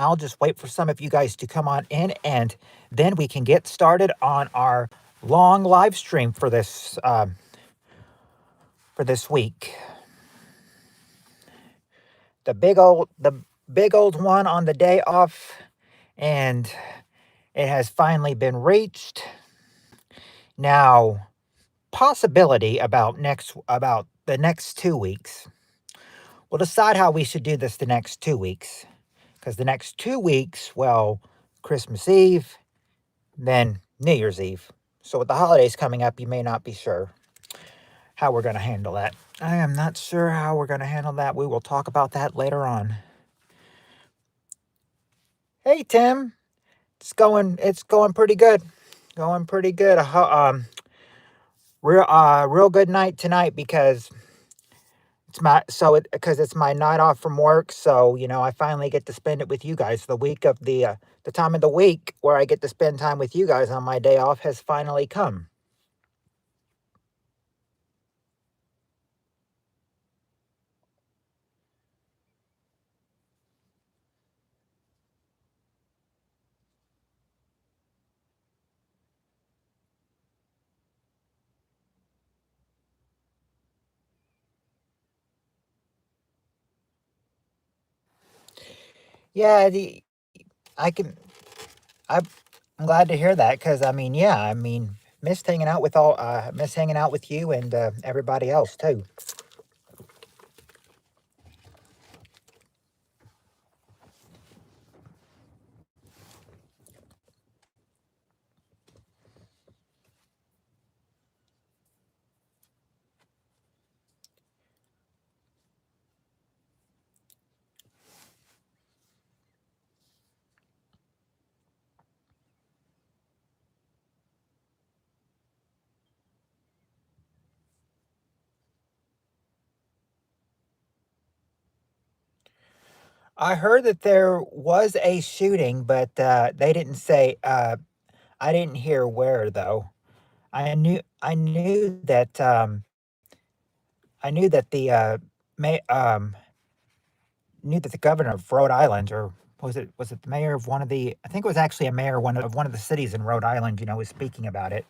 I'll just wait for some of you guys to come on in, and then we can get started on our long live stream for this week. The big old one on the day off, and it has finally been reached. Now, possibility about the next 2 weeks. We'll decide how we should do this the next 2 weeks. Because the next 2 weeks, well, Christmas Eve, then New Year's Eve. So with the holidays coming up, you may not be sure how we're going to handle that. I am not sure how we're going to handle that. We will talk about that later on. Hey Tim, it's going pretty good. Going pretty good. Real good night tonight because it's my night off from work, so I finally get to spend it with you guys. The time of the week where I get to spend time with you guys on my day off has finally come. Yeah, I can I I'm glad to hear that because miss hanging out with you and everybody else too. I heard that there was a shooting, but they didn't say. I didn't hear where though. I knew that may knew that the governor of Rhode Island, or was it the mayor of one of the? I think it was actually a mayor of one of the cities in Rhode Island. Was speaking about it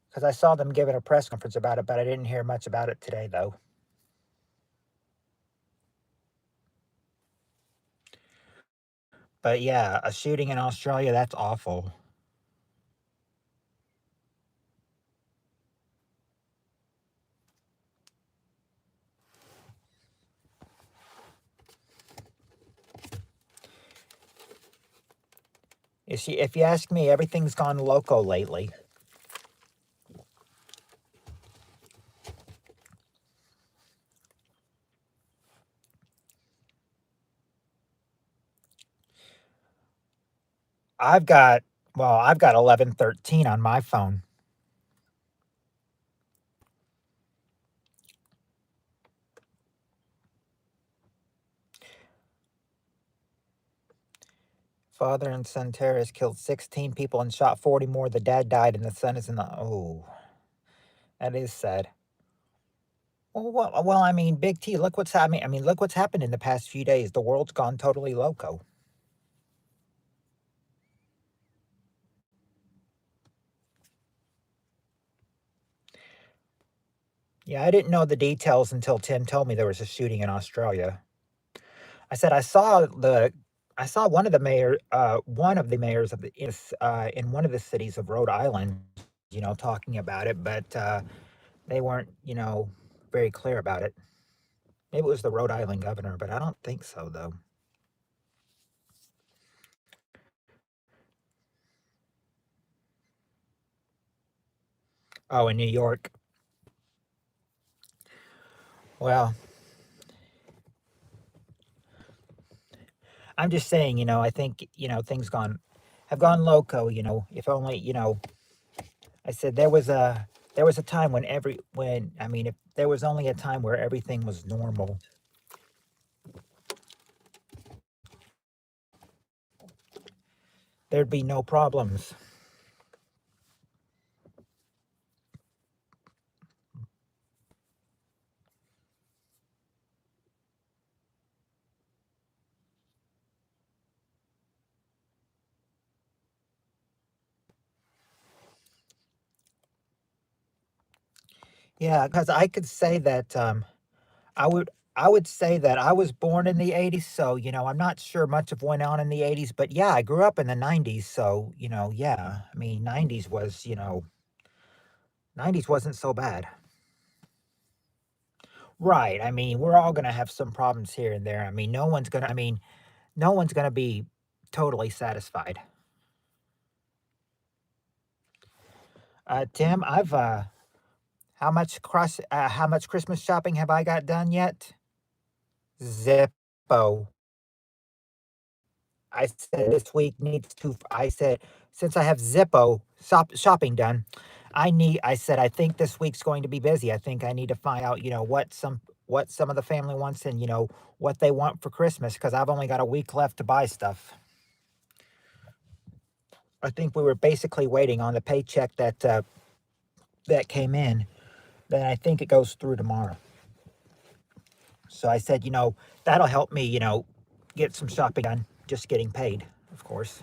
because I saw them giving a press conference about it, but I didn't hear much about it today though. But yeah, a shooting in Australia, that's awful. If you ask me, everything's gone loco lately. I've got I've got 1113 on my phone. Father and son terrorists killed 16 people and shot 40 more. The dad died and the son is in the oh, that is sad. Well, Big T, look what's happening. Look what's happened in the past few days. The world's gone totally loco. Yeah, I didn't know the details until Tim told me there was a shooting in Australia. I said I saw one of the mayors of in one of the cities of Rhode Island, talking about it, but they weren't, very clear about it. Maybe it was the Rhode Island governor, but I don't think so though. Oh, in New York. Well, I'm just saying, I think, things have gone loco, if only, I said there was a time if there was only a time where everything was normal, there'd be no problems. Yeah, because I could say that I would say that I was born in the '80s, so I'm not sure much of went on in the '80s, but yeah, I grew up in the '90s, so yeah. I mean, '90s wasn't so bad. Right. I mean, we're all gonna have some problems here and there. I mean, no one's gonna be totally satisfied. Tim, how much Christmas shopping have I got done yet? Zippo. I said this week needs to. I said since I have shopping done, I said I think this week's going to be busy. I think I need to find out, what some of the family wants and what they want for Christmas because I've only got a week left to buy stuff. I think we were basically waiting on the paycheck that came in. Then I think it goes through tomorrow. So I said, that'll help me, get some shopping done. Just getting paid, of course.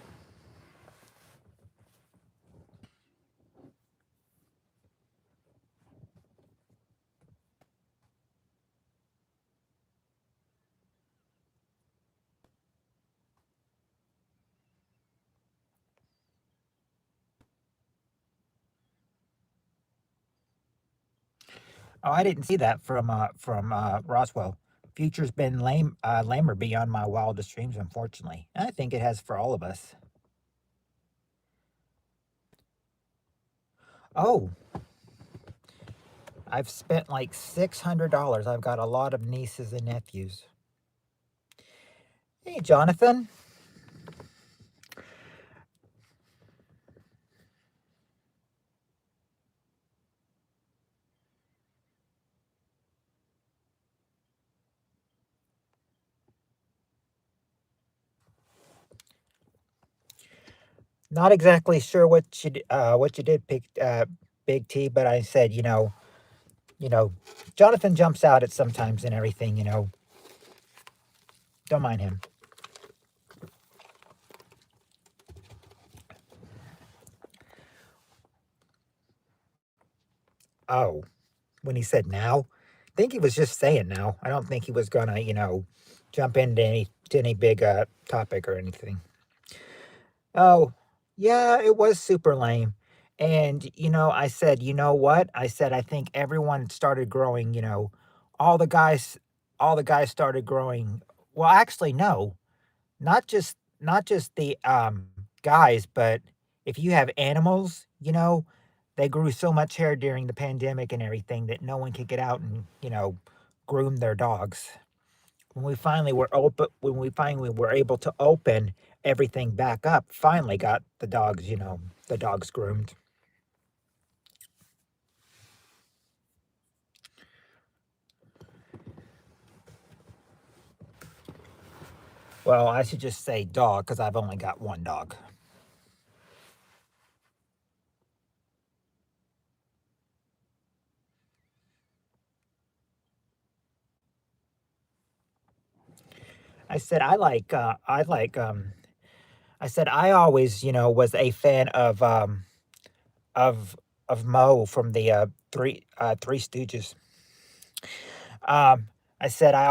Oh, I didn't see that from Roswell. Future's been lamer beyond my wildest dreams, unfortunately. I think it has for all of us. Oh, I've spent like $600. I've got a lot of nieces and nephews. Hey, Jonathan. Not exactly sure what you did, Big T, but I said, you know, Jonathan jumps out at sometimes and everything. Don't mind him. Oh, when he said now, I think he was just saying now. I don't think he was gonna, jump into any big topic or anything. Oh, yeah, it was super lame. And I said, you know what? I said I think everyone started growing, all the guys all the guys started growing. Well, actually no. Not just the guys, but if you have animals, they grew so much hair during the pandemic and everything that no one could get out and, groom their dogs. When we finally were able to open everything back up, finally got the dogs groomed. Well, I should just say dog because I've only got one dog. I said I said I always, was a fan of Mo from the Three Stooges. Um, I said I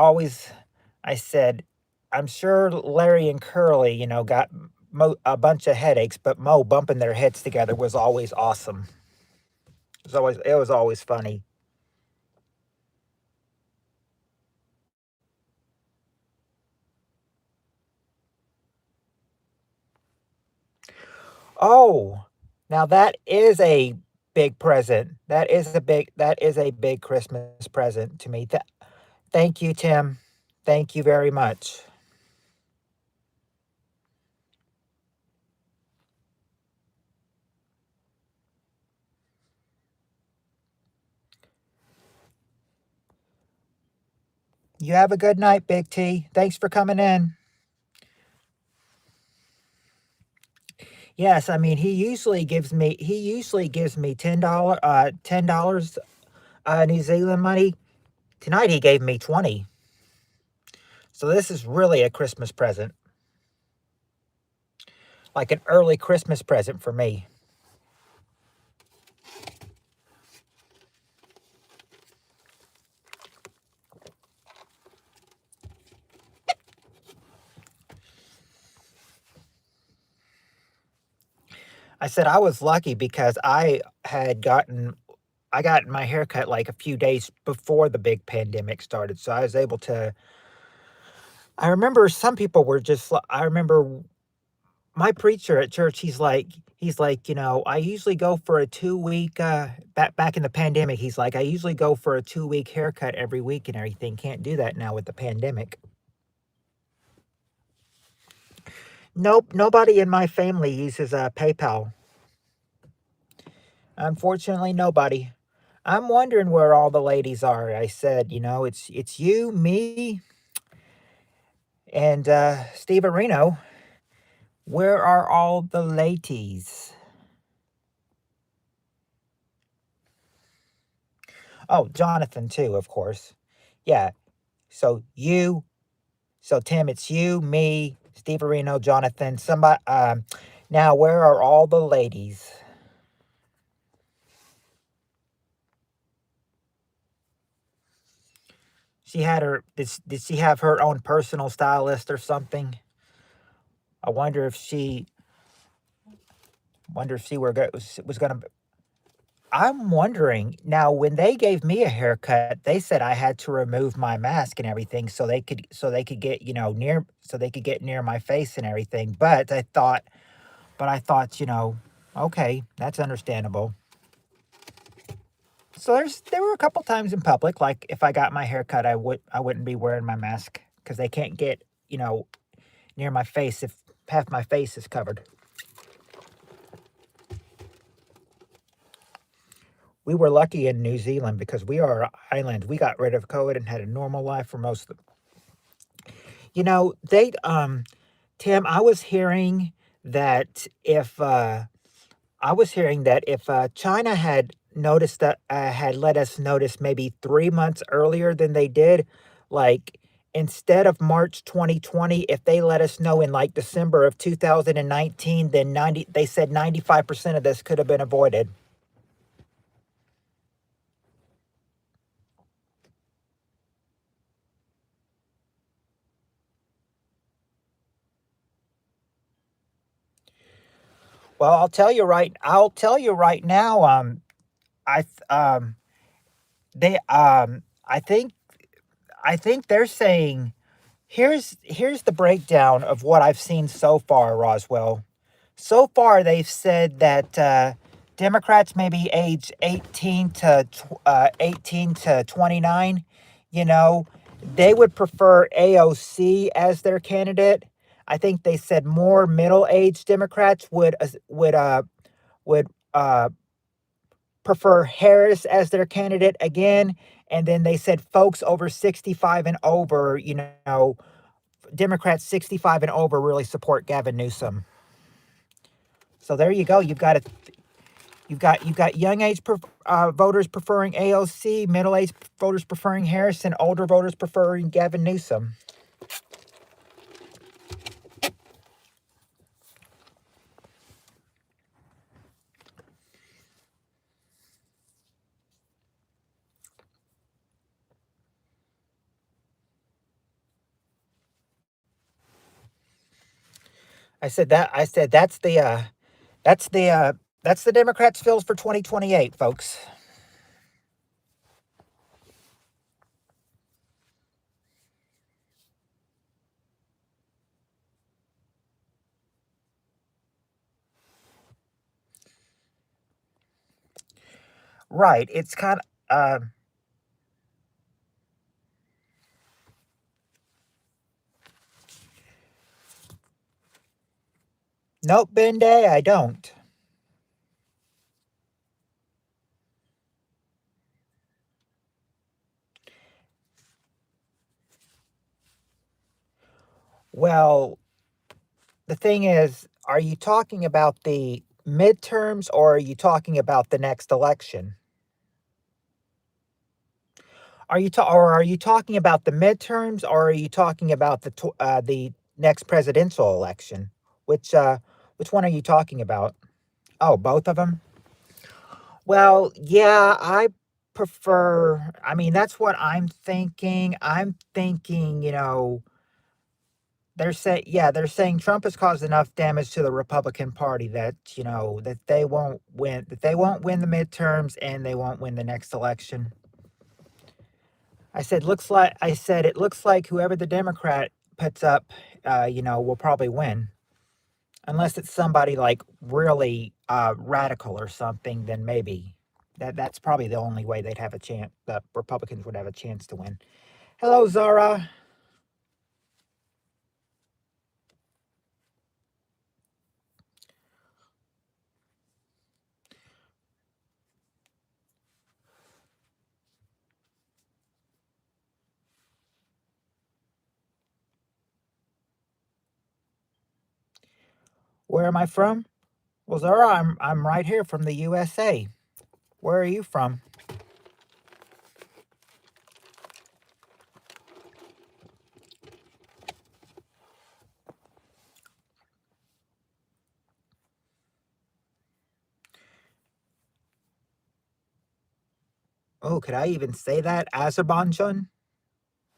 said I'm sure Larry and Curly, got a bunch of headaches, but Mo bumping their heads together was always awesome. It was always funny. Oh, now that is a big present. That is a big Christmas present to me. Thank you, Tim. Thank you very much. You have a good night, Big T. Thanks for coming in. Yes, I mean he usually gives me $10 New Zealand money. Tonight he gave me 20. So this is really a Christmas present. Like an early Christmas present for me. I said I was lucky because I got my hair cut like a few days before the big pandemic started, so I was able to. I remember some people were just. I remember my preacher at church. He's like, I usually go for a 2 week. Back in the pandemic, he's like, I usually go for a 2 week haircut every week and everything. Can't do that now with the pandemic. Nope, nobody in my family uses PayPal. Unfortunately, nobody. I'm wondering where all the ladies are. I said, it's you, me, and Steve Areno. Where are all the ladies? Oh, Jonathan too, of course. Yeah. So Tim, it's you, me, Steve Areno, Jonathan. Somebody. Now, where are all the ladies? She had her. Did she have her own personal stylist or something? I wonder if she was gonna. I'm wondering now. When they gave me a haircut, they said I had to remove my mask and everything so they could get near so they could get near my face and everything. But I thought okay, that's understandable. So there were a couple times in public, like if I got my hair cut, I wouldn't be wearing my mask because they can't get near my face if half my face is covered. We were lucky in New Zealand because we are an island. We got rid of COVID and had a normal life for most of the. They Tim, I was hearing that if China had let us notice maybe 3 months earlier than they did, like instead of March 2020, if they let us know in like December of 2019, then they said 95% of this could have been avoided. Well, I'll tell you right now. I th- they I think they're saying here's the breakdown of what I've seen so far, Roswell. So far, they've said that Democrats maybe age 18 to 29. You know, they would prefer AOC as their candidate. I think they said more middle-aged Democrats would prefer Harris as their candidate again. And then they said folks over 65 and over, Democrats 65 and over really support Gavin Newsom. So there you go. You've got young age voters preferring AOC, middle age voters preferring Harris, and older voters preferring Gavin Newsom. I said that's the uh, that's the Democrats' feels for 2028, folks. Right. It's kind of nope, Ben Day. I don't. Well, the thing is, are you talking about the midterms or are you talking about the next election? Or are you talking about the midterms or are you talking about the next presidential election? Which one are you talking about? Oh, both of them. Well, yeah, I prefer. I mean, that's what I'm thinking. I'm thinking, they're saying Trump has caused enough damage to the Republican Party that that they won't win the midterms and they won't win the next election. I said it looks like whoever the Democrat puts up, will probably win. Unless it's somebody like really radical or something, then maybe that's probably the only way they'd have a chance. The Republicans would have a chance to win. Hello, Zara. Where am I from? Well, Zara, I'm right here from the USA. Where are you from? Oh, could I even say that? Azerbaijan?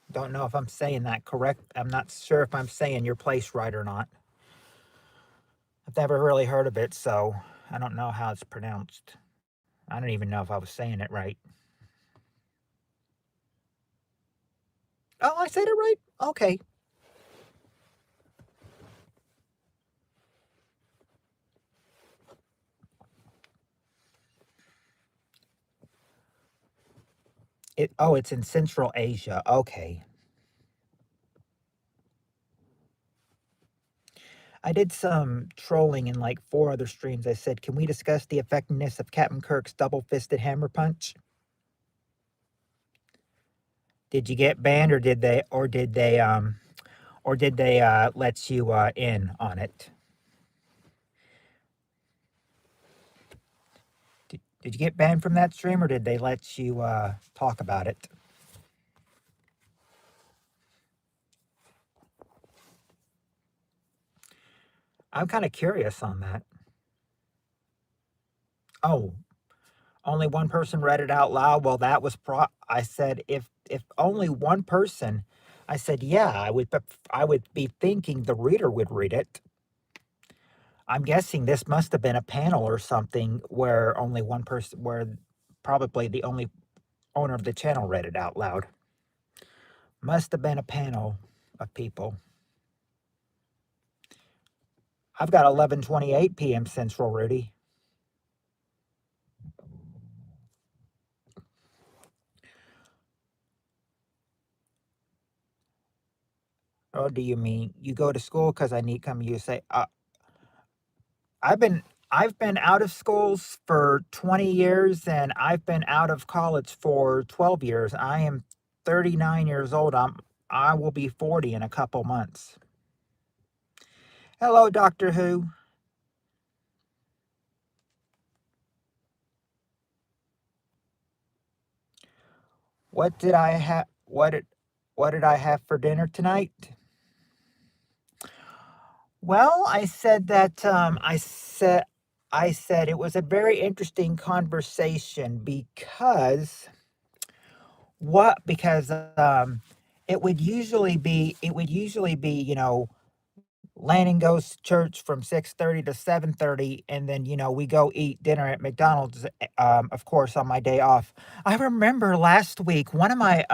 Don't know if I'm saying that correct. I'm not sure if I'm saying your place right or not. I've never really heard of it, so I don't know how it's pronounced. I don't even know if I was saying it right. Oh, I said it right? Okay. It's in Central Asia. Okay. I did some trolling in like four other streams. I said, "Can we discuss the effectiveness of Captain Kirk's double-fisted hammer punch?" Did you get banned, or did they let you in on it? Did you get banned from that stream, or did they let you talk about it? I'm kind of curious on that. Oh, only one person read it out loud. Well, that was I said if only one person, I said yeah, I would be thinking the reader would read it. I'm guessing this must have been a panel or something where only one person, where probably the only owner of the channel read it out loud. Must have been a panel of people. I've got 11:28 p.m. Central, Rudy. Oh, do you mean you go to school? Because I need come. You say, I've been I've been out of schools for 20 years, and I've been out of college for 12 years. I am 39 years old. I will be 40 in a couple months. Hello, Doctor Who. What did I have? What did I have for dinner tonight? Well, I said it was a very interesting conversation because it would usually be Lanning goes to church from 6:30 to 7:30, and then we go eat dinner at McDonald's. Of course, on my day off. I remember last week one of my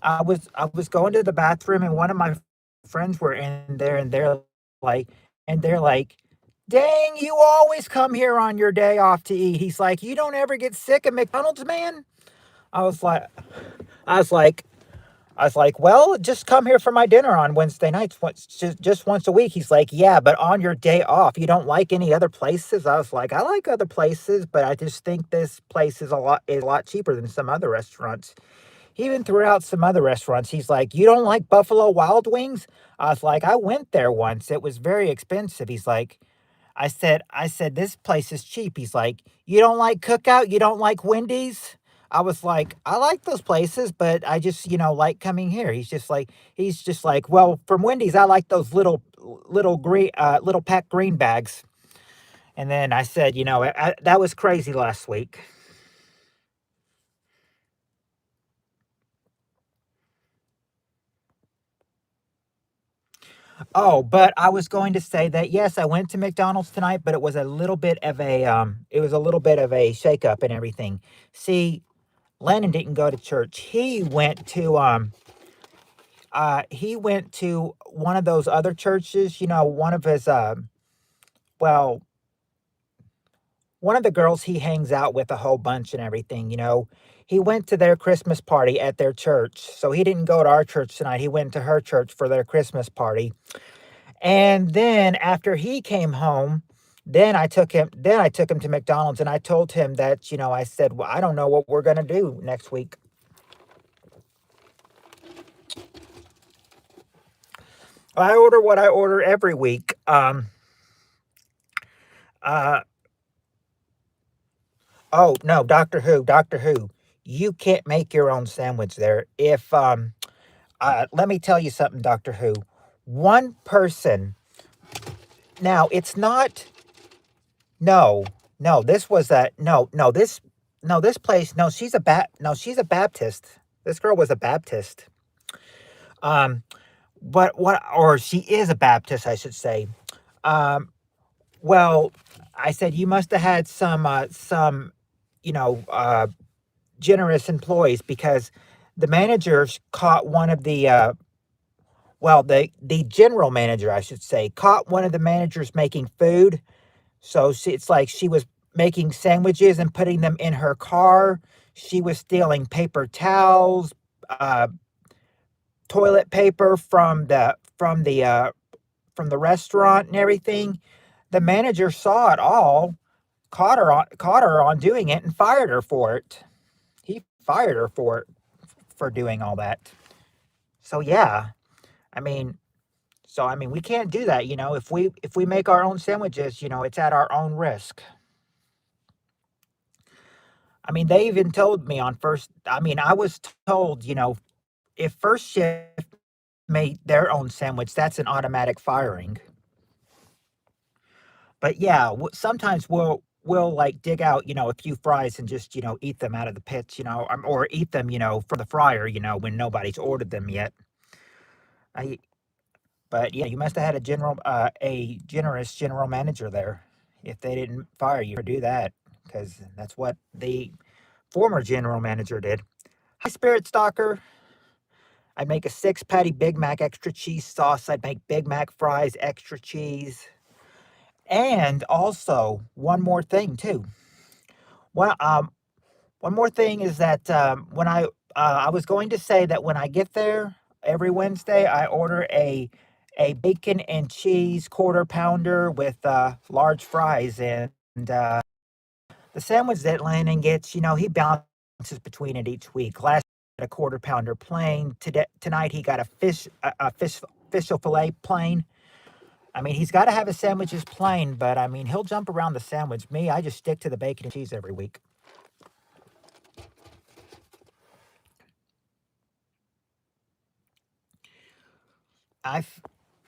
I was going to the bathroom, and one of my friends were in there, and like they're like, "Dang, you always come here on your day off to eat." He's like, "You don't ever get sick of McDonald's, man." I was like, I was like, I was like, well, just come here for my dinner on Wednesday nights, just once a week. He's like, yeah, but on your day off, you don't like any other places? I was like, I like other places, but I just think this place is a lot cheaper than some other restaurants. He even threw out some other restaurants. He's like, you don't like Buffalo Wild Wings? I was like, I went there once. It was very expensive. He's like, I said, this place is cheap. He's like, you don't like Cookout? You don't like Wendy's? I was like, I like those places, but I just, like coming here. He's just like, well, from Wendy's, I like those little pack green bags. And then I said, that was crazy last week. Oh, but I was going to say that yes, I went to McDonald's tonight, but it was a little bit of a it was a little bit of a shakeup and everything. See, Lennon didn't go to church. He went to one of those other churches, one of his well, one of the girls he hangs out with a whole bunch and everything. He went to their Christmas party at their church. So he didn't go to our church tonight. He went to her church for their Christmas party. And then after he came home, then I took him to McDonald's and I told him that, I said, "Well, I don't know what we're going to do next week." I order what I order every week. Uh oh, no, Doctor Who. You can't make your own sandwich there. If let me tell you something, Doctor Who. One person. Now, it's not. No, no. This was a no, no. This place. No, she's a Baptist. This girl was a Baptist. Um, or she is a Baptist, I should say. Um, well, I said you must have had some, you know, uh, generous employees because the managers caught one of the general manager, I should say, caught one of the managers making food. So it's like she was making sandwiches and putting them in her car. She was stealing paper towels, uh, toilet paper from the restaurant and everything. The manager saw it all, caught her on doing it, and fired her for it. He fired her for doing all that. So yeah, I mean, we can't do that. If we make our own sandwiches, it's at our own risk. I mean, they even told me on first. I mean, I was told, if first shift made their own sandwich, that's an automatic firing. But yeah, sometimes we'll like dig out, a few fries and just eat them out of the pits, or eat them, from the fryer, when nobody's ordered them yet. I But yeah, you must have had a generous general manager there if they didn't fire you for do that, because that's what the former general manager did. Hi, Spirit Stalker. I'd make a six patty Big Mac extra cheese sauce. I'd make Big Mac fries extra cheese. And also, one more thing, too. Well, one more thing is that I was going to say that when I get there every Wednesday, I order a bacon and cheese quarter pounder with large fries, and the sandwich that Landon gets, he bounces between it each week. Last week, he got a quarter pounder plain. Tonight he got a fish fillet plain. I mean, he's got to have his sandwiches plain, but I mean, he'll jump around the sandwich. Me, I just stick to the bacon and cheese every week. I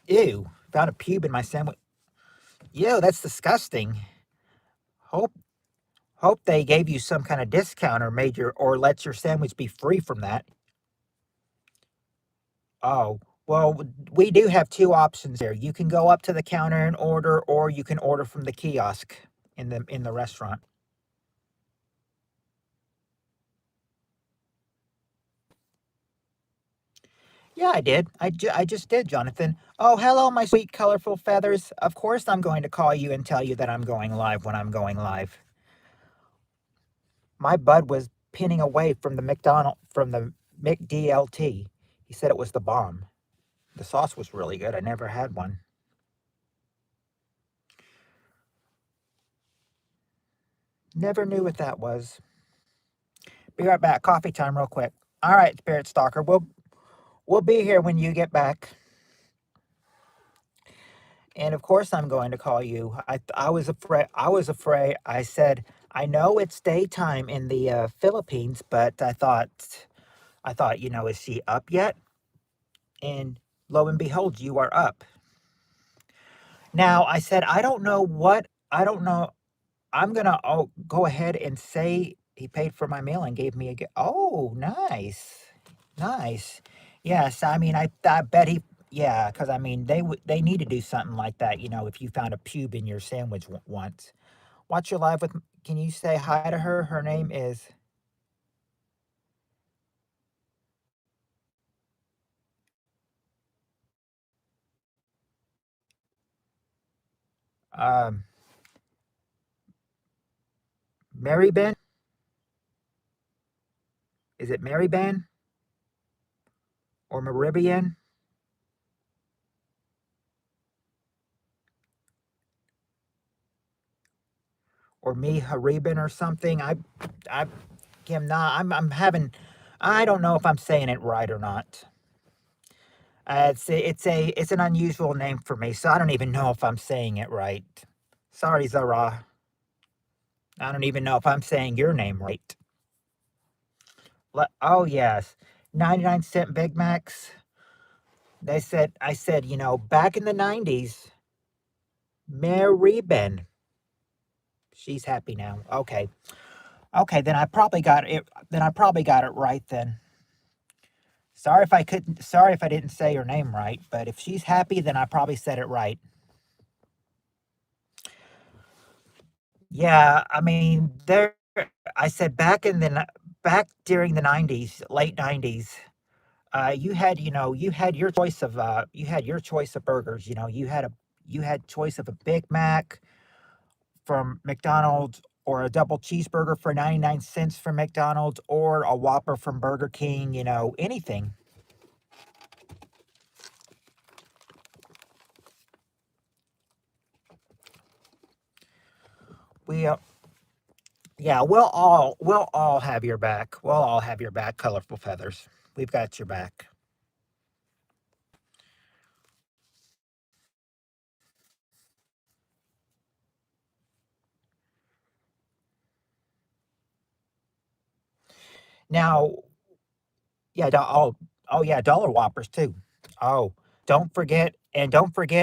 Ew, found a pube in my sandwich. Ew, that's disgusting. Hope hope they gave you some kind of discount or let your sandwich be free from that. Oh, well, we do have two options here. You can go up to the counter and order, or you can order from the kiosk in the restaurant. Yeah, I did. I just did, Jonathan. Oh, hello, my sweet, colorful feathers. Of course, I'm going to call you and tell you that I'm going live when I'm going live. My bud was pinning away from the McDLT. He said it was the bomb. The sauce was really good. I never had one. Never knew what that was. Be right back. Coffee time, real quick. All right, Spirit Stalker. We'll be here when you get back. And of course, I'm going to call you. I was afraid. I said, I know it's daytime in the Philippines, but I thought, is she up yet? And lo and behold, you are up. Now, I said, I don't know what. I don't know. I'm gonna go ahead and say he paid for my meal and gave me a gift. Oh, nice, nice. Yes, I mean, I bet he. Yeah, because I mean, they need to do something like that. If you found a pube in your sandwich once, watch your live with. Can you say hi to her? Her name is um, Mary Ben. Is it Mary Ben or Maribian or Me Haribin or something? I am not. I'm having. I don't know if I'm saying it right or not. It's an unusual name for me, so I don't even know if I'm saying it right. Sorry, Zara. I don't even know if I'm saying your name right. Oh yes, 99-cent Big Macs. I said, back in the 90s, Mary Ben. She's happy now. Okay. Okay, then I probably got it. Then I probably got it right then. Sorry if I didn't say her name right, but if she's happy, then I probably said it right. Yeah, I mean, there. I said back during the 90s, late 90s, you had your choice of burgers. You had choice of a Big Mac from McDonald's or a double cheeseburger for 99 cents from McDonald's or a Whopper from Burger King, anything. We Yeah, we'll all have your back. We'll all have your back, colorful feathers. We've got your back. Now, yeah, oh yeah, dollar whoppers too. Oh, don't forget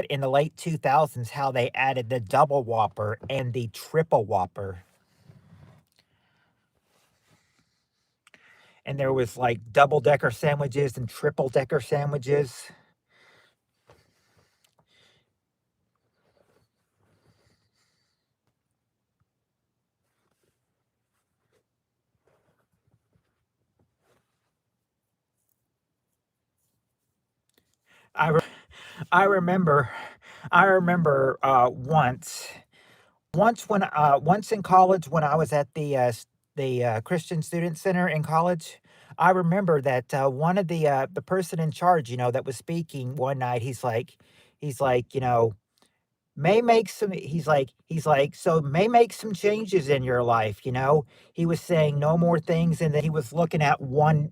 in the late 2000s how they added the double whopper and the triple whopper. And there was like double decker sandwiches and triple decker sandwiches. I re- I remember once in college when I was at the Christian Student Center in college. I remember that one of the person in charge, that was speaking one night. He's like, may make some. So may make some changes in your life. He was saying no more things, and then he was looking at one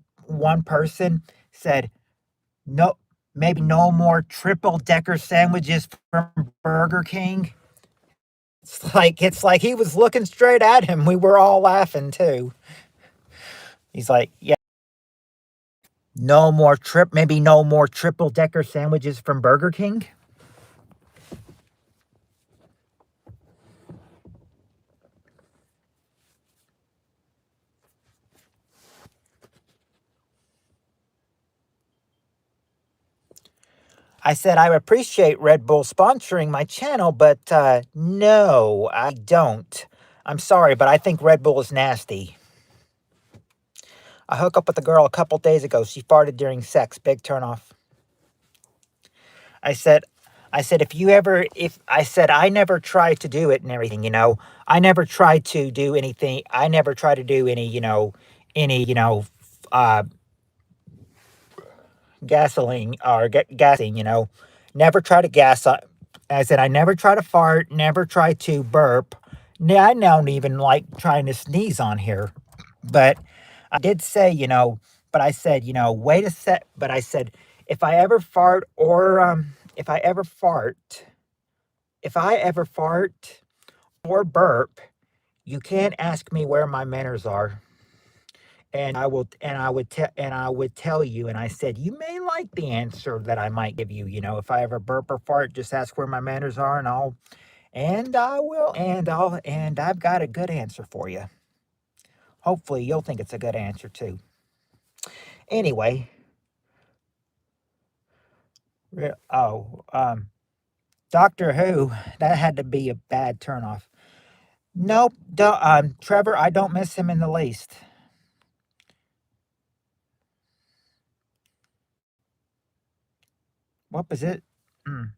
person. Said no, maybe no more triple decker sandwiches from Burger King. It's like he was looking straight at him. We were all laughing too. He's like, yeah, maybe no more triple decker sandwiches from Burger King. I said I appreciate Red Bull sponsoring my channel, but no, I don't. I'm sorry, but I think Red Bull is nasty. I hooked up with a girl a couple days ago. She farted during sex. Big turnoff. I said, if I said I never tried to do it and everything, I never tried to do anything. I never tried to do any uh, gasoline or gassing, never try to gas. I said I never try to fart, never try to burp. I don't even like trying to sneeze on here, but I did say, but I said, wait a sec. But I said, if I ever fart or if I ever fart, if I ever fart or burp, you can't ask me where my manners are. And I would tell you, and I said, you may like the answer that I might give you. If I ever burp or fart, just ask where my manners are, and I've got a good answer for you. Hopefully you'll think it's a good answer too. Anyway, Oh, Doctor Who. That had to be a bad turnoff. Nope. Trevor, I don't miss him in the least. What was it? Mm.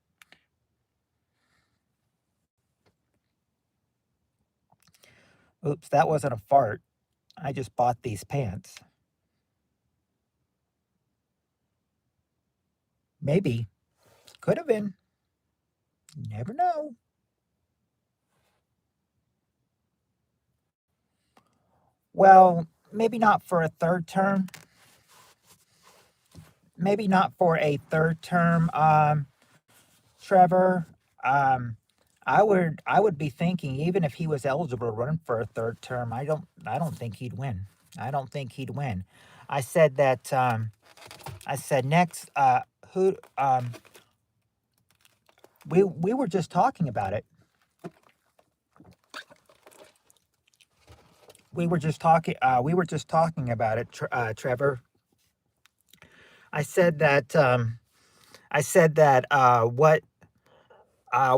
Oops, that wasn't a fart. I just bought these pants. Maybe. Could have been. Never know. Well, maybe not for a third term. Maybe not for a third term, Trevor. Um, I would be thinking even if he was eligible to run for a third term, I don't think he'd win. I don't think he'd win. I said that I said next who we were just talking about it. We were just talking about it, Trevor. I said that what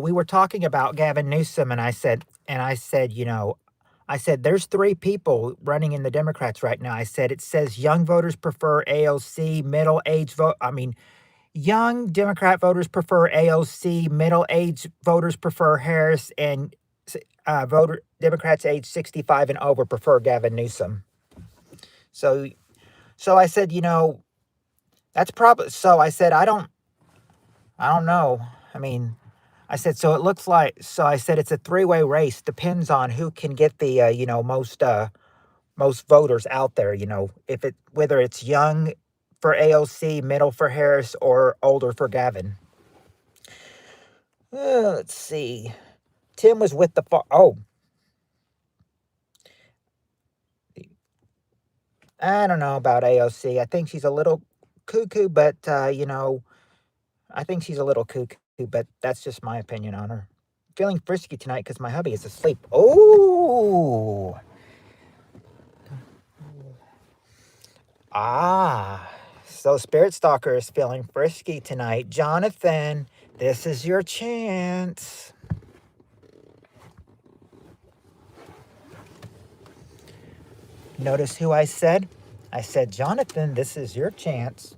we were talking about Gavin Newsom, and I said, I said there's three people running in the Democrats right now. I said it says young voters prefer AOC, middle age vote. I mean, young Democrat voters prefer AOC, middle age voters prefer Harris, and voter Democrats age 65 and over prefer Gavin Newsom. So, so I said, that's probably. So I said, I don't know. I mean, I said, so it looks like, so I said, it's a three-way race. Depends on who can get the, most voters out there, whether it's young for AOC, middle for Harris, or older for Gavin. Let's see. Tim was with the, oh, I don't know about AOC. I think she's a little cuckoo, but, I think she's a little cuckoo, but that's just my opinion on her. Feeling frisky tonight because my hubby is asleep. Oh, so Spirit Stalker is feeling frisky tonight. Jonathan, this is your chance. Notice who I said? I said, Jonathan, this is your chance.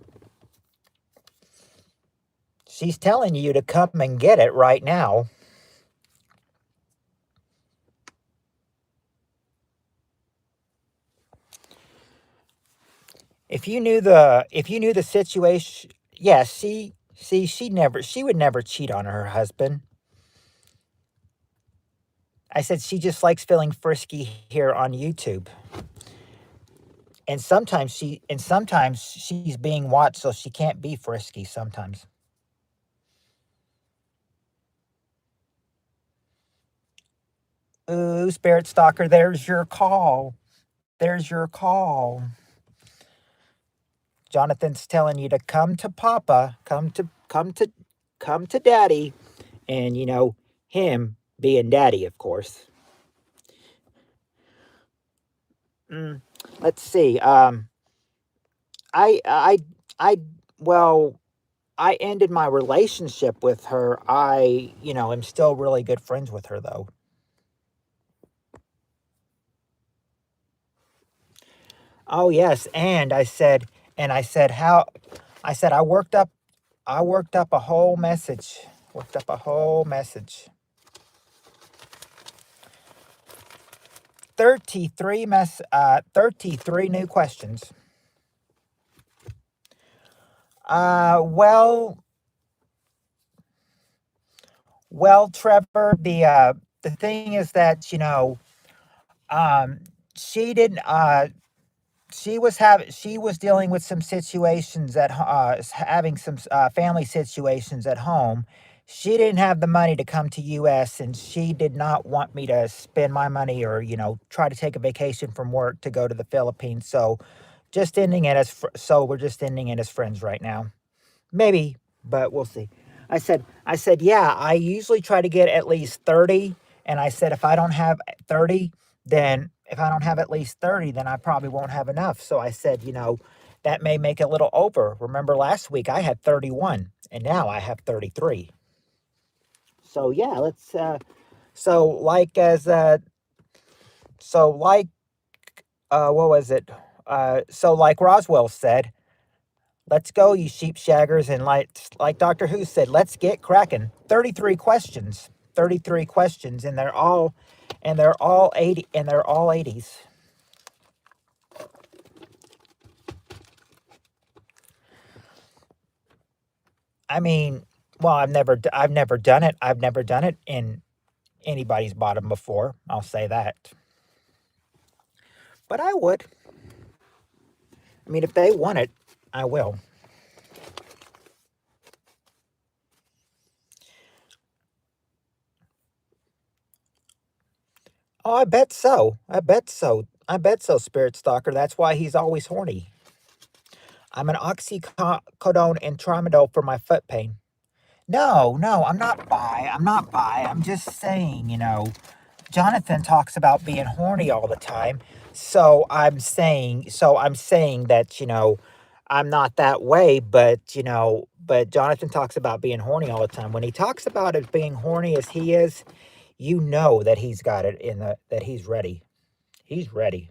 She's telling you to come and get it right now. If you knew the situation, yeah, she would never cheat on her husband. I said she just likes feeling frisky here on YouTube. And sometimes she's being watched, so she can't be frisky sometimes. Ooh, Spirit Stalker, there's your call. There's your call. Jonathan's telling you to come to Papa, come to Daddy, and him being Daddy, of course. Mm, let's see. I I I well, I ended my relationship with her. I am still really good friends with her though. Oh yes, and I said how I said I worked up a whole message. Worked up a whole message. 33 new questions. Well, Trevor, the thing is that, um she didn't she was dealing with some situations having some family situations at home. She didn't have the money to come to US, and she did not want me to spend my money or try to take a vacation from work to go to the Philippines. So we're just ending it as friends right now. Maybe, but we'll see. I said, yeah, I usually try to get at least 30. And I said, if I don't have 30, then if I don't have at least 30, then I probably won't have enough. So I said, that may make it a little over. Remember last week I had 31 and now I have 33. So yeah, let's so like as so like what was it? So like Roswell said, let's go, you sheep shaggers, and like Doctor Who said, let's get cracking. 33 questions. 33 questions, and they're all 80, and they're all 80s. I mean, well, I've never done it. I've never done it in anybody's bottom before. I'll say that. But I would. I mean, if they want it, I will. Oh, I bet so. I bet so. I bet so, Spirit Stalker. That's why he's always horny. I'm an oxycodone and tramadol for my foot pain. No, no, I'm not bi. I'm not bi. I'm just saying, Jonathan talks about being horny all the time. So I'm saying that, I'm not that way, but Jonathan talks about being horny all the time. When he talks about it being horny as he is, you know that he's got it that he's ready. He's ready.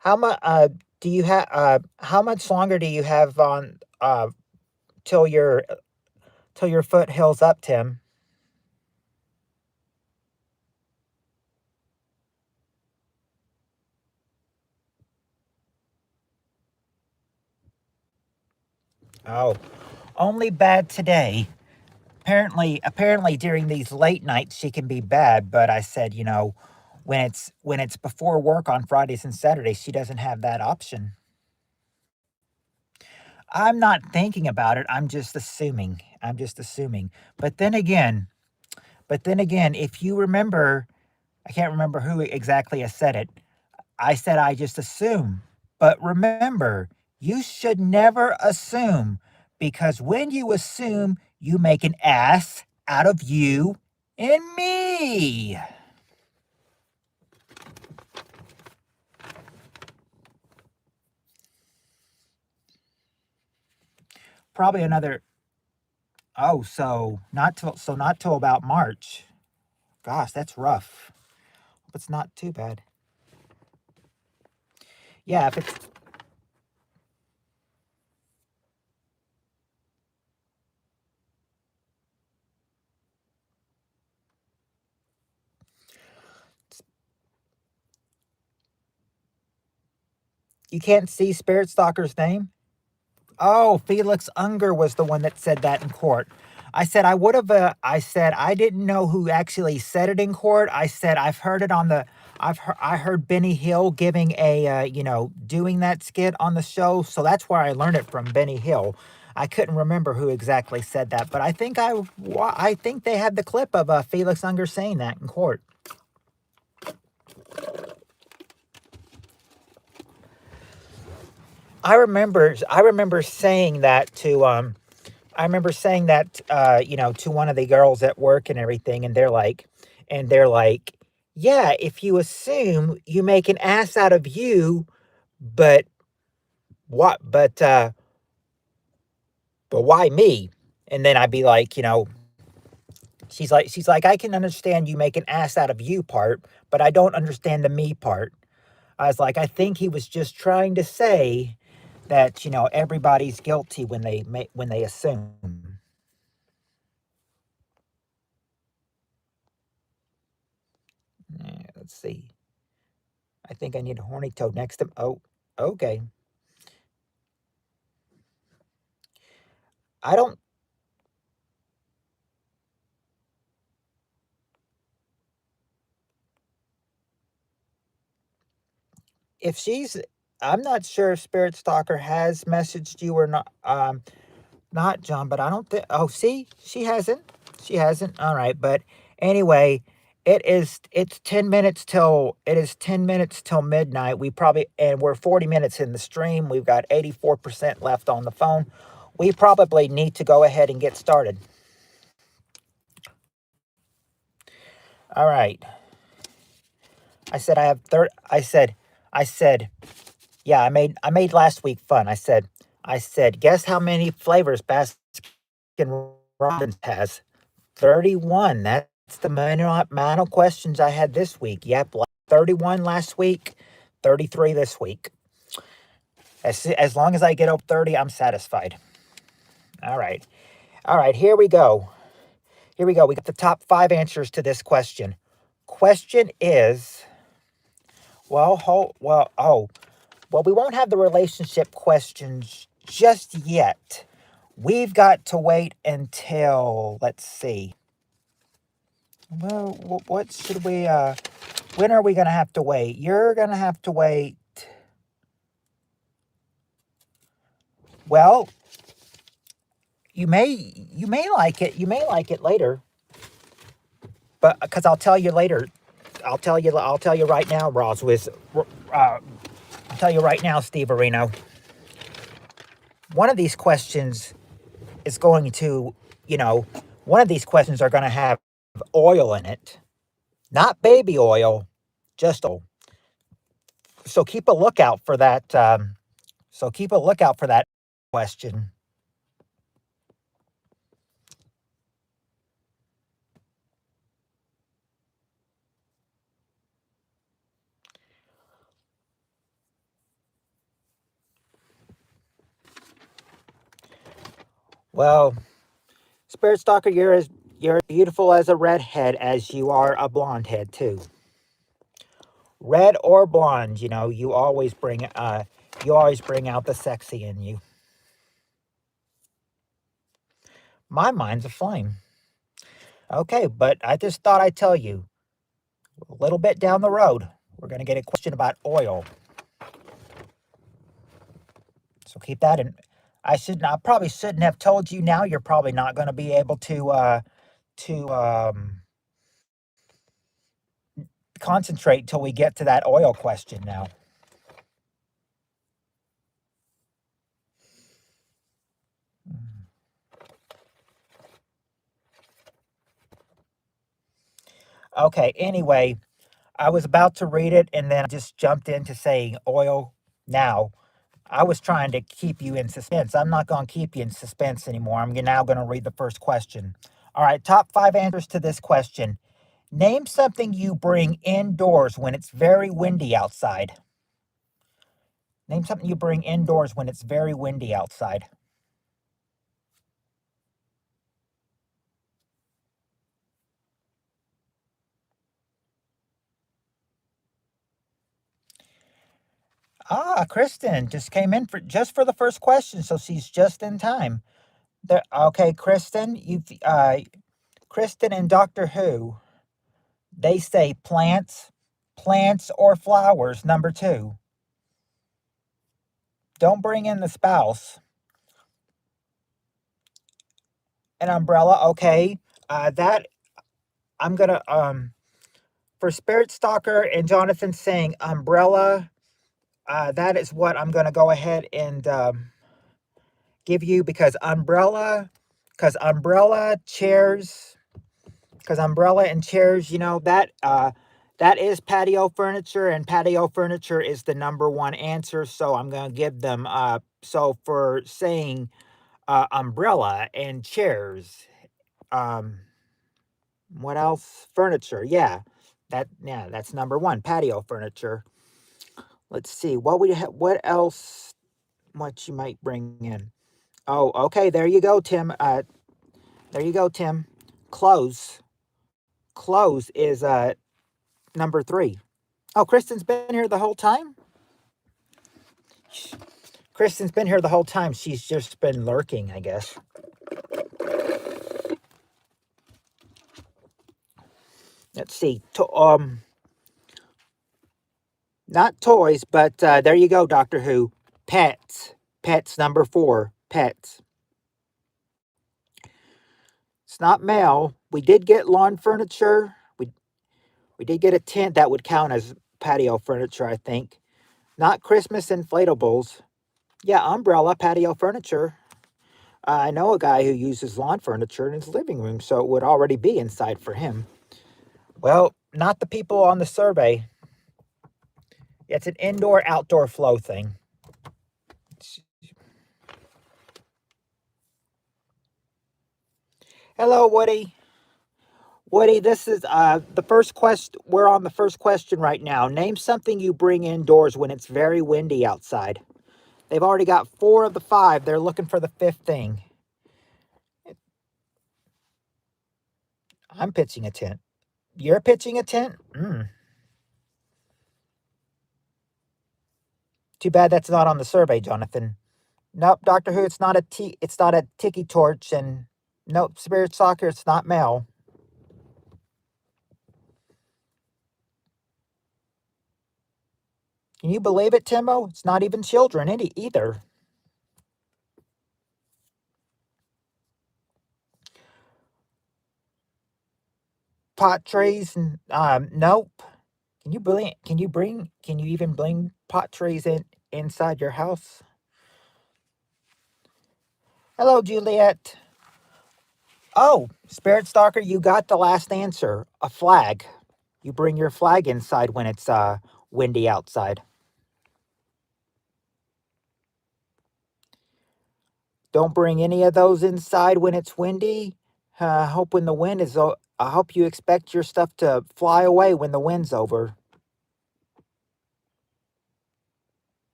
How much do you have how much longer do you have on till your foot heals up, Tim? Oh, only bad today. Apparently during these late nights she can be bad, but I said, when it's before work on Fridays and Saturdays, she doesn't have that option. I'm not thinking about it. I'm just assuming. I'm just assuming. But then again, if you remember, I can't remember who exactly has said it. I said I just assume. But remember, you should never assume because when you assume, you make an ass out of you and me. Probably another. Oh, so not till about March. Gosh, that's rough. But it's not too bad. Yeah, if it's you can't see Spirit Stalker's name. Oh, Felix Unger was the one that said that in court. I said I would have. I said I didn't know who actually said it in court. I said I've heard it on the. I heard Benny Hill giving doing that skit on the show. So that's where I learned it from, Benny Hill. I couldn't remember who exactly said that, but I think they had the clip of Felix Unger saying that in court. I remember saying that to to one of the girls at work and everything, and they're like, yeah, if you assume, you make an ass out of you, but what? But why me? And then I'd be like, she's like, I can understand you make an ass out of you part, but I don't understand the me part. I was like, I think he was just trying to say that everybody's guilty when they assume. Let's see. I think I need a horny toad next to. Oh, okay. I don't. If she's, I'm not sure if Spirit Stalker has messaged you or not. Not John, but I don't think. Oh, see, she hasn't. She hasn't. All right, but anyway, it's 10 minutes till it is 10 minutes till midnight. We're 40 minutes in the stream. We've got 84% left on the phone. We probably need to go ahead and get started. All right. I said I have 30. I said I said, yeah, I made last week fun. I said, guess how many flavors Baskin Robbins has? 31. That's the amount of questions I had this week. Yep, 31 last week, 33 this week. As long as I get up 30, I'm satisfied. All right. All right, here we go. Here we go. We got the top 5 answers to this question. Question is, well, we won't have the relationship questions just yet. We've got to wait until, let's see. Well, what should we, when are we going to have to wait? You're going to have to wait. Well, you may like it. You may like it later. But because I'll tell you later. I'll tell you right now, Roswiz. I'll tell you right now, Steve Areno. One of these questions is going to, one of these questions are going to have oil in it. Not baby oil, just oil. So keep a lookout for that. Question. Well, Spirit Stalker, you're as beautiful as a redhead as you are a blonde head too. Red or blonde, you always bring out the sexy in you. My mind's aflame. Okay, but I just thought I'd tell you, a little bit down the road, we're going to get a question about oil. So keep that in. I probably shouldn't have told you now. You're probably not going to be able to concentrate till we get to that oil question now. Okay, anyway, I was about to read it and then I just jumped into saying oil now. I was trying to keep you in suspense. I'm not going to keep you in suspense anymore. I'm now going to read the first question. All right, top 5 answers to this question. Name something you bring indoors when it's very windy outside. Name something you bring indoors when it's very windy outside. Kristen just came in for the first question, so she's just in time. Okay, Kristen, Kristen and Doctor Who, they say plants or flowers. Number 2. Don't bring in the spouse. An umbrella, okay. That I'm gonna for Spirit Stalker and Jonathan saying umbrella. That is what I'm gonna go ahead and give you because umbrella chairs, that is patio furniture, and patio furniture is the number 1 answer. So I'm gonna give them. So for saying umbrella and chairs, what else? Furniture, yeah. That's number 1, patio furniture. Let's see what else. What you might bring in. Oh, okay. There you go, Tim. Clothes. Clothes is number 3. Oh, Kristen's been here the whole time. Kristen's been here the whole time. She's just been lurking, I guess. Let's see. Not toys, but there you go, Doctor Who. Pets. Pets, number 4. Pets. It's not mail. We did get lawn furniture. We did get a tent that would count as patio furniture, I think. Not Christmas inflatables. Yeah, umbrella, patio furniture. I know a guy who uses lawn furniture in his living room, so it would already be inside for him. Well, not the people on the survey. It's an indoor-outdoor flow thing. Hello, Woody. Woody, this is the first question. We're on the first question right now. Name something you bring indoors when it's very windy outside. They've already got 4 of the 5. They're looking for the 5th thing. I'm pitching a tent. You're pitching a tent? Too bad that's not on the survey, Jonathan. Nope, Doctor Who, it's not a tiki torch, and nope, Spirit Soccer, it's not Mel. Can you believe it, Timbo? It's not even children either. Pot trees and nope. Can you even bring pot trees inside your house? Hello, Juliet. Oh, Spirit Stalker, you got the last answer. A flag. You bring your flag inside when it's windy outside. Don't bring any of those inside when it's windy. Hope when the wind is. I hope you expect your stuff to fly away when the wind's over.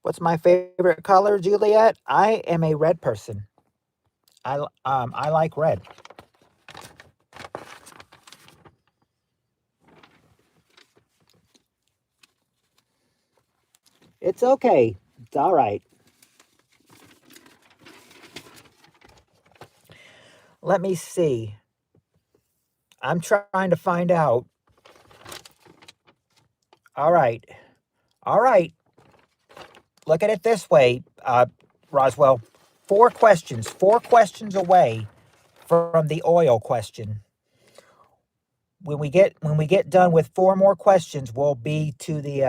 What's my favorite color, Juliet? I am a red person. I like red. It's okay. It's all right. Let me see. I'm trying to find out. All right. All right. Look at it this way, Roswell. 4 questions away from the oil question. When we get done with 4 more questions, we'll go to the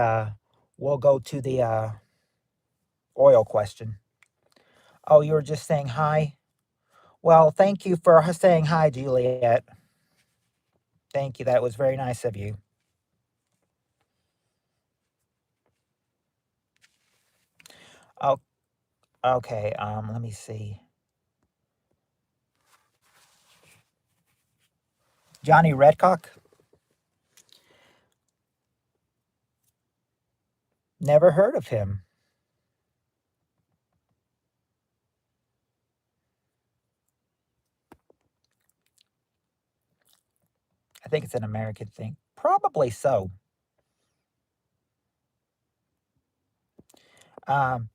oil question. Oh, you were just saying hi? Well, thank you for saying hi, Juliet. Thank you. That was very nice of you. Oh, okay. Let me see. Johnny Redcock? Never heard of him. I think it's an American thing. Probably so. Um,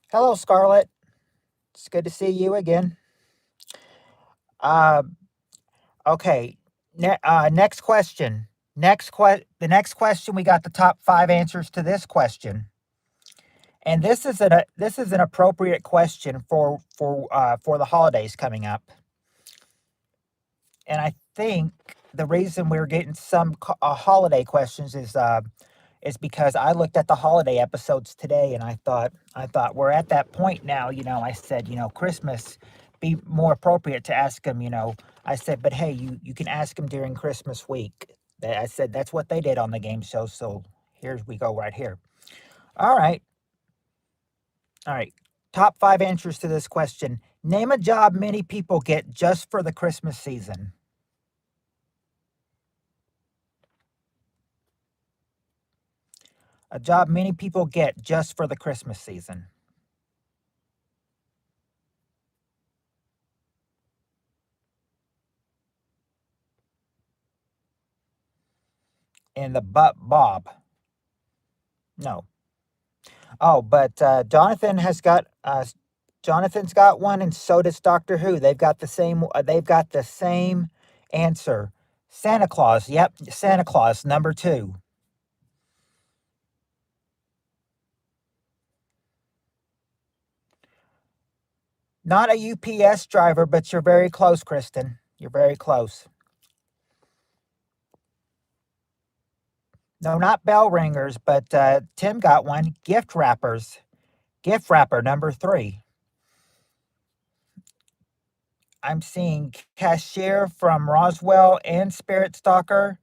Hello, Scarlett. It's good to see you again. Uh, okay. Next question. The next question. We got the top 5 answers to this question, and this is an appropriate question for the holidays coming up. And I think the reason we're getting some holiday questions is because I looked at the holiday episodes today, and I thought we're at that point now. I said, Christmas be more appropriate to ask them. I said, but hey, you can ask them during Christmas week. I said that's what they did on the game show. So here we go right here. All right, all right. Top 5 answers to this question. Name a job many people get just for the Christmas season. A job many people get just for the Christmas season. In the butt Bob. No. Oh, but Jonathan's got one, and so does Doctor Who. They've got the same. They've got the same answer. Santa Claus. Yep, Santa Claus, number 2. Not a UPS driver, but you're very close, Kristen. You're very close. No, not bell ringers, but Tim got one. Gift wrappers. Gift wrapper, number 3. I'm seeing cashier from Roswell and Spirit Stalker.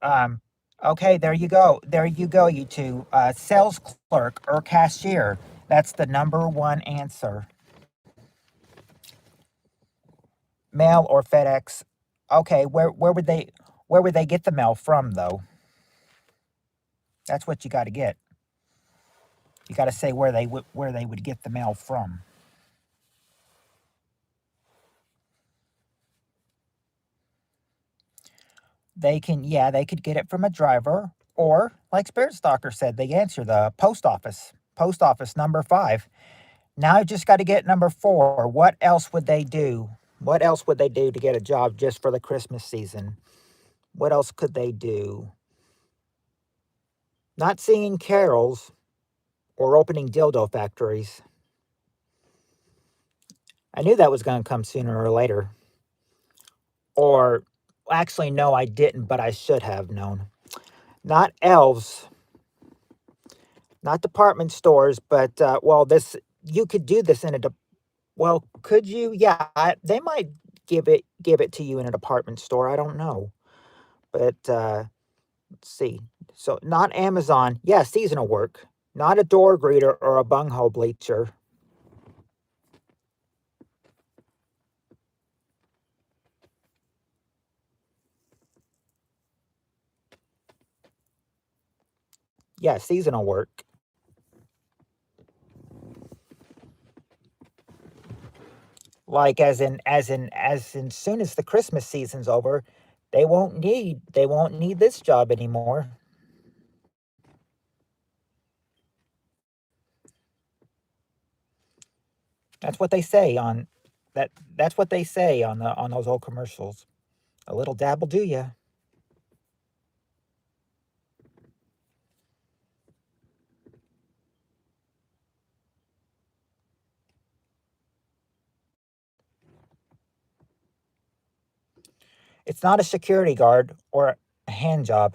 Um, Okay, there you go. There you go, you two. Sales clerk or cashier. That's the number one answer. Mail or FedEx. Okay, where would they get the mail from though? That's what you got to get. You got to say where they would get the mail from. They could get it from a driver, or like Spirit Stalker said, they answer the post office. Post office number 5. Now I just got to get number 4. What else would they do? What else would they do to get a job just for the Christmas season? What else could they do? Not singing carols or opening dildo factories. I knew that was going to come sooner or later. Or actually, no, I didn't, but I should have known. Not elves, not department stores, but well, this you could do this in a well, could you? Yeah, they might give it to you in a department store. I don't know, but let's see. So not Amazon. Yeah, seasonal work. Not a door greeter or a bunghole bleacher. Yeah, seasonal work. Like as in soon as the Christmas season's over, they won't need this job anymore. That's what they say on that's what they say on those old commercials. A little dabble do ya. It's not a security guard or a hand job.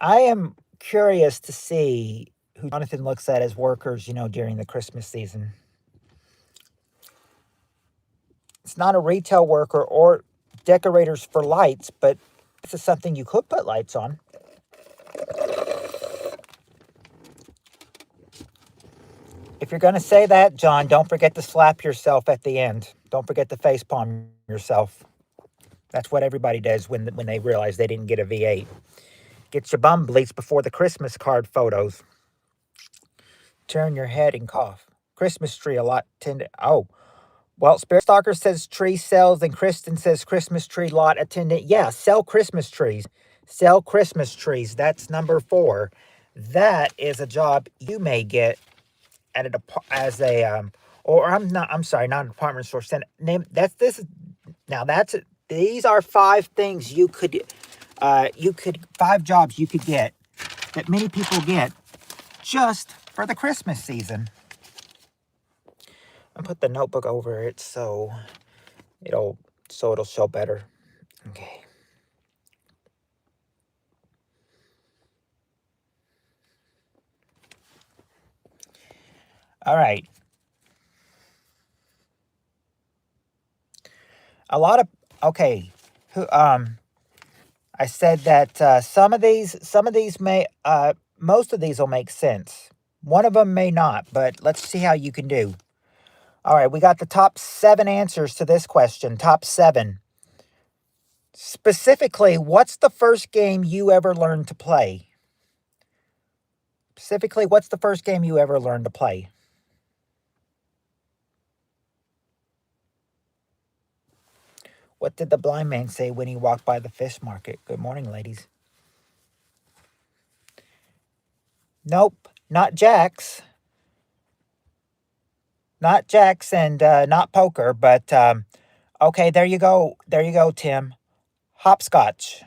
I am curious to see who Jonathan looks at as workers, during the Christmas season. It's not a retail worker or decorators for lights, but this is something you could put lights on. If you're going to say that, John, don't forget to slap yourself at the end. Don't forget to facepalm yourself. That's what everybody does when they realize they didn't get a V8. Get your bum bleached before the Christmas card photos. Turn your head and cough. Christmas tree a lot tended. Oh, well, Spirit Stalker says tree sells, and Kristen says Christmas tree lot attendant. Yeah, sell Christmas trees. Sell Christmas trees. That's number 4. That is a job you may get at as a or I'm not. I'm sorry, not a department store. Name that's this. Now that's these are 5 things you could 5 jobs you could get that many people get just for the Christmas season. I'll put the notebook over it so it'll show better. Okay. All right. A lot of okay. Who I said that some of these may most of these will make sense. One of them may not, but let's see how you can do. All right, we got the top 7 answers to this question. Top 7. Specifically, what's the first game you ever learned to play? Specifically, what's the first game you ever learned to play? What did the blind man say when he walked by the fish market? Good morning, ladies. Nope, not jacks. Not jacks and not poker, but okay, there you go. There you go, Tim. Hopscotch.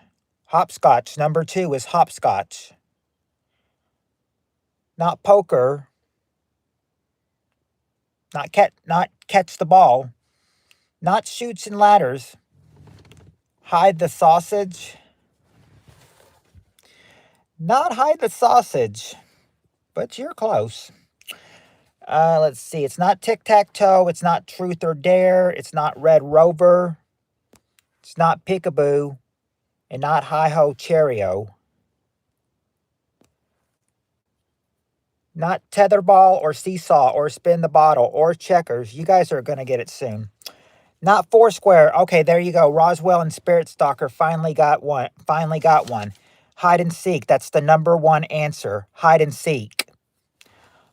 Hopscotch. Number 2 is hopscotch. Not poker. Not catch the ball. Not chutes and ladders. Hide the sausage. Not hide the sausage, but you're close. Let's see. It's not tic-tac-toe. It's not truth or dare. It's not Red Rover. It's not peekaboo. And not hi-ho cheerio. Not tetherball or seesaw or spin the bottle or checkers. You guys are going to get it soon. Not Foursquare. Okay, there you go. Roswell and Spirit Stalker finally got one. Finally got one. Hide and seek. That's the number one answer. Hide and seek.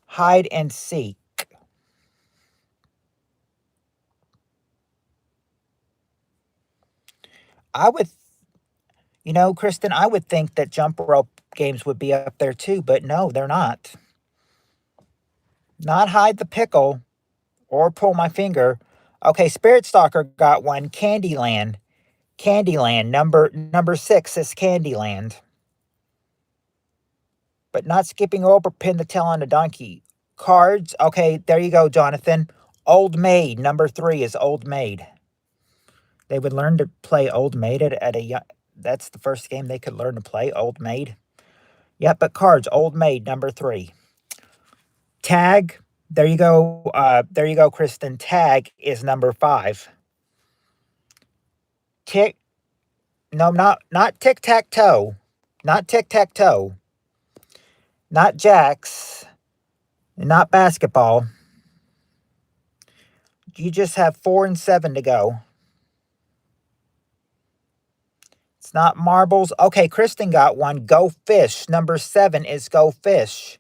Hide and seek. I would, Kristen, I would think that jump rope games would be up there too, but no, they're not. Not hide the pickle or pull my finger. Okay, Spirit Stalker got one. Candyland. Candyland. Number 6 is Candyland. But not skipping rope or pin the tail on a donkey. Cards. Okay, there you go, Jonathan. Old Maid. Number 3 is Old Maid. They would learn to play Old Maid at a young. That's the first game they could learn to play, Old Maid. Yep, but cards, Old Maid, number 3. Tag. There you go. There you go, Kristen. Tag is number 5. Tick. No, not tic tac toe. Not tic tac toe. Not jacks. Not basketball. You just have 4 and 7 to go. It's not marbles. Okay, Kristen got one. Go fish. Number 7 is go fish.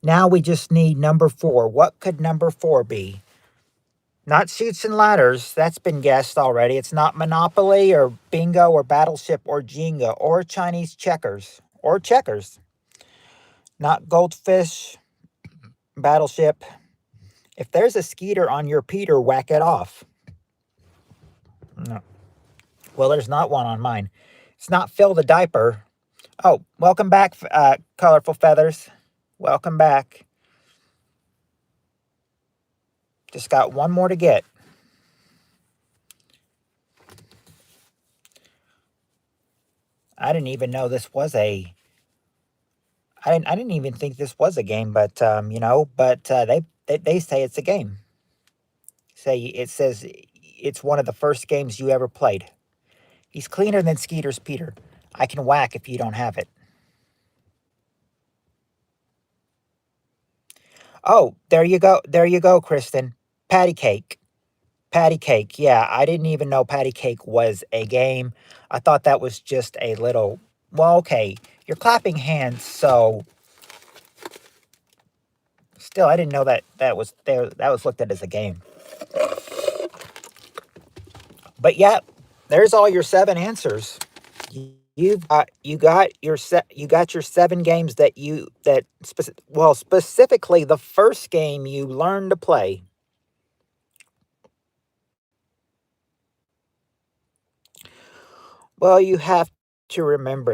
Now we just need number 4. What could number 4 be? Not Chutes and Ladders. That's been guessed already. It's not Monopoly or Bingo or Battleship or Jenga or Chinese checkers or checkers. Not Goldfish, Battleship. If there's a Skeeter on your Peter, whack it off. No. Well, there's not one on mine. It's not Fill the Diaper. Oh, welcome back, Colorful Feathers. Welcome back. Just got one more to get. I didn't even know this was a. I didn't even think this was a game, but they say it's a game. It says it's one of the first games you ever played. He's cleaner than Skeeter's Peter. I can whack if you don't have it. Oh, there you go. There you go, Kristen. Patty cake. Patty cake. Yeah, I didn't even know patty cake was a game. I thought that was just a little. Well, okay. You're clapping hands, so still, I didn't know that was there. That was looked at as a game. But yeah, there's all your 7 answers. You got your 7 games specifically the first game you learned to play. Well, you have to remember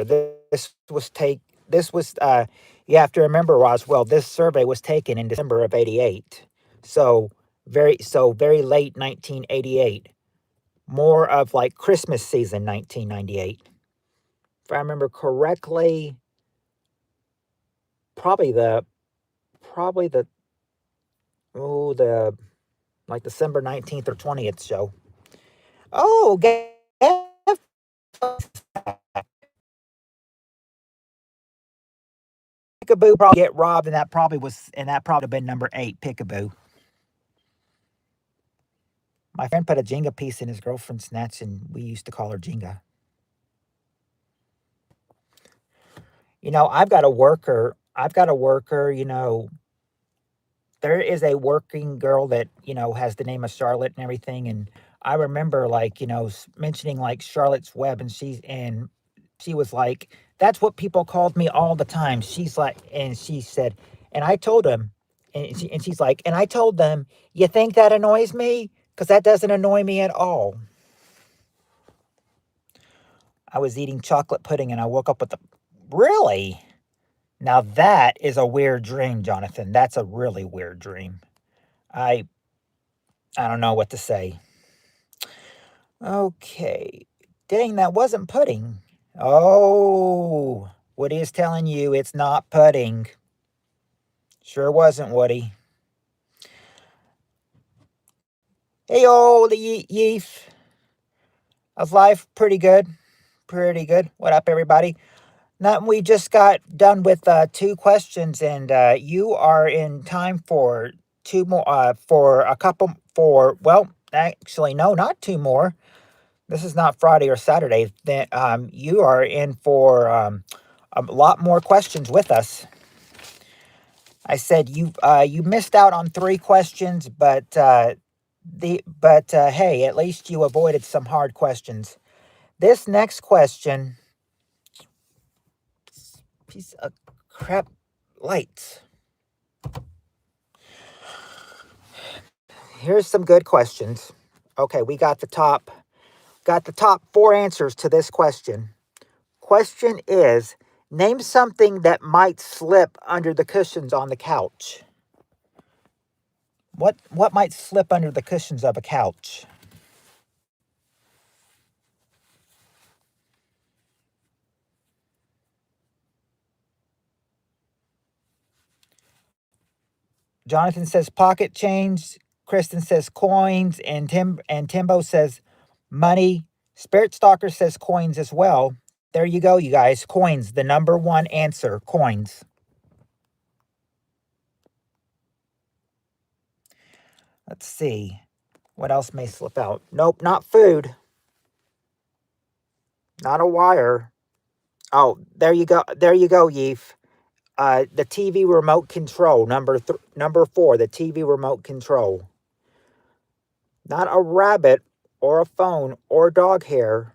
you have to remember, Roswell, this survey was taken in December of 88. So very late 1988. More of like Christmas season 1998. If I remember correctly, probably the the like December 19th or 20th show. Oh, Peekaboo probably get robbed, and that probably would have been number 8, Peekaboo. My friend put a Jenga piece in his girlfriend's snatch, and we used to call her Jenga. I've got a worker. There is a working girl that, has the name of Charlotte and everything. And I remember mentioning like Charlotte's Web, and she was like, that's what people called me all the time. She's like, and she said, and I told him, and she's like, and I told them, you think that annoys me? Because that doesn't annoy me at all. I was eating chocolate pudding and I woke up with really? Now that is a weird dream, Jonathan. That's a really weird dream. I don't know what to say. Okay. Dang, that wasn't pudding. Oh, Woody is telling you it's not pudding. Sure wasn't, Woody. Hey, old Yeef. How's life? Pretty good. Pretty good. What up, everybody? Now, we just got done with 2 questions, and you are in time for 2 more, for a couple, well, actually, no, not 2 more. This is not Friday or Saturday. Then you are in for a lot more questions with us. I said you missed out on 3 questions, but hey, at least you avoided some hard questions. This next question, piece of crap, lights. Here's some good questions. Okay, we got the top 4 answers to this question. Question is, name something that might slip under the cushions on the couch. What might slip under the cushions of a couch? Jonathan says pocket change. Kristen says coins, and Timbo says money. Spirit Stalker says coins as well. There you go, you guys. Coins, the number 1 answer. Coins. Let's see. What else may slip out? Nope, not food. Not a wire. Oh, there you go. There you go, Yeef. The TV remote control. Number 4, the TV remote control. Not a rabbit or a phone or dog hair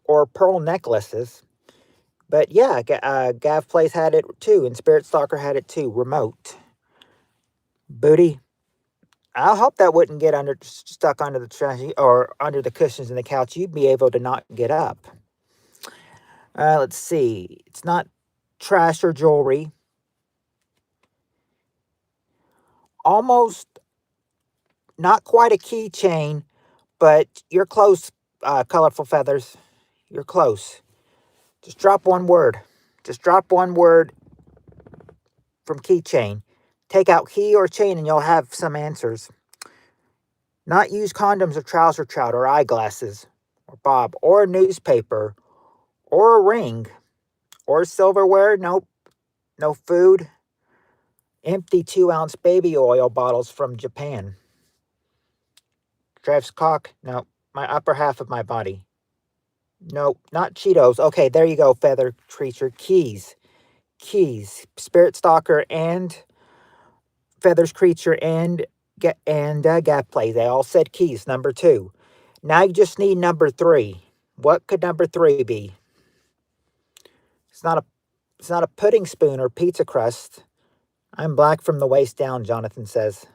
or pearl necklaces. But yeah, Gav Plays had it too, and Spirit Stalker had it too. Remote. Booty. I hope that wouldn't get stuck under the trash or under the cushions in the couch. You'd be able to not get up. Let's see. It's not trash or jewelry. Almost not quite a keychain, but you're close, Colorful Feathers. You're close. Just drop one word. Just drop one word from keychain. Take out key or chain and you'll have some answers. Not use condoms or trouser trout or eyeglasses or bob or a newspaper or a ring or silverware. Nope. No food. Empty 2-ounce baby oil bottles from Japan. Trev's cock. No. My upper half of my body. Nope. Not Cheetos. Okay, there you go, feather creature. Keys. Spirit Stalker and Feathers Creature and Gap Play. They all said keys. Number 2. Now you just need number 3. What could number 3 be? It's not a pudding spoon or pizza crust. I'm black from the waist down, Jonathan says.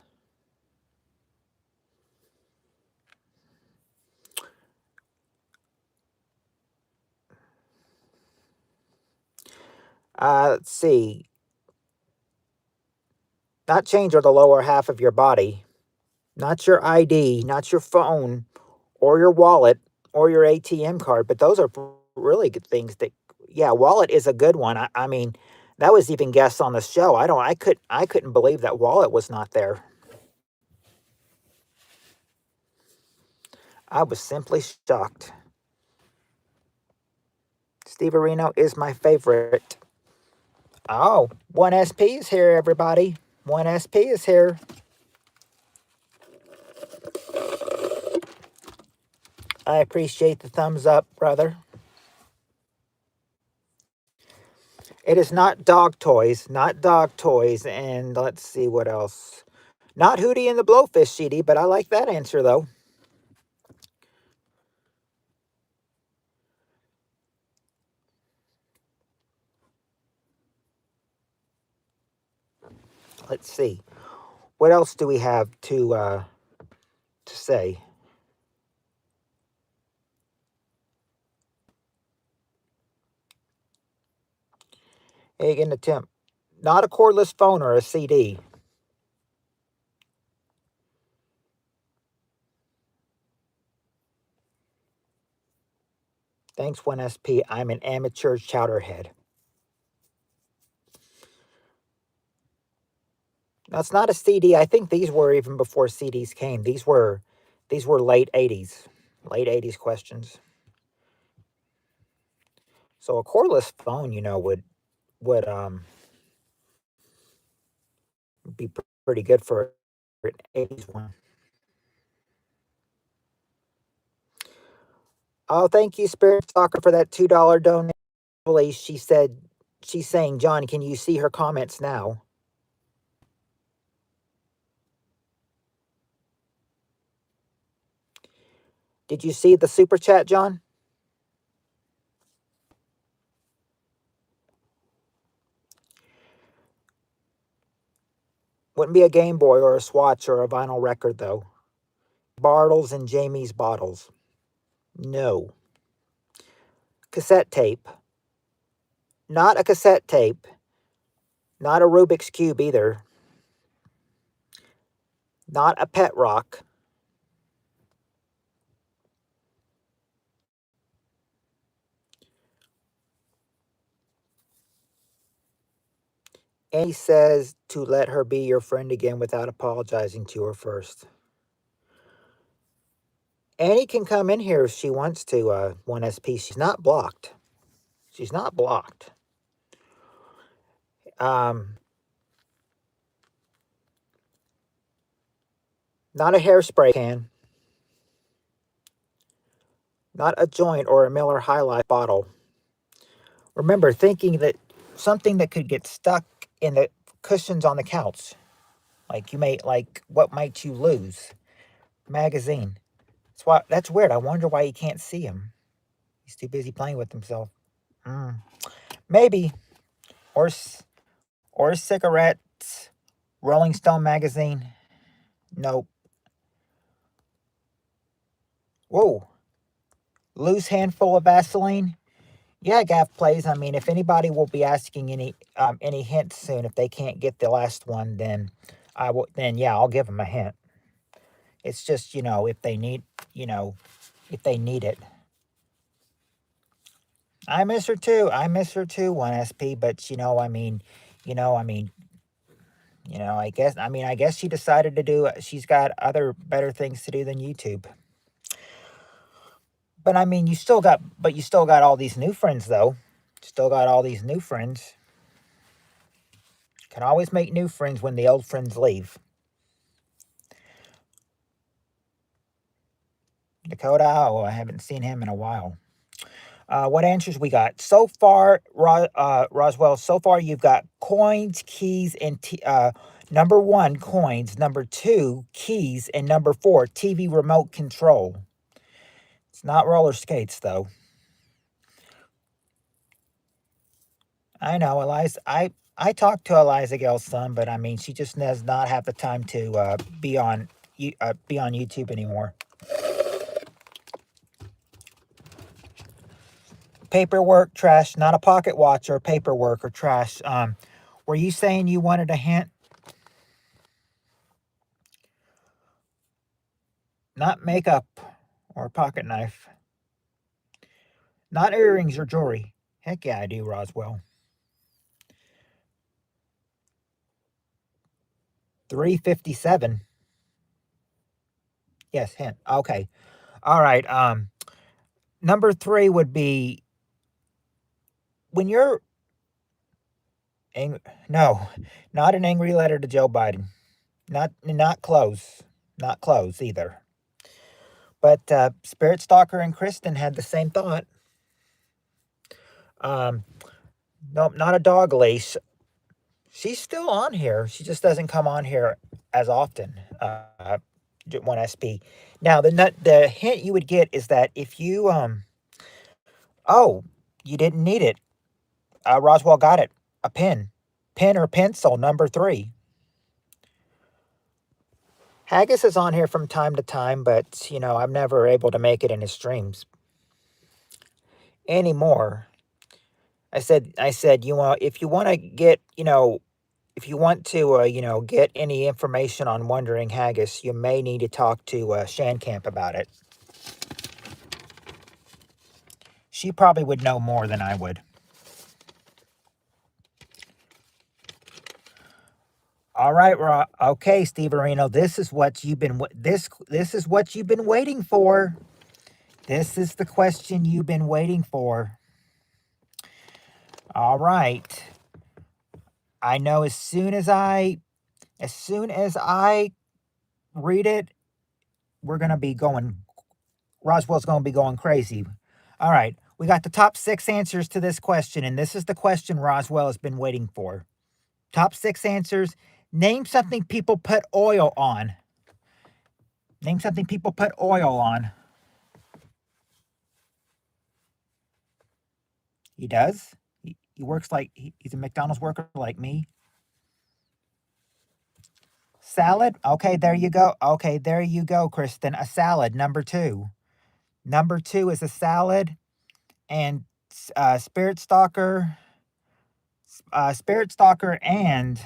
Let's see. Not change or the lower half of your body. Not your ID, not your phone, or your wallet, or your ATM card. But those are really good things that, yeah, wallet is a good one. I mean, that was even guessed on the show. I couldn't believe that wallet was not there. I was simply shocked. Steve Areno is my favorite. Oh, 1SP is here, everybody. 1SP is here. I appreciate the thumbs up, brother. It is not dog toys, and let's see what else. Not Hootie and the Blowfish CD, but I like that answer, though. Let's see. What else do we have to say? Hagen attempt. Not a cordless phone or a CD. Thanks, 1SP. I'm an amateur chowderhead. Now, it's not a CD. I think these were even before CDs came. These were late 80s. Late 80s questions. So a cordless phone, would be pretty good for an 80s one. Oh, thank you, Spirit Stalker, for that $2 donation. She's saying, John, can you see her comments now? Did you see the super chat, John? Wouldn't be a Game Boy or a Swatch or a vinyl record, though. Bartles and Jamie's Bottles. No. Cassette tape. Not a cassette tape. Not a Rubik's Cube either. Not a pet rock. And he says to let her be your friend again without apologizing to her first. Annie can come in here if she wants to, 1SP. She's not blocked. She's not blocked. Not a hairspray can. Not a joint or a Miller High Life bottle. Remember, thinking that something that could get stuck in the cushions on the couch. What might you lose? Magazine. That's weird. I wonder why you can't see him. He's too busy playing with himself. Maybe. Or cigarettes. Rolling Stone magazine. Nope. Whoa. Loose handful of Vaseline. Yeah, Gaff plays. I mean, if anybody will be asking any hints soon, if they can't get the last one, then I'll give them a hint. It's just, if they need it. I miss her too. 1SP, but I guess she decided to she's got other better things to do than YouTube. But I mean, you still got all these new friends though. Still got all these new friends. Can always make new friends when the old friends leave. Dakota, I haven't seen him in a while. What answers we got? So far, Roswell, so far you've got coins, keys, and number 1, coins. Number 2, keys. And number 4, TV remote control. It's not roller skates, though. I know, Eliza. I talked to Eliza Gale's son, but I mean, she just does not have the time to be on YouTube anymore. Paperwork, trash. Not a pocket watch or paperwork or trash. Were you saying you wanted a hint? Not makeup or a pocket knife. Not earrings or jewelry. Heck yeah, I do, Roswell. 357. Yes, hint. Okay. All right. Number 3 would be when you're angry. No, not an angry letter to Joe Biden. Not close. Not close either. But Spirit Stalker and Kristen had the same thought. Nope, not a dog leash. She's still on here. She just doesn't come on here as often. 1SP. Now the hint you would get is that if you you didn't need it. Roswell got it. A pen or pencil. Number 3. Haggis is on here from time to time, but I'm never able to make it in his streams anymore. I said, if you want to get, if you want to, get any information on Wandering Haggis, you may need to talk to Shankamp about it. She probably would know more than I would. All right, okay, Steve Areno, this is what you've been this is what you've been waiting for. This is the question you've been waiting for. All right. I know as soon as I read it, we're gonna be going. Roswell's gonna be going crazy. All right. We got the top 6 answers to this question, and this is the question Roswell has been waiting for. Top 6 answers. Name something people put oil on. Name something people put oil on. He does. He works like he's a McDonald's worker like me. Salad? Okay, there you go. Okay, there you go, Kristen. A salad, number 2. Number 2 is a salad. And Spirit Stalker. Spirit Stalker and.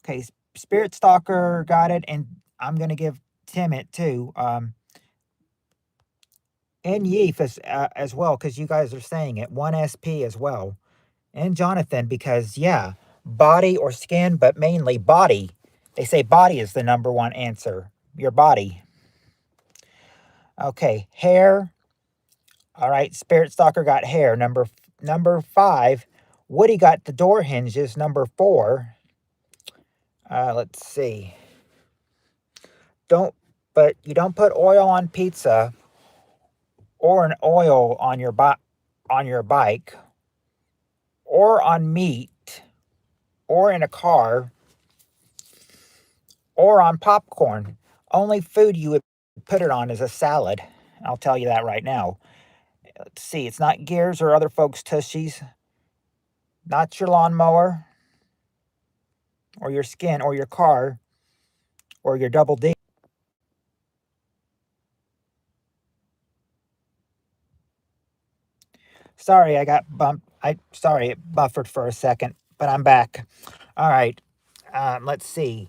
Okay, Spirit Stalker got it. And I'm going to give Tim it too. And Yeef as well, because you guys are saying it. 1SP as well. And Jonathan, because, yeah, body or skin, but mainly body. They say body is the number 1 answer. Your body. Okay, hair. All right, Spirit Stalker got hair. Number 5. Woody got the door hinges. Number 4. Let's see. But you don't put oil on pizza or an oil on your bike or on meat or in a car or on popcorn. Only food you would put it on is a salad. I'll tell you that right now. Let's see. It's not Gears or other folks' tushies. Not your lawnmower or your skin or your car or your double D. Sorry, I got bumped. Sorry, it buffered for a second, but I'm back. All right. Let's see.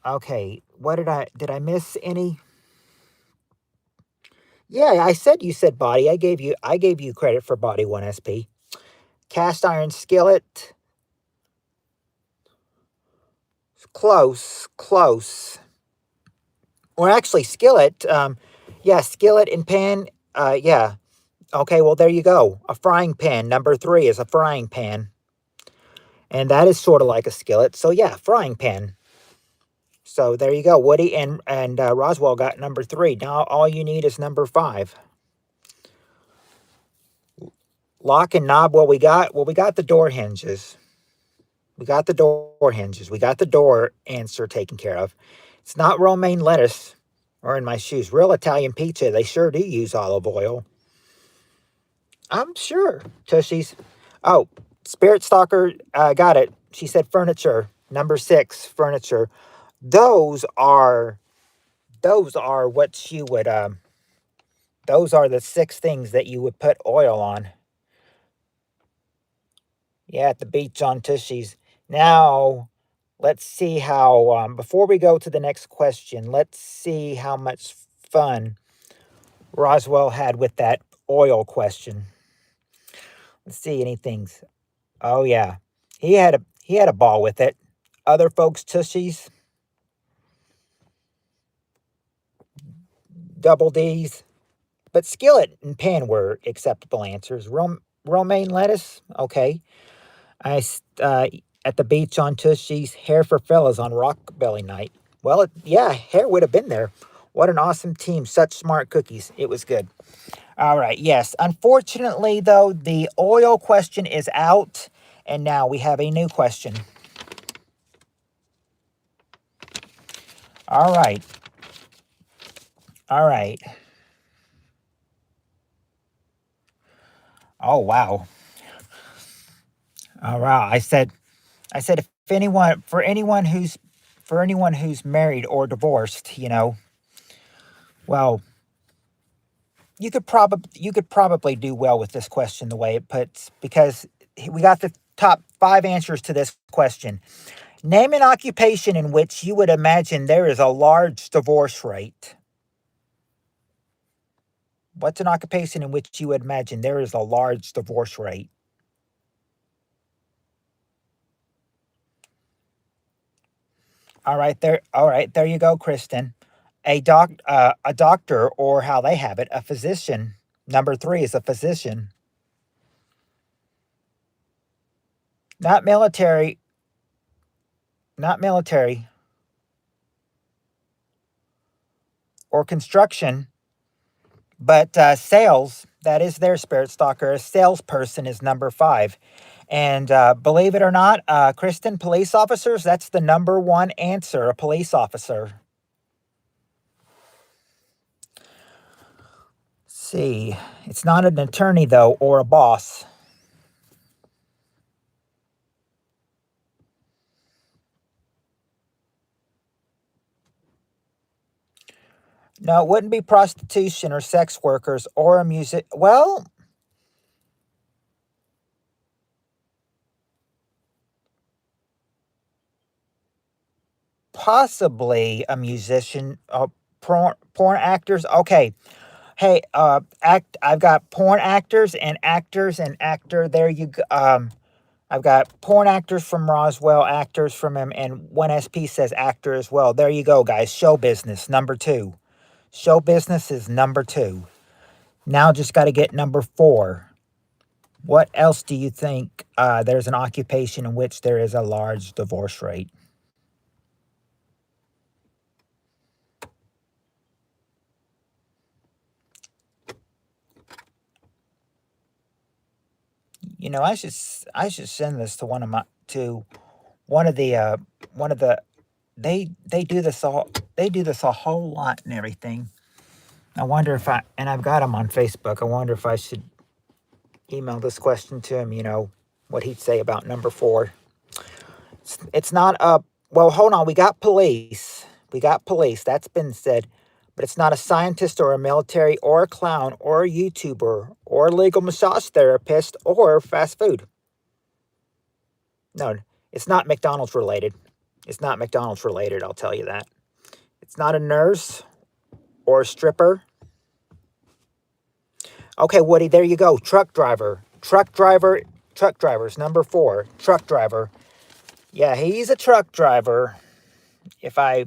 Okay, what did I miss any? Yeah, I said you said body. I gave you credit for body 1SP. Cast iron skillet. Close. Or actually skillet. Yeah, skillet and pan. Yeah. Okay, well there you go. A frying pan. Number 3 is a frying pan. And that is sort of like a skillet. So yeah, frying pan. So there you go. Woody and Roswell got number 3. Now all you need is number 5. Lock and knob. We got the door hinges. We got the door hinges. We got the door answer taken care of. It's not romaine lettuce or in my shoes. Real Italian pizza. They sure do use olive oil. I'm sure. Tushies. Oh, Spirit Stalker got it. She said furniture. Number 6, furniture. Those are what you would those are the 6 things that you would put oil on. Yeah, at the beach on Tushies. Now, let's see how before we go to the next question, let's see how much fun Roswell had with that oil question. Let's see anything. Oh yeah. He had a ball with it. Other folks Tushies, double D's, but skillet and pan were acceptable answers. Romaine lettuce, okay. I at the beach on Tushies, hair for fellas on Rockbelly night. Well, yeah, hair would have been there. What an awesome team! Such smart cookies. It was good. All right, yes. Unfortunately, though, the oil question is out, and now we have a new question. All right. All right. Oh wow. Oh wow. I said if anyone for anyone who's married or divorced, well, you could probably do well with this question the way it puts because we got the top 5 answers to this question. Name an occupation in which you would imagine there is a large divorce rate. What's an occupation in which you would imagine there is a large divorce rate? All right, there you go, Kristen. A doctor, or how they have it, a physician. Number 3 is a physician. Not military. Not military. Or construction. But sales, that is their spirit stalker. A salesperson is number 5. And believe it or not, Kristen, police officers, that's the number one answer, a police officer. Let's see. It's not an attorney, though, or a boss. No, it wouldn't be prostitution or sex workers or a music. Well, possibly a musician. Porn actors. Okay. Hey, I've got porn actors and actors and actor. There you go. I've got porn actors from Roswell, actors from him, and 1SP says actor as well. There you go, guys. Show business, number 2. Show business is number 2. Now just got to get number 4. What else do you think? There's an occupation in which there is a large divorce rate. You know, I should send this to one of the they do this a whole lot and everything. I wonder if I've got him on Facebook. I wonder if I should email this question to him, what he'd say about number 4. It's not a, well, hold on. We got police. That's been said. But it's not a scientist or a military or a clown or a YouTuber or a legal massage therapist or fast food. No, it's not McDonald's related. It's not McDonald's related, I'll tell you that. It's not a nurse or a stripper. Okay, Woody, there you go. Truck driver. Truck driver's number 4. Truck driver. Yeah, he's a truck driver. If I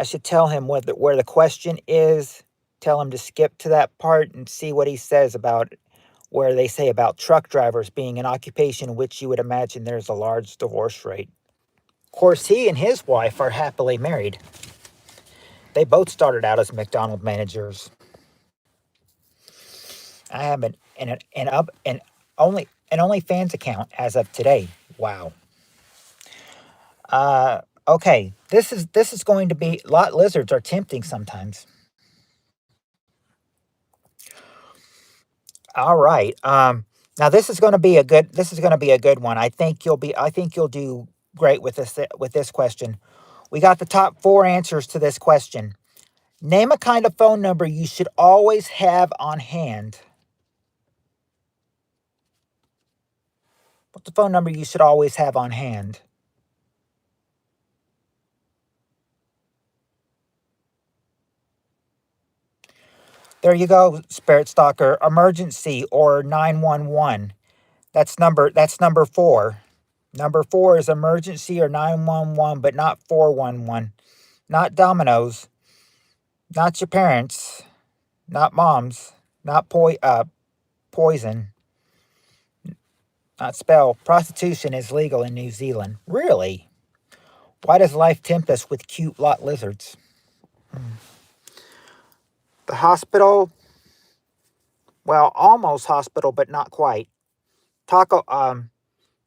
should tell him where the question is, tell him to skip to that part and see what he says about where they say about truck drivers being an occupation in which you would imagine there's a large divorce rate. Of course, he and his wife are happily married. They both started out as McDonald's managers. I have an OnlyFans account as of today. Wow. Okay. This is going to be lot lizards are tempting sometimes. All right. Now this is going to be a good one. I think you'll do great with this question. We got the top 4 answers to this question. Name a kind of phone number you should always have on hand. What's the phone number you should always have on hand? There you go, Spirit Stalker. Emergency or 911. That's number 4. Number 4 is emergency or 911, but not 411. Not Domino's. Not your parents. Not mom's. Not poison. Not spell. Prostitution is legal in New Zealand. Really? Why does life tempt us with cute lot lizards? The hospital, well, almost hospital, but not quite. Taco,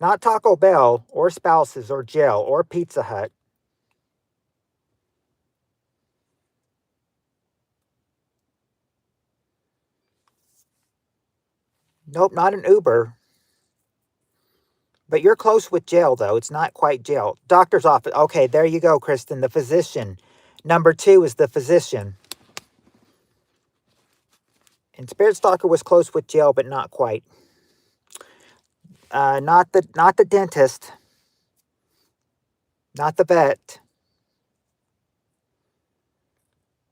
not Taco Bell or Spouses or Jail or Pizza Hut. Nope, not an Uber. But you're close with jail, though. It's not quite jail. Doctor's office. Okay, there you go, Kristen. The physician. Number 2 is the physician. And Spirit Stalker was close with jail, but not quite. Not the dentist. Not the vet.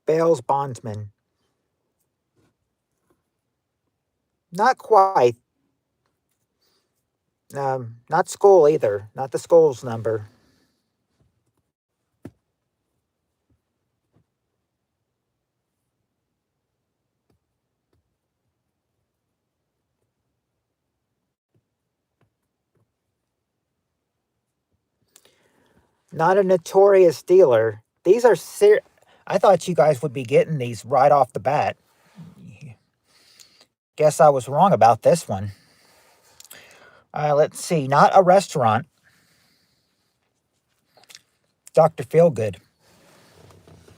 Bail's bondsman. Not quite. Not school either. Not the school's number. Not a notorious dealer. These are I thought you guys would be getting these right off the bat. Guess I was wrong about this one. Let's see. Not a restaurant. Dr. Feelgood.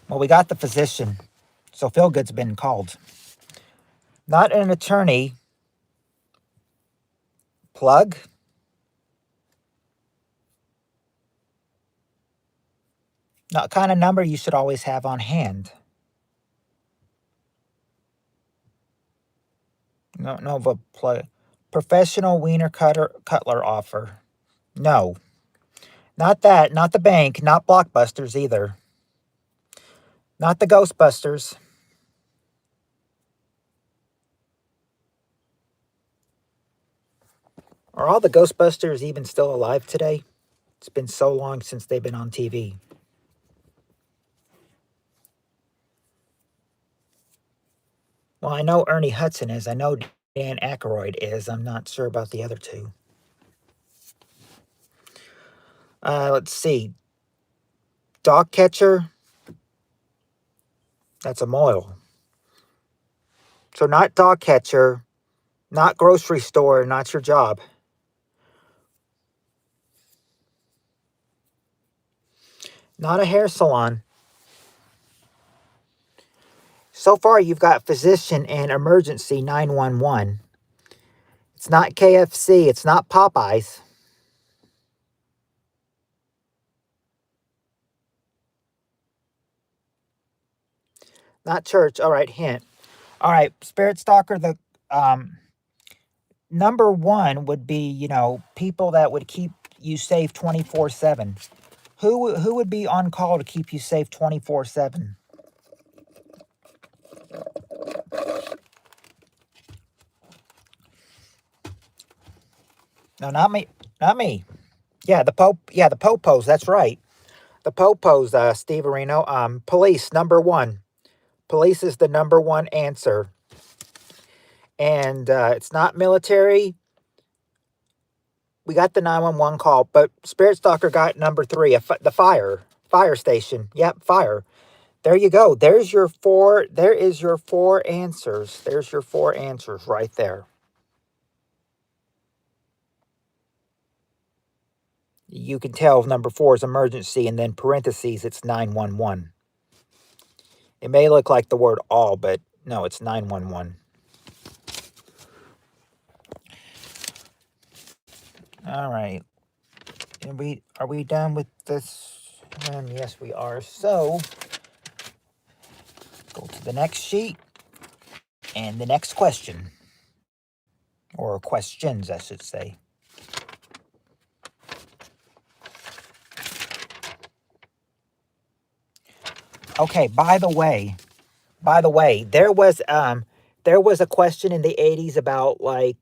Well, we got the physician, so Feelgood's been called. Not an attorney. Plug. Not kind of number you should always have on hand. No, but professional wiener cutler offer. No, not that. Not the bank. Not Blockbusters either. Not the Ghostbusters. Are all the Ghostbusters even still alive today? It's been so long since they've been on TV. Well, I know Ernie Hudson is. I know Dan Aykroyd is. I'm not sure about the other two. Let's see. Dog catcher. That's a mole. So not dog catcher, not grocery store, not your job. Not a hair salon. So far, you've got physician and emergency 911. It's not KFC. It's not Popeyes. Not church. All right, hint. All right, Spirit Stalker, the number one would be, people that would keep you safe 24/7. Who would be on call to keep you safe 24/7? No, not me. Not me. Yeah, the Pope. Yeah, the Popos. That's right. The Popos, Steve Areno. Police, number one. Police is the number one answer. And it's not military. We got the 911 call, but Spirit Stalker got number three, the fire station. Yep, fire. There you go. There's your four. There is your four answers. There's your four answers right there. You can tell number four is emergency, and then parentheses, it's 911. It may look like the word all, but no, it's 911. All right. And are we done with this? Yes, we are. So go to the next sheet and the next question, or questions, I should say. Okay. By the way, there was a question in the 80s about like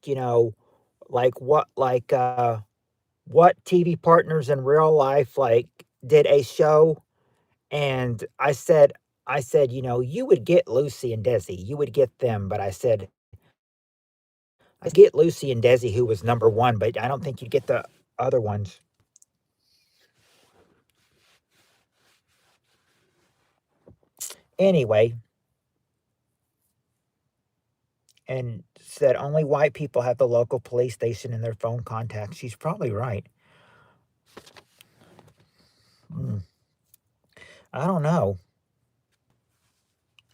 what TV partners in real life did a show. And I said, you would get Lucy and Desi. You would get them. But I get Lucy and Desi, who was number one, but I don't think you'd get the other ones. Anyway, and said only white people have the local police station in their phone contacts. She's probably right. I don't know.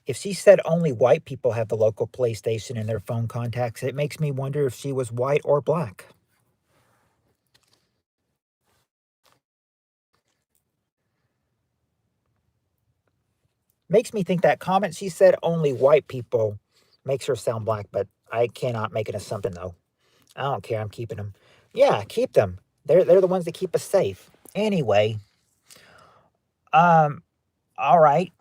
If she said only white people have the local police station in their phone contacts, it makes me wonder if she was white or black. Makes me think that comment she said only white people makes her sound black, but I cannot make an assumption though. I don't care. I'm keeping them. Yeah, keep them. They're the ones that keep us safe. Anyway, all right.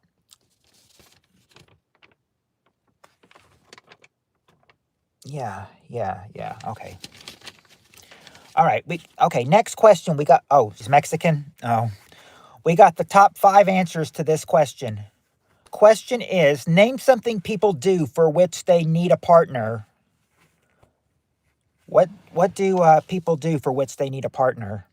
Yeah. Okay. All right. Okay. Next question. We got. Oh, is Mexican? Oh, we got the top 5 answers to this question. Question is: name something people do for which they need a partner. What do people do for which they need a partner?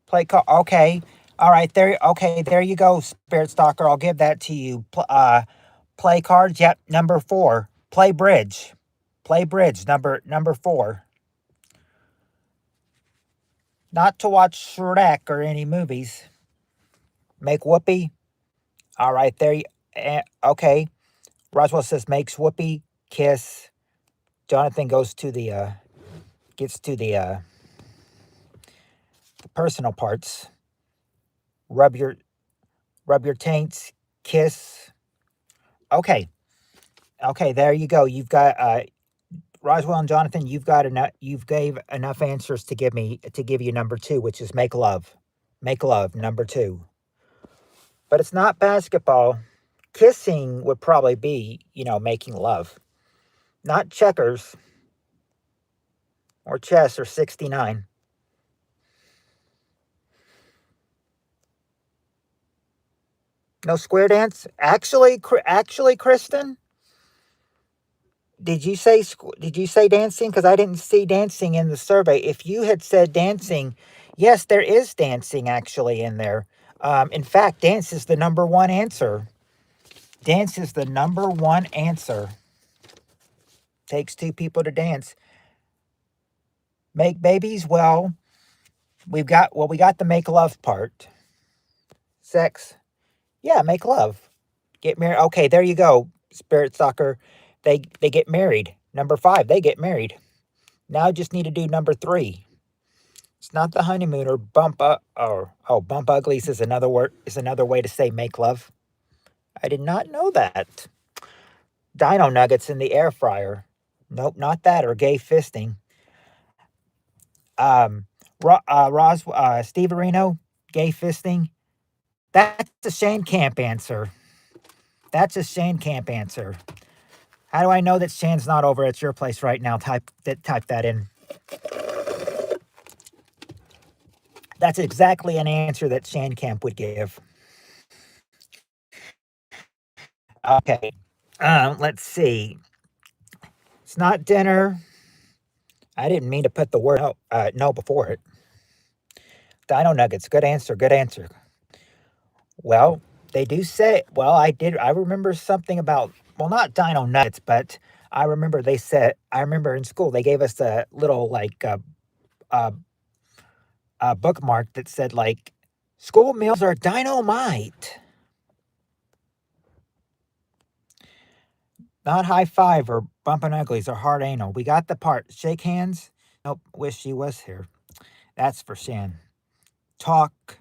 Play card. Okay. All right. There. Okay. There you go, Spirit Stalker. I'll give that to you. Play cards. Yep. Number 4. Play bridge. Play bridge. Number 4. Not to watch Shrek or any movies. Make whoopee. All right. There. Okay. Roswell says makes whoopee kiss. Jonathan goes to the gets to the personal parts. Rub your taints. Kiss. Okay. Okay, there you go. You've got Roswell and Jonathan. You've got enough. You've gave enough answers to give you number 2, which is make love. Make love, number 2. But it's not basketball. Kissing would probably be, making love, not checkers or chess or 69. No square dance. Actually, Kristen, did you say dancing? Because I didn't see dancing in the survey. If you had said dancing, yes, there is dancing actually in there. In fact, dance is the number 1 answer. Dance is the number 1 answer. Takes 2 people to dance. Make babies. Well, we got the make love part. Sex. Yeah, make love. Get married. Okay, there you go. Spirit Stalker. They get married. Number 5, they get married. Now I just need to do number 3. It's not the honeymoon or bump up or bump uglies is another way to say make love. I did not know that. Dino nuggets in the air fryer. Nope, not that or gay fisting. Steve Areno, gay fisting. That's a Shane Camp answer. That's a Shane Camp answer. How do I know that Shane's not over at your place right now? Type that in. That's exactly an answer that Shane Camp would give. Okay. Let's see. It's not dinner. I didn't mean to put the word no before it. Dino nuggets. Good answer. Good answer. Well, they do say. Well, I did. I remember something about. Well, not dino nuggets, but I remember they said. I remember in school they gave us a little bookmark that said school meals are dynamite. Not high five or bumping uglies or hard anal. We got the part. Shake hands. Nope. Wish she was here. That's for Shan. Talk.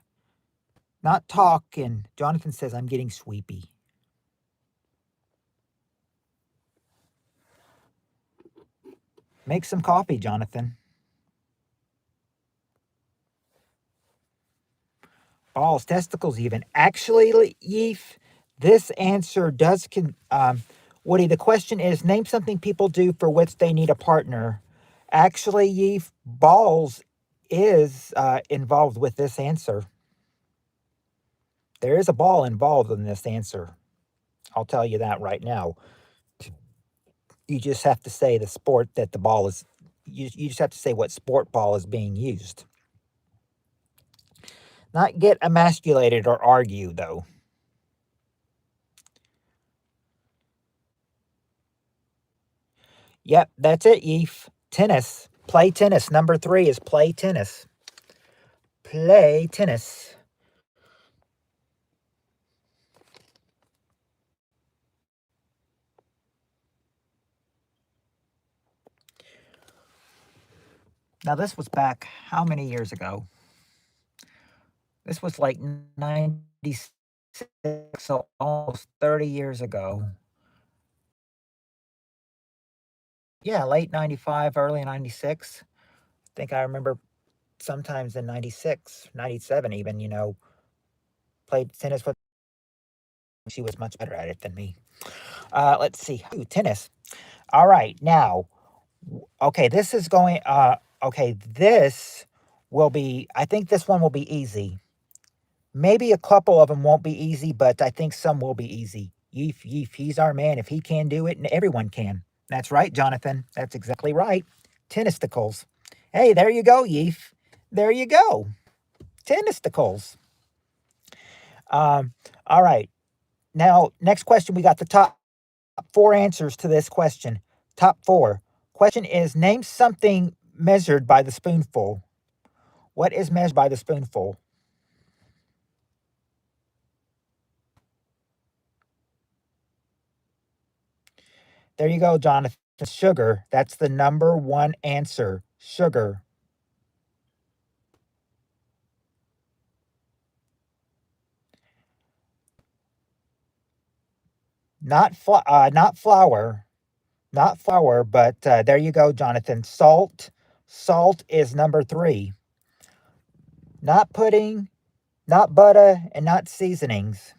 Not talk. And Jonathan says I'm getting sweepy. Make some coffee, Jonathan. Balls, testicles, even. Actually, Yeef, this answer does Woody, the question is, name something people do for which they need a partner. Actually, Yeef, balls is involved with this answer. There is a ball involved in this answer. I'll tell you that right now. You just have to say the sport that the ball is. You just have to say what sport ball is being used. Not get emasculated or argue, though. Yep, that's it, Yeef. Tennis. Play tennis. Number 3 is play tennis. Play tennis. Now, this was back how many years ago? This was like 96, so almost 30 years ago. Yeah, late 95, early 96. I think I remember sometimes in 96, 97 even, played tennis with. She was much better at it than me. Let's see. Ooh, tennis. All right, now, okay, this is going, okay, this will be, I think this one will be easy. Maybe a couple of them won't be easy, but I think some will be easy. Yeef, yeef, he's our man. If he can do it, and everyone can. That's right, Jonathan. That's exactly right. Tennisticles. Hey, there you go, Yeef. There you go. Tennisticles. All right. Now, next question. We got the top four answers to this question. Top four. Question is, name something measured by the spoonful. What is measured by the spoonful? There you go, Jonathan. Sugar. That's the number one answer. Sugar. Not flour. Not flour, but there you go, Jonathan. Salt. Salt is number three. Not pudding, not butter, and not seasonings.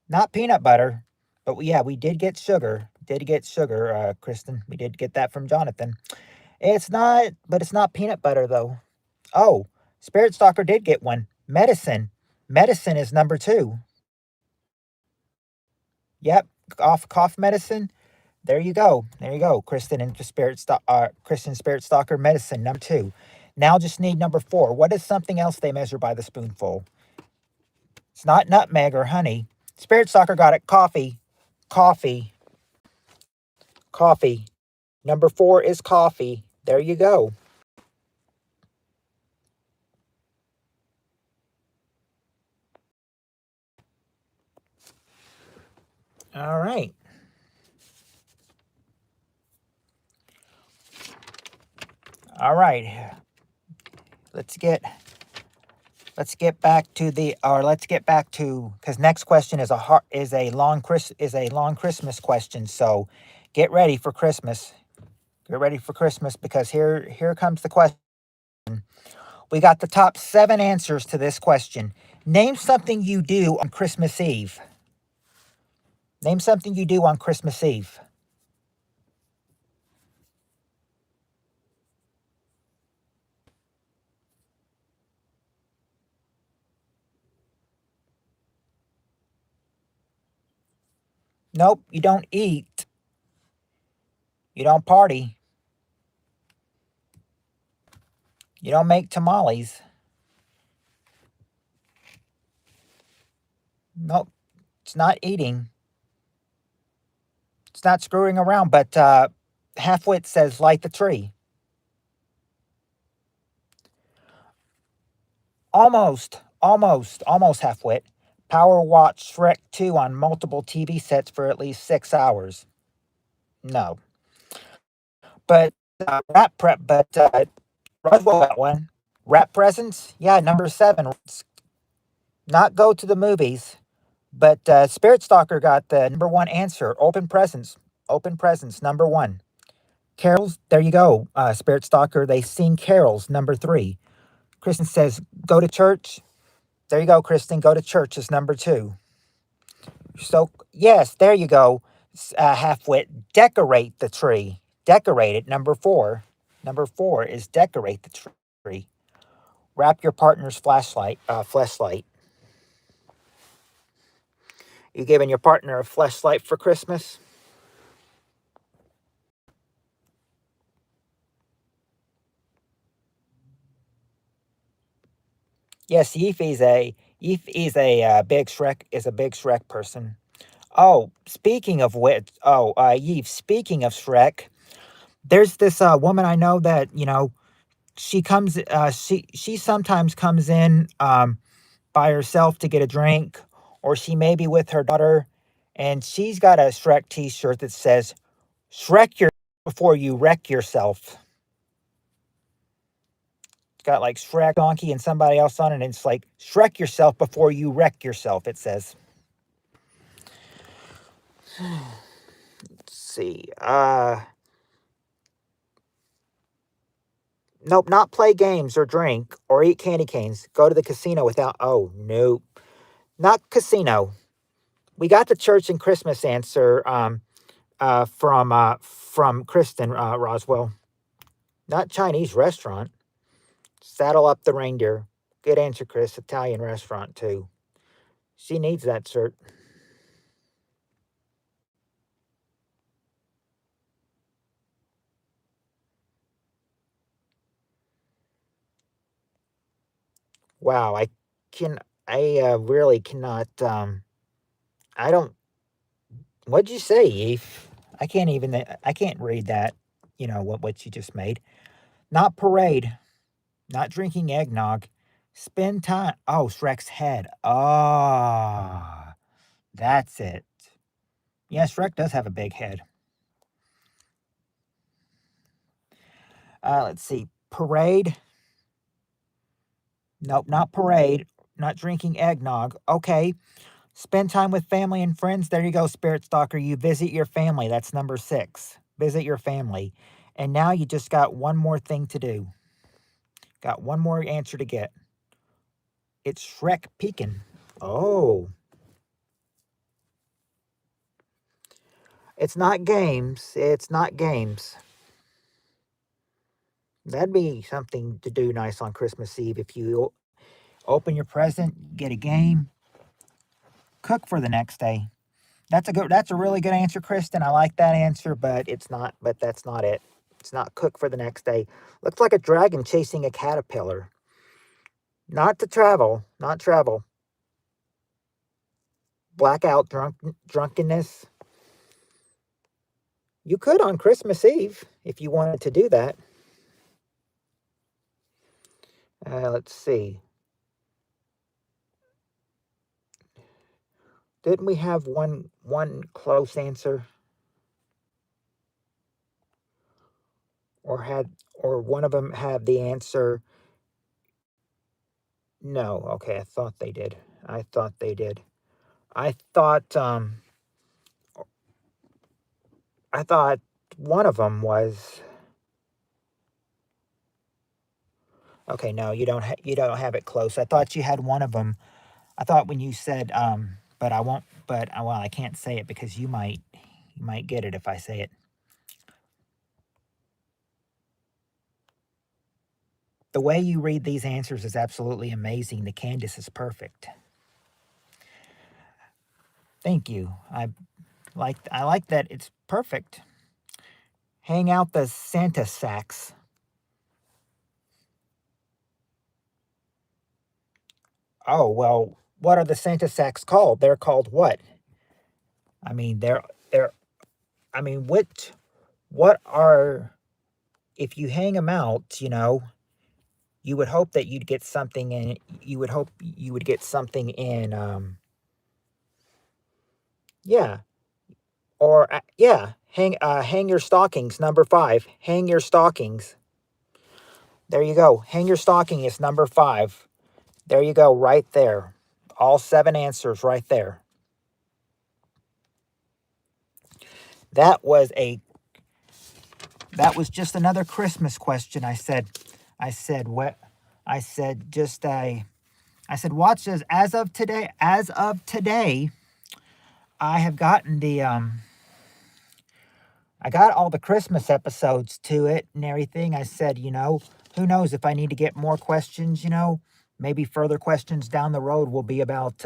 Not peanut butter. But yeah, we did get sugar. Did get sugar, Kristen. We did get that from Jonathan. It's not, but it's not peanut butter though. Oh, Spirit Stalker did get one. Medicine. Medicine is number two. Yep, cough medicine. There you go. There you go. Kristen Spirit Stalker medicine number two. Now just need number four. What is something else they measure by the spoonful? It's not nutmeg or honey. Spirit Stalker got it. Coffee. Coffee. Coffee. Number four is coffee. There you go. All right. All right. Let's get back to because next question is a long Christmas question. So get ready for Christmas. Get ready for Christmas because here comes the question. We got the top 7 answers to this question. Name something you do on Christmas Eve. Name something you do on Christmas Eve. Nope, you don't eat. You don't party. You don't make tamales. Nope, it's not eating. It's not screwing around, but Halfwit says light the tree. Almost Halfwit. Power watch Shrek 2 on multiple TV sets for at least 6 hours. No. But wrap prep, but Roswell got one. Wrap presents? Yeah, number 7. Not go to the movies. But Spirit Stalker got the number 1 answer. Open presents. Open presents, number 1. Carols, there you go. Spirit Stalker, they sing carols, number 3. Kristen says, go to church. There you go, Kristen. Go to church is number 2. So, yes, there you go. Halfwit, decorate the tree. Decorate it, number 4. Number 4 is decorate the tree. Wrap your partner's fleshlight. You giving your partner a fleshlight for Christmas? Yes, Yeef is a big Shrek person. Oh, speaking of which, Yeef, speaking of Shrek, there's this woman I know that she sometimes comes in by herself to get a drink, or she may be with her daughter, and she's got a Shrek T-shirt that says "Shrek your before you wreck yourself." It's got like Shrek Donkey and somebody else on it, and it's like Shrek yourself before you wreck yourself. It says. Let's see. Nope, not play games or drink or eat candy canes. Go to the casino without. Oh, nope. Not casino. We got the church and Christmas answer from Kristen Roswell. Not Chinese restaurant. Saddle up the reindeer. Good answer, Chris. Italian restaurant too. She needs that cert. Wow, can really cannot. I don't. What'd you say, Eve? I can't even. I can't read that. You know what you just made. Not parade. Not drinking eggnog. Spend time. Oh, Shrek's head. Ah, that's it. Yeah, Shrek does have a big head. Let's see. Parade. Nope, not parade. Not drinking eggnog. Okay. Spend time with family and friends. There you go, Spirit Stalker. You visit your family. That's number 6. Visit your family. And now you just got one more thing to do. Got one more answer to get. It's Shrek peeking. Oh. It's not games. It's not games. That'd be something to do nice on Christmas Eve if you open your present, get a game, cook for the next day. That's a really good answer, Kristen. I like that answer, but that's not it. It's not cook for the next day. Looks like a dragon chasing a caterpillar. Not to travel, not travel. Blackout drunkenness. You could on Christmas Eve if you wanted to do that. Let's see. Didn't we have one close answer? Or one of them had the answer? No. Okay, I thought they did. I thought they did. I thought I thought one of them was okay. No, you don't have it close. I thought you had one of them. I thought when you said but I won't. But well, I can't say it because you might get it if I say it. The way you read these answers is absolutely amazing. The Candace is perfect. Thank you. I like that it's perfect. Hang out the Santa sacks. Oh well, what are the Santa sacks called? They're called what? I mean, they're. I mean, what are if you hang them out? You know, you would hope that you'd get something in. You would hope you would get something in. Yeah, or yeah, hang your stockings. Number 5. Hang your stockings. There you go. Hang your stocking is number 5. There you go, right there. All 7 answers right there. That was a that was just another Christmas question. I said what I said just I said watch this as of today I have gotten the I got all the Christmas episodes to it and everything. I said, who knows if I need to get more questions, maybe further questions down the road will be about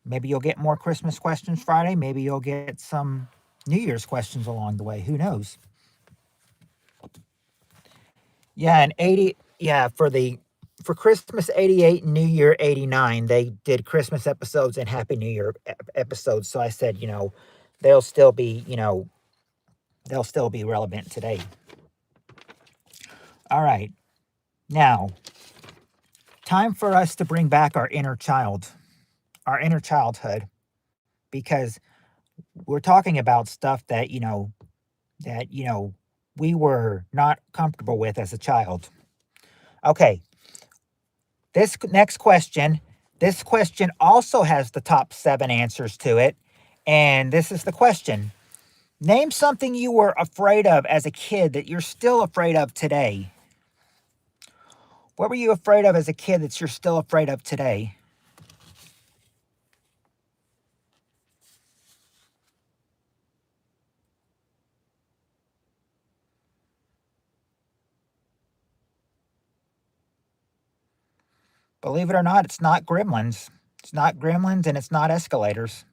maybe you'll get more Christmas questions Friday, maybe you'll get some New Year's questions along the way. Who knows? Yeah, and 80 yeah, for Christmas 88 and New Year 89, they did Christmas episodes and Happy New Year episodes. So I said, they'll still be, they'll still be relevant today. All right. Now, time for us to bring back our inner child, our inner childhood, because we're talking about stuff that, we were not comfortable with as a child. Okay, this question also has the top 7 answers to it. And this is the question. Name something you were afraid of as a kid that you're still afraid of today. What were you afraid of as a kid that you're still afraid of today? Believe it or not, it's not gremlins. It's not gremlins and it's not escalators.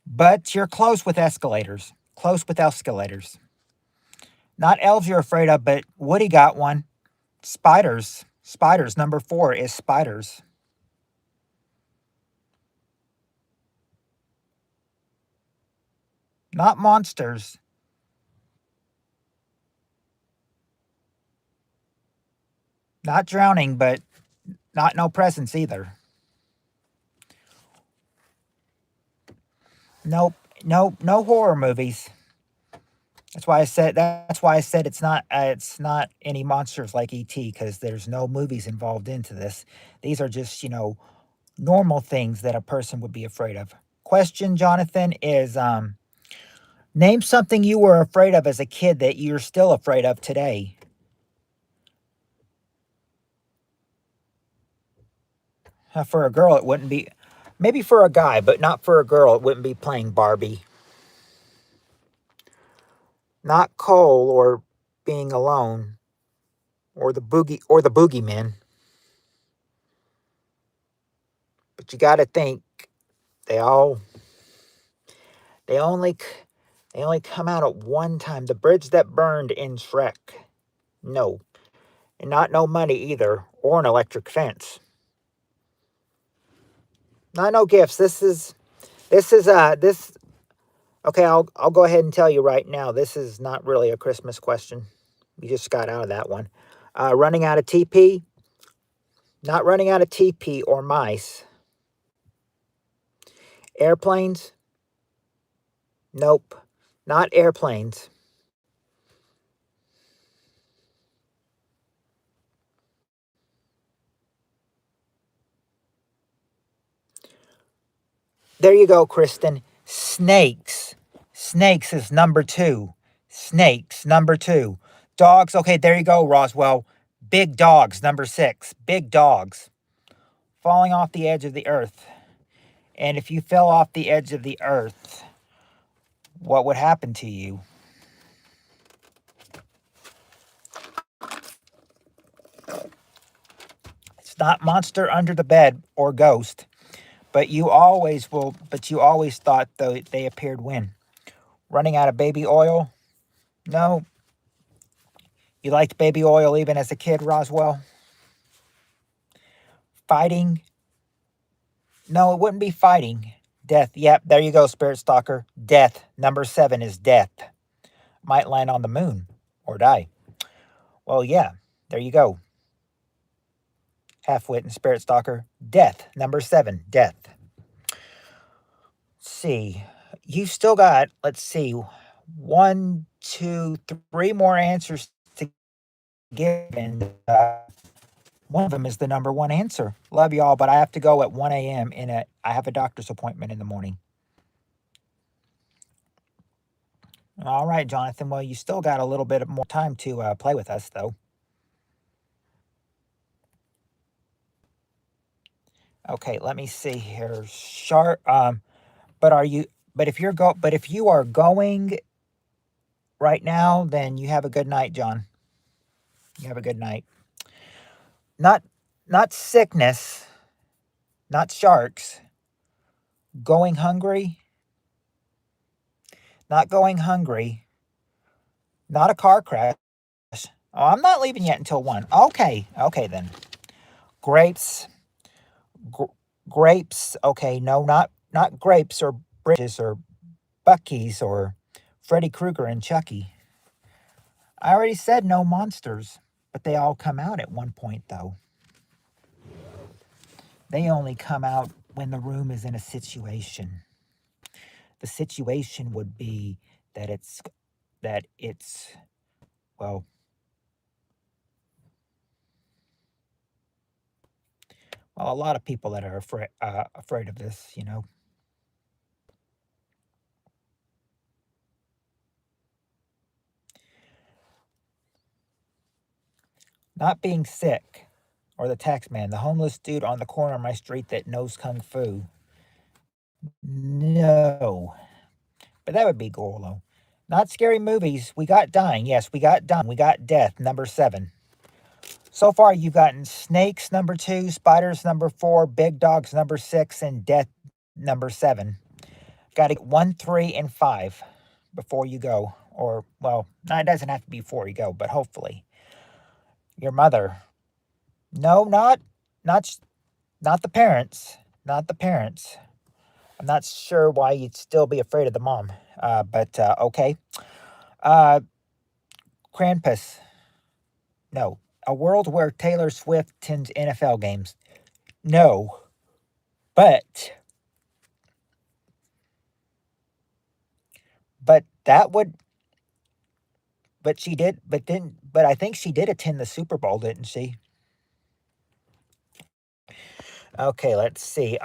But you're close with escalators. Close with escalators. Not elves you're afraid of, but Woody got one. Spiders. Spiders. Number 4 is spiders. Not monsters. Not drowning, but not no presents either. Nope. Nope. No horror movies. That's why I said it's not any monsters like ET because there's no movies involved into this. These are just, normal things that a person would be afraid of. Question, Jonathan, is name something you were afraid of as a kid that you're still afraid of today. For a girl, it wouldn't be. Maybe for a guy, but not for a girl. It wouldn't be playing Barbie. Not coal or being alone or the boogeyman. But you got to think they all they only they only come out at one time. The bridge that burned in Shrek. No, and not no money either, or an electric fence. Not no gifts. This. Okay, I'll go ahead and tell you right now. This is not really a Christmas question. We just got out of that one. Running out of TP. Not running out of TP or mice. Airplanes. Nope, not airplanes. There you go, Kristen. Snakes. Snakes is number 2. Snakes, number 2. Dogs, okay, there you go, Roswell. Big dogs, number 6. Big dogs. Falling off the edge of the earth. And if you fell off the edge of the earth, what would happen to you? It's not monster under the bed or ghost, but you always thought though they appeared when? Running out of baby oil? No. You liked baby oil even as a kid, Roswell? Fighting? No, it wouldn't be fighting. Death. Yep, there you go, Spirit Stalker. Death. Number 7 is death. Might land on the moon or die. Well, yeah, there you go. Halfwit and Spirit Stalker. Death. Number 7, death. Let's see. You still got, let's see, 1, 2, 3 more answers to give. And one of them is the number 1 answer. Love y'all, but I have to go at 1 a.m. I have a doctor's appointment in the morning. All right, Jonathan. Well, you still got a little bit more time to play with us, though. Okay, let me see here. Sharp. But are you? But if you are going right now, then you have a good night, John. You have a good night. Not, not sickness. Not sharks. Going hungry. Not going hungry. Not a car crash. Oh, I'm not leaving yet until 1. Okay then. Grapes. Grapes. Okay, no, not grapes or bridges or Bucky's or Freddy Krueger and Chucky. I already said no monsters, but they all come out at one point though. They only come out when the room is in a situation. The situation would be that it's well, a lot of people that are afraid of this, Not being sick, or the tax man, the homeless dude on the corner of my street that knows kung fu. No, but that would be cool though. Not scary movies. We got dying. Yes, we got dying. We got death. Number 7. So far, you've gotten snakes, number 2, spiders, number 4, big dogs, number 6, and death, number 7. Got to get 1, 3, and 5 before you go. or, well, it doesn't have to be before you go, but hopefully. Your mother. No, not, not the parents. Not the parents. I'm not sure why you'd still be afraid of the mom. But okay. Uh, Krampus. No. A world where Taylor Swift attends NFL games. No. But that would but she did but I think she did attend the Super Bowl, didn't she? Okay, let's see.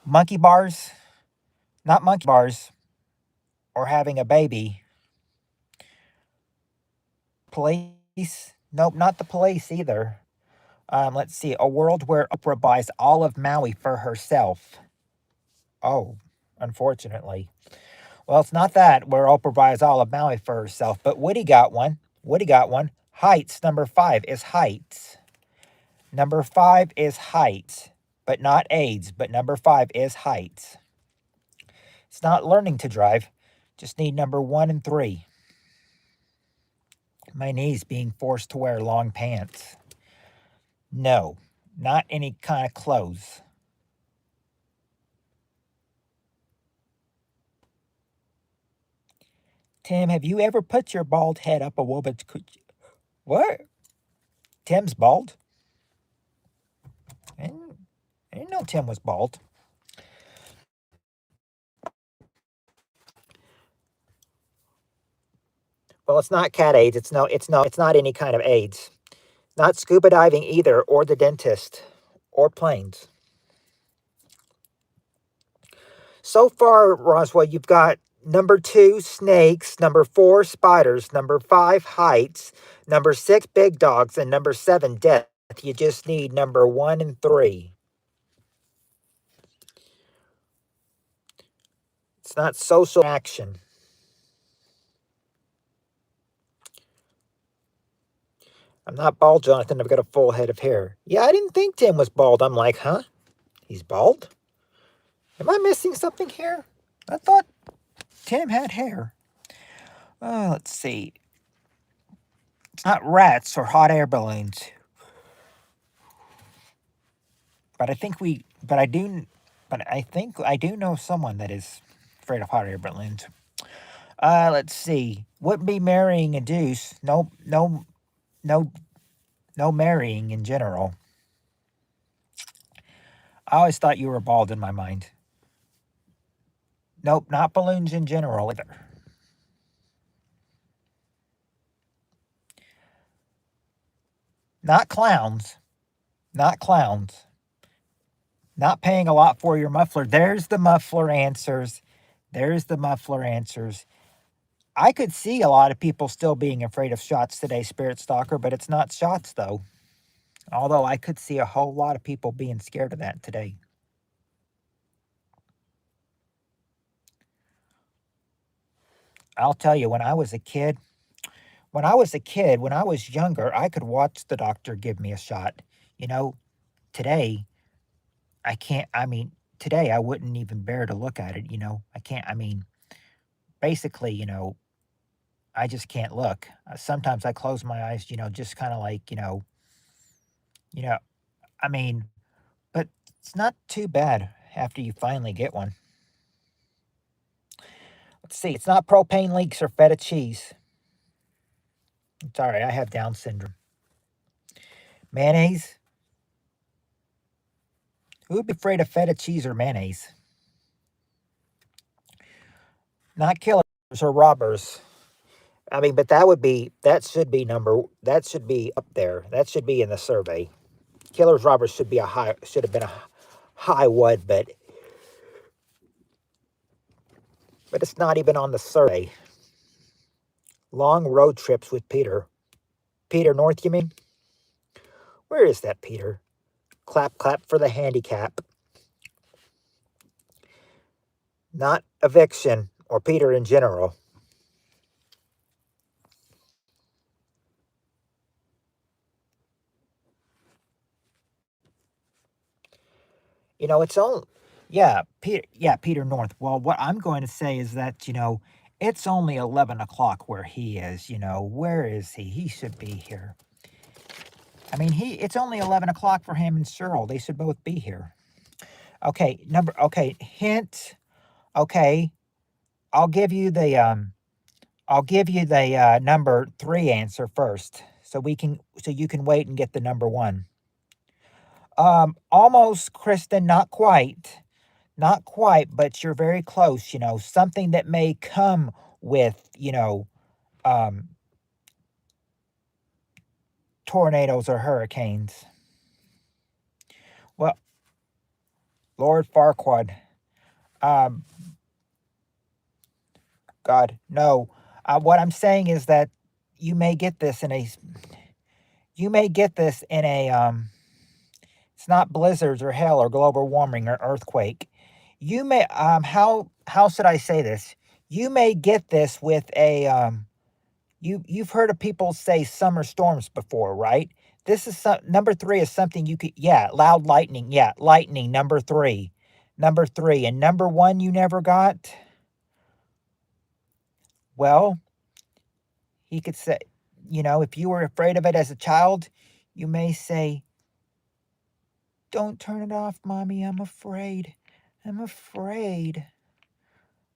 Monkey bars, not monkey bars, or having a baby. Police? Nope, not the police either. Let's see. A world where Oprah buys all of Maui for herself. Oh, unfortunately. Well, it's not that where Oprah buys all of Maui for herself, but Woody got one. Woody got one. Heights, number 5 is heights. Number 5 is heights, but not AIDS, but number 5 is heights. It's not learning to drive. Just need number 1 and 3. My niece being forced to wear long pants. No, not any kind of clothes. Tim, have you ever put your bald head up a woman's What? Tim's bald? I didn't know Tim was bald. Well, it's not cat AIDS. It's not any kind of AIDS. Not scuba diving either, or the dentist, or planes. So far, Roswell, you've got number 2, snakes, number 4, spiders, number 5, heights, number 6, big dogs, and number 7, death. You just need number 1 and 3. It's not social action. I'm not bald, Jonathan. I've got a full head of hair. Yeah, I didn't think Tim was bald. I'm like, huh? He's bald? Am I missing something here? I thought Tim had hair. Let's see. It's not rats or hot air balloons. But I think we, but I do, but I think I do know someone that is afraid of hot air balloons. Let's see. Wouldn't be marrying a deuce. No, no marrying in general. I always thought you were bald in my mind. Nope, not balloons in general either. Not clowns. Not clowns. Not paying a lot for your muffler. There's the muffler answers. There's the muffler answers. I could see a lot of people still being afraid of shots today, Spirit Stalker, but it's not shots though. Although I could see a whole lot of people being scared of that today. I'll tell you, when I was younger, I could watch the doctor give me a shot. You know, today, I can't, I mean, today I wouldn't even bear to look at it. I can't, basically, I just can't look. Sometimes I close my eyes, just kind of like, you know, I mean, but it's not too bad after you finally get one. Let's see, it's not propane leaks or feta cheese. It's all right, I have Down syndrome. Mayonnaise? Who would be afraid of feta cheese or mayonnaise? Not killers or robbers. But that should be up there. That should be in the survey. Killers, robbers should have been a high one, but it's not even on the survey. Long road trips with Peter. Peter North, you mean? Where is that Peter? Clap, clap for the handicap. Not eviction or Peter in general. It's all, yeah, Peter North. Well, what I'm going to say is that, It's only 11 o'clock where he is, you know. Where is he? He should be here. I mean, it's only 11 o'clock for him and Cyril. They should both be here. Okay, hint. Okay, I'll give you the number 3 answer first, so you can wait and get the number 1. Almost, Kristen, not quite. Not quite, but you're very close, you know, something that may come with, you know, um, tornadoes or hurricanes. Well, Lord Farquaad, um, God, no. What I'm saying is that you may get this in a, you may get this in a, it's not blizzards or hail or global warming or earthquake. You may, how should I say this? You may get this with a, you've heard of people say summer storms before, right? This is number 3 is something you could, yeah, loud lightning, yeah, lightning, number 3. Number 3. And number 1 you never got? Well, he could say, you know, if you were afraid of it as a child, you may say, "Don't turn it off, Mommy, I'm afraid. I'm afraid.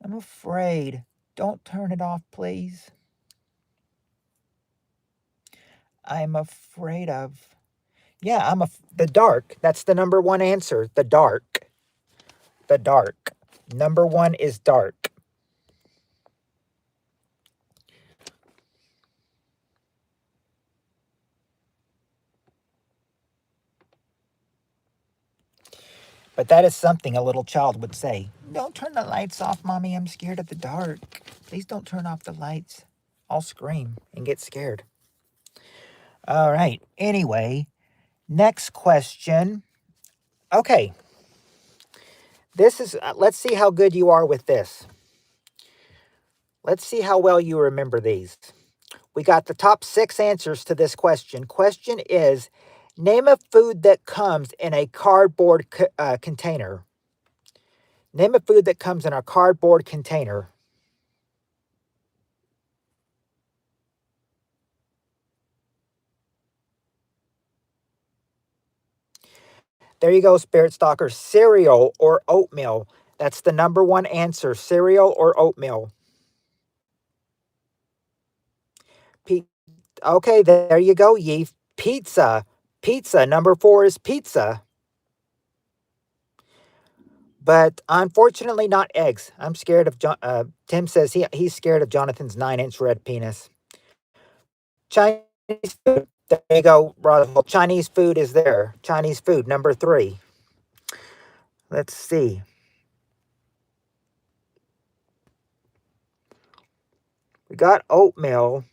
I'm afraid. Don't turn it off, please. I'm afraid of." Yeah, the dark. That's the number 1 answer. The dark. The dark. Number 1 is dark. But that is something a little child would say. "Don't turn the lights off, Mommy. I'm scared of the dark. Please don't turn off the lights." I'll scream and get scared. All right. Anyway, next question. Okay. This is, let's see how good you are with this. Let's see how well you remember these. We got the top 6 answers to this question. Question is, name a food that comes in a cardboard container. Name a food that comes in a cardboard container. There you go, Spirit Stalker. Cereal or oatmeal. That's the number 1 answer. Cereal or oatmeal. Okay, there you go, Yeef. Pizza. Pizza. Number 4 is pizza. But unfortunately, not eggs. I'm scared of Tim says he's scared of Jonathan's 9-inch red penis. Chinese food. There you go, Roswell. Chinese food is there. Chinese food, number 3. Let's see. We got oatmeal.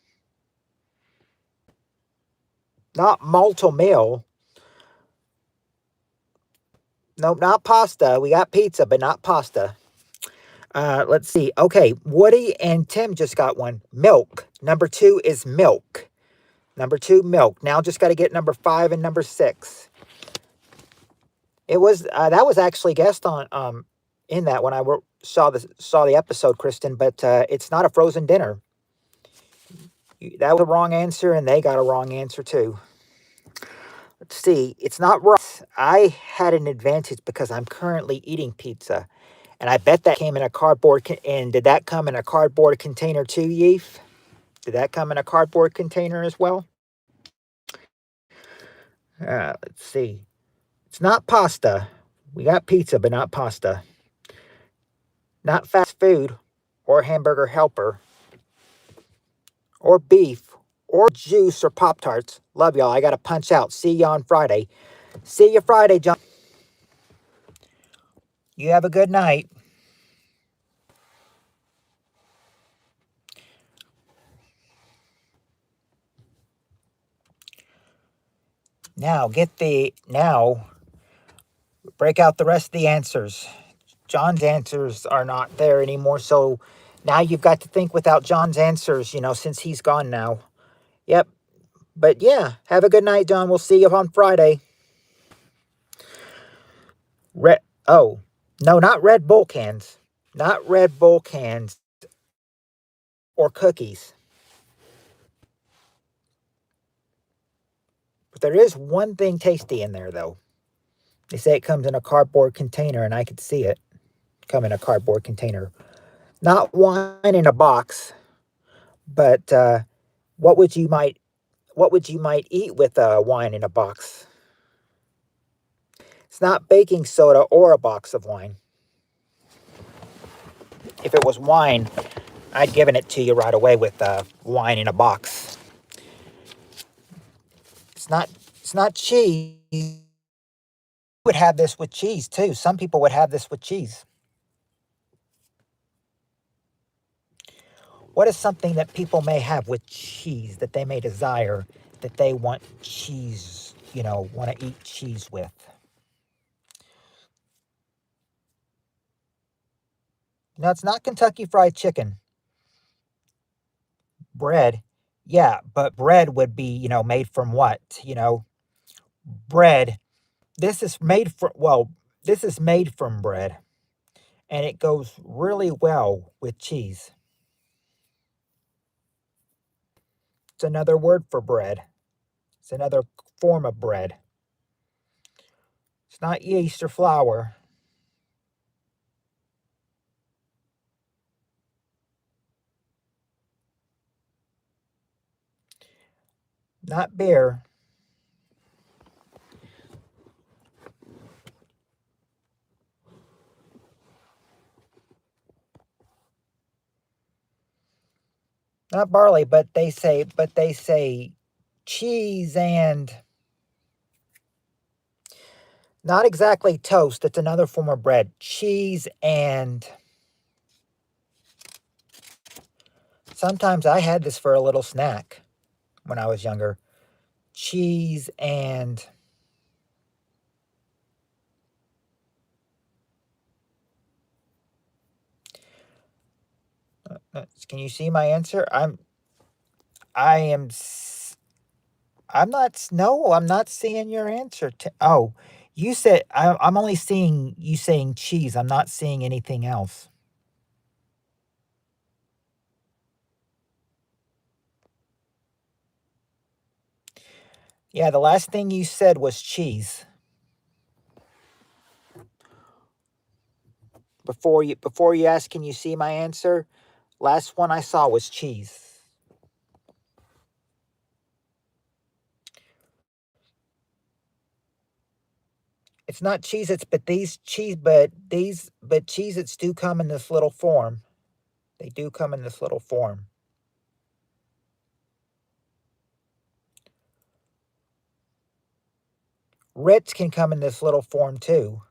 Not malto meal. Nope, not pasta. We got pizza, but not pasta. Let's see. Okay, Woody and Tim just got one. Milk. Number 2 is milk. Number 2, milk. Now just got to get number 5 and number 6. It was that was actually guessed on in that when I saw the episode, Kristen. But it's not a frozen dinner. That was a wrong answer, and they got a wrong answer too. Let's see. It's not rice. I had an advantage because I'm currently eating pizza. And I bet that came in a cardboard. And did that come in a cardboard container too, Yeef? Did that come in a cardboard container as well? Let's see. It's not pasta. We got pizza, but not pasta. Not fast food or hamburger helper or beef or juice or Pop-Tarts. Love y'all. I got to punch out. See you on Friday. See you Friday, John. You have a good night. Now, break out the rest of the answers. John's answers are not there anymore, so now you've got to think without John's answers, you know, since he's gone now. Yep. But yeah, have a good night, John. We'll see you on Friday. Oh, no, not Red Bull cans. Not Red Bull cans. or cookies. But there is one thing tasty in there, though. They say it comes in a cardboard container, and I could see it come in a cardboard container. Not wine in a box, but what would you might eat with wine in a box? It's not baking soda or a box of wine. If it was wine, I'd given it to you right away with wine in a box. It's not. It's not cheese. You would have this with cheese too. Some people would have this with cheese. What is something that people may have with cheese that they may desire that they want cheese? Want to eat cheese with? No, it's not Kentucky Fried Chicken. Bread. Yeah, but bread would be, made from what? Bread. This is made from, well, this is made from bread, and it goes really well with cheese. It's another word for bread. It's another form of bread. It's not yeast or flour. Not beer. Not barley, but they say cheese and not exactly toast. It's another form of bread. Cheese and sometimes I had this for a little snack when I was younger. Cheese and can you see my answer? I am I'm not no, I'm not seeing your answer. Oh, you said I'm only seeing you saying cheese. I'm not seeing anything else. Yeah, the last thing you said was cheese. Before you ask, can you see my answer? Last one I saw was cheese. It's not Cheez Its, but Cheez Its do come in this little form. They do come in this little form. Ritz can come in this little form too.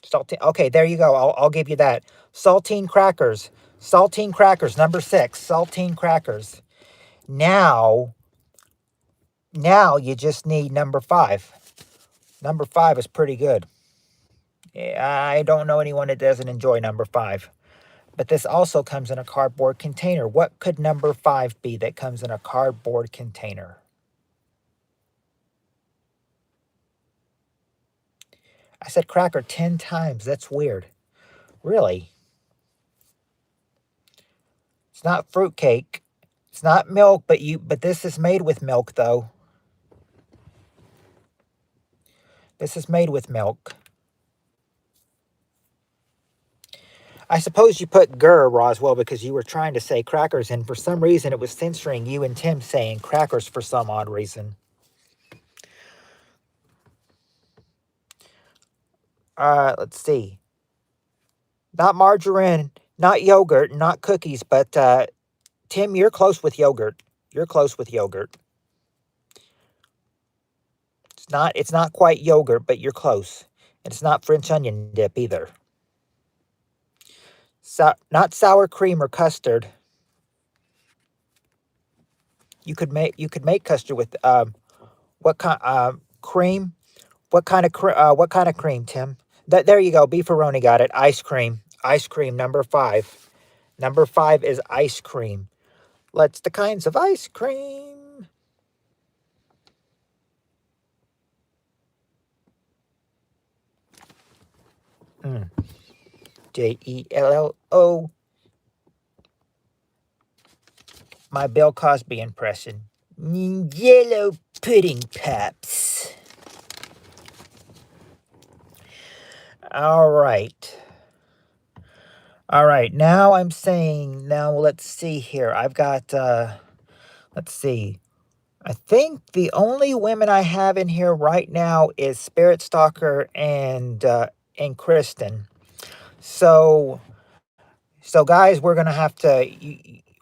Saltine. Okay, there you go. I'll give you that. Saltine crackers. Saltine crackers, number 6. Saltine crackers. Now you just need number 5. Number 5 is pretty good. I don't know anyone that doesn't enjoy number 5. But this also comes in a cardboard container. What could number 5 be that comes in a cardboard container? I said cracker 10 times. That's weird. Really? It's not fruitcake. It's not milk, but this is made with milk though. This is made with milk. I suppose you put "gur" Roswell because you were trying to say crackers, and for some reason it was censoring you and Tim saying crackers for some odd reason. Let's see. Not margarine, not yogurt, not cookies, but Tim, you're close with yogurt. You're close with yogurt. It's not quite yogurt, but you're close. And it's not French onion dip either. Not sour cream or custard. You could make custard with what kind cream? What kind of cream, Tim? There you go. Beefaroni got it. Ice cream. Ice cream number 5. Number 5 is ice cream. Let's the kinds of ice cream. Jello. My Bill Cosby impression. Yellow pudding pops. All right. All right. Now I'm saying, now let's see here. I've got, let's see. I think the only women I have in here right now is Spirit Stalker and Kristen. So guys, we're gonna have to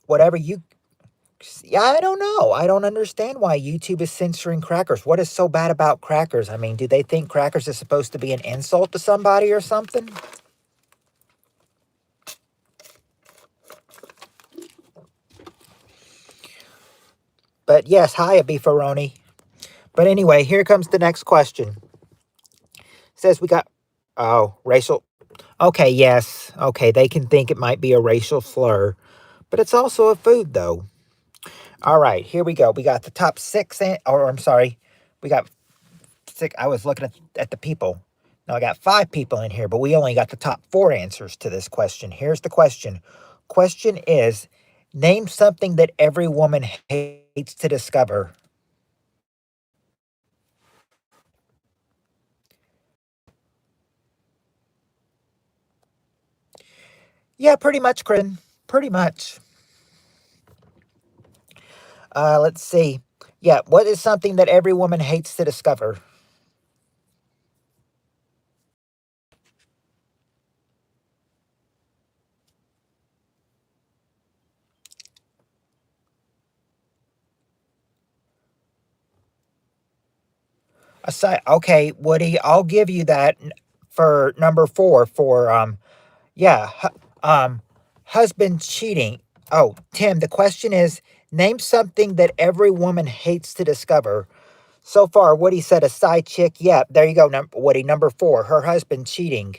whatever you. Yeah, I don't know. I don't understand why YouTube is censoring crackers. What is so bad about crackers? I mean, do they think crackers is supposed to be an insult to somebody or something? But yes, hi, a beefaroni. But anyway, here comes the next question. Says we got racial. Okay, yes. Okay, they can think it might be a racial slur, but it's also a food though. All right, here we go. We got the top six, or I'm sorry, we got six. I was looking at the people. Now I got 5 people in here, but we only got the top 4 answers to this question. Here's the question. Question is, name something that every woman hates to discover. Yeah, pretty much, Kristen. Pretty much. Let's see. Yeah, what is something that every woman hates to discover? Aside, okay, Woody, I'll give you that for number 4 for yeah, husband cheating. Oh, Tim, the question is, name something that every woman hates to discover. So far, Woody said a side chick. Yeah, there you go, Woody. Number 4, her husband cheating.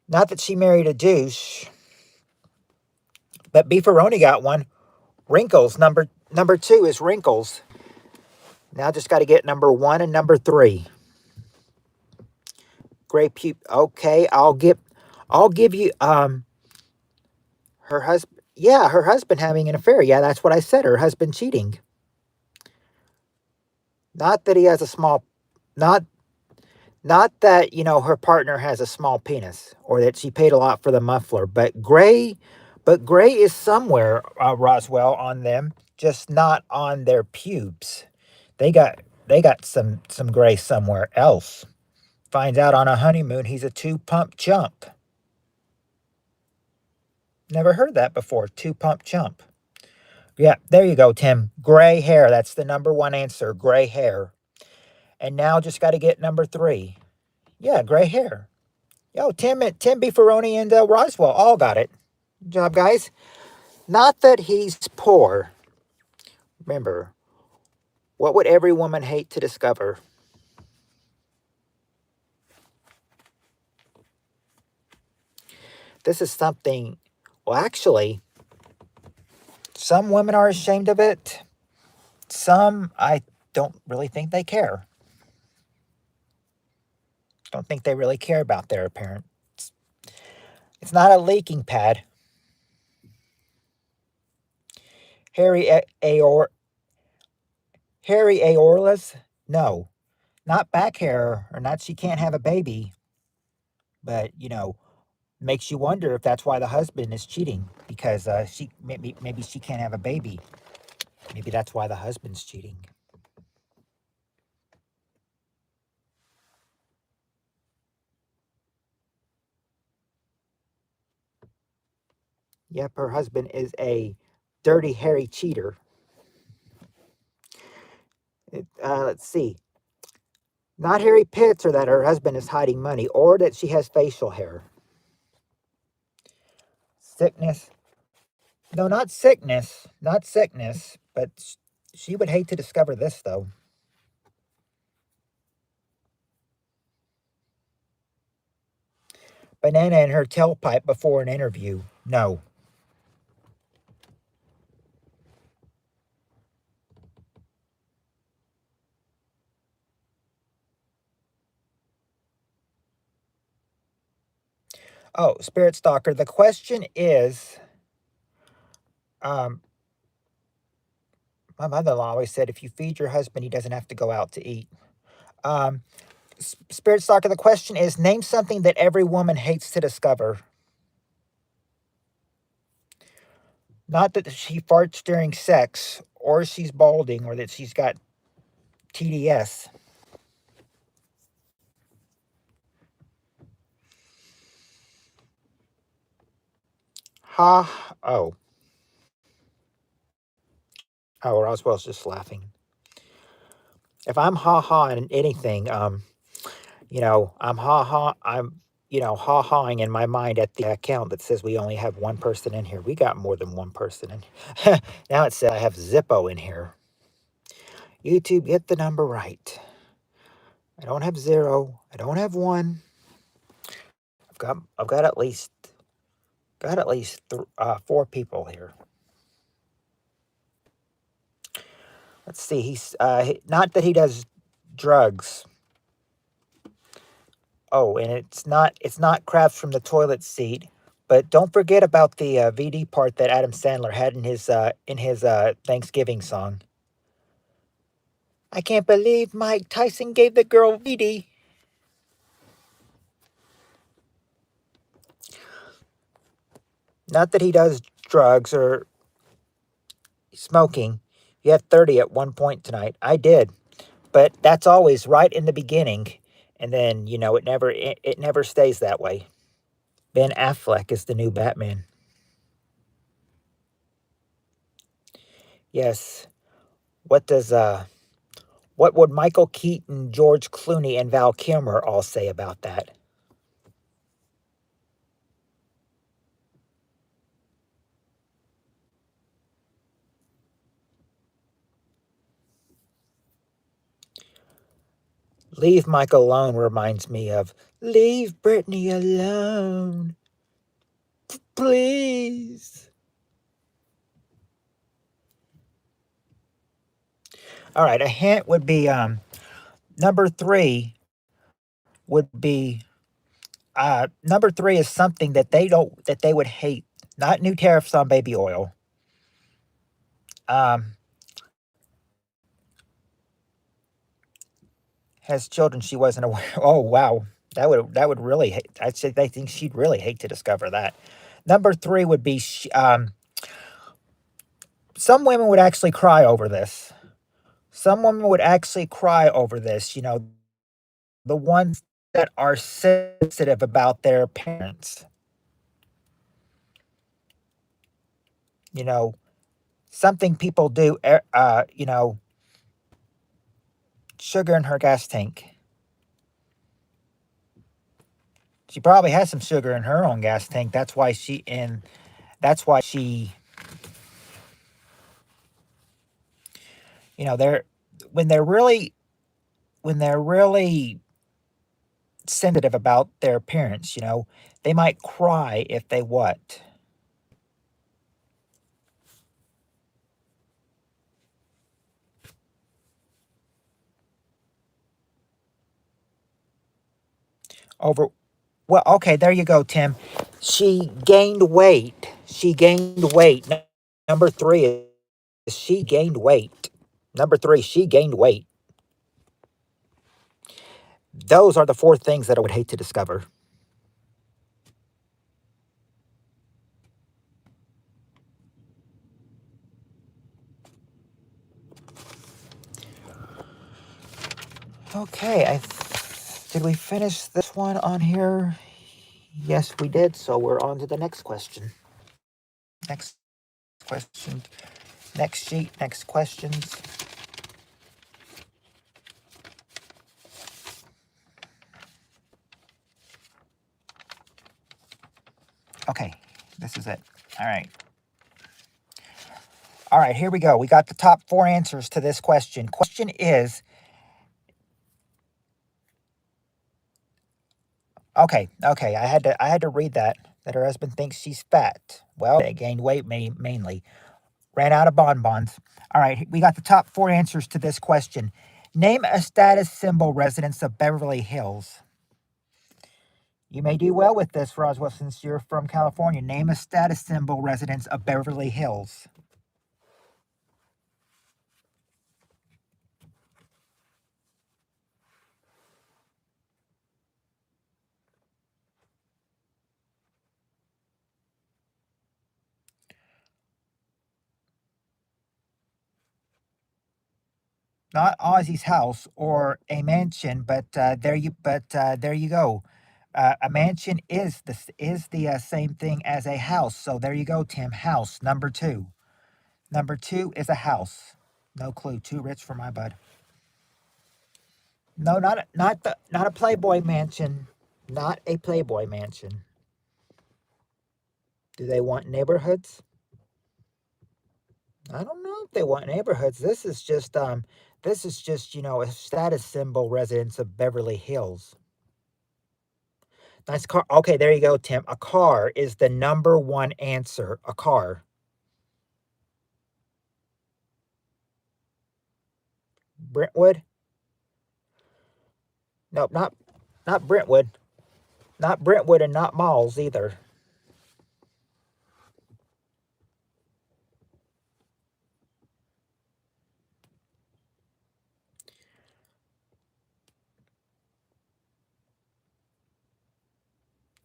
Not that she married a douche, but Beefaroni got one. Wrinkles. Number 2 is wrinkles. Now just got to get number 1 and number 3. Gray pup. Okay, I'll give you her husband. Yeah, her husband having an affair. Yeah, that's what I said. Her husband cheating. Not that he has a small, not not that her partner has a small penis or that she paid a lot for the muffler. But gray is somewhere, Roswell, on them, just not on their pubes. They got they got some gray somewhere else. Finds out on a honeymoon he's a 2-pump chump. Never heard that before. 2-pump chump. Yeah, there you go, Tim. Gray hair. That's the number 1 answer. Gray hair. And now just got to get number 3. Yeah, gray hair. Yo, Tim Beefaroni and Roswell all got it. Good job, guys. Not that he's poor. Remember, what would every woman hate to discover? This is something, well, actually, some women are ashamed of it. Some, I don't really think they care. Don't think they really care about their appearance. It's not a leaking pad. Harry Aor Harry Aorlas? No, not back hair, or not. She can't have a baby, but makes you wonder if that's why the husband is cheating because she maybe she can't have a baby. Maybe that's why the husband's cheating. Yep, her husband is a dirty, hairy cheater. Let's see. Not Harry Pitts or that her husband is hiding money or that she has facial hair. Sickness. No, not sickness. Not sickness. But she would hate to discover this, though. Banana in her tailpipe before an interview. No. Oh, Spirit Stalker. The question is, um, my mother-in-law always said, if you feed your husband, he doesn't have to go out to eat. Um, Spirit Stalker. The question is, name something that every woman hates to discover. Not that she farts during sex, or she's balding, or that she's got TDS. Ha. Oh. Oh, Roswell's just laughing. If I'm ha-ha in anything, I'm, ha-haing in my mind at the account that says we only have one person in here. We got more than one person in here. Now it says I have Zippo in here. YouTube, get the number right. I don't have 0. I don't have 1. I've got at least 4 people here. Let's see. He's not that he does drugs. Oh, and it's not crabs from the toilet seat. But don't forget about the VD part that Adam Sandler had in his Thanksgiving song. I can't believe Mike Tyson gave the girl VD. Not that he does drugs or smoking. You had 30 at one point tonight. I did, but that's always right in the beginning, and then it never stays that way. Ben Affleck is the new Batman. Yes. What would Michael Keaton, George Clooney, and Val Kilmer all say about that? Leave Mike alone reminds me of leave Brittany alone, please. All right, a hint would be number 3 would be number 3 is something that they would hate. Not new tariffs on baby oil. Um, has children she wasn't aware. Oh wow, that would really. I'd say they think she'd really hate to discover that. Number 3 would be some women would actually cry over this. Some women would actually cry over this. The ones that are sensitive about their parents. You know, something people do. Sugar in her gas tank. She probably has some sugar in her own gas tank. That's why she. They're when they're really when they're really sensitive about their appearance. They might cry if they what. Over Well, okay, there you go, Tim. She gained weight. She gained weight. Number 3 is she gained weight. Number 3, she gained weight. Those are the 4 things that I would hate to discover. Okay, did we finish this one on here? Yes, we did. So we're on to the next question. Next question. Next sheet. Next questions. Okay, this is it. All right. All right, here we go. We got the top 4 answers to this question. Question is, okay. I had to read that her husband thinks she's fat. Well, they gained weight mainly. Ran out of bonbons. All right, we got the top 4 answers to this question. Name a status symbol residents of Beverly Hills. You may do well with this, Roswell, since you're from California. Name a status symbol residence of Beverly Hills. Not Ozzy's house or a mansion, but there you go. A mansion is the same thing as a house. So there you go, Tim. House number two. Number two is a house. No clue. Too rich for my bud. No, not a Playboy mansion. Not a Playboy mansion. Do they want neighborhoods? I don't know if they want neighborhoods. This is just a status symbol residence of Beverly Hills. Nice car. Okay, there you go, Tim. A car is the number one answer. A car. Brentwood? Nope, not Brentwood. Not Brentwood and not malls either.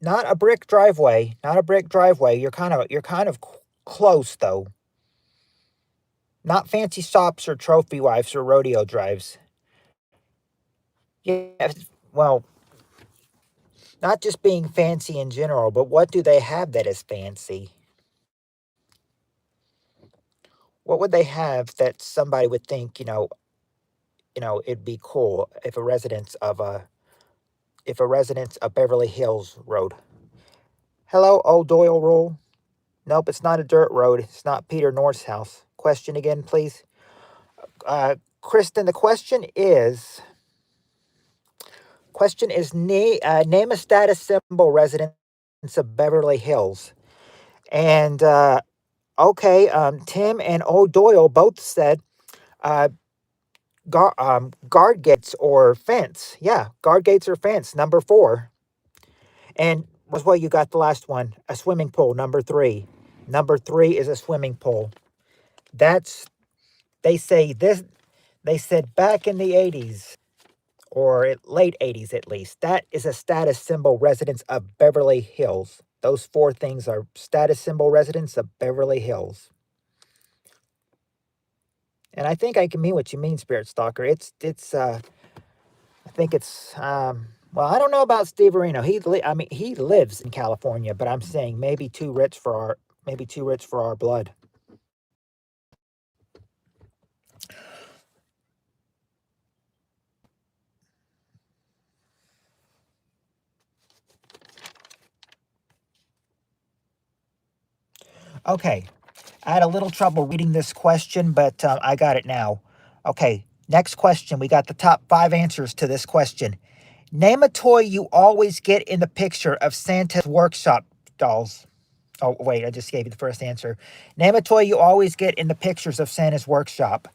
Not a brick driveway. Not a brick driveway. You're kind of close though. Not fancy shops or trophy wives or rodeo drives. Yeah, well, not just being fancy in general, but what do they have that is fancy? What would they have that somebody would think, it'd be cool if a residence of Beverly Hills road. Hello, Old Doyle Rule. Nope, it's not a dirt road. It's not Peter North's house. Question again, please. Kristen, the question is name a status symbol residence of Beverly Hills. And okay, Tim and Old Doyle both said uh, guard gates or fence. Yeah, guard gates or fence. Number four. And Roswell, you got the last one. A swimming pool. Number three. Number three is a swimming pool. That's they say this. They said back in the 80s or late 80s at least. That is a status symbol residence of Beverly Hills. Those four things are status symbol residence of Beverly Hills. And I think I can mean what you mean, Spirit Stalker. I think it's well, I don't know about Steve Areno. He lives in California, but I'm saying maybe too rich for our blood. Okay, I had a little trouble reading this question, but I got it now. Okay, next question. We got the top 5 answers to this question. Name a toy you always get in the picture of Santa's workshop dolls. Oh, wait, I just gave you the first answer. Name a toy you always get in the pictures of Santa's workshop.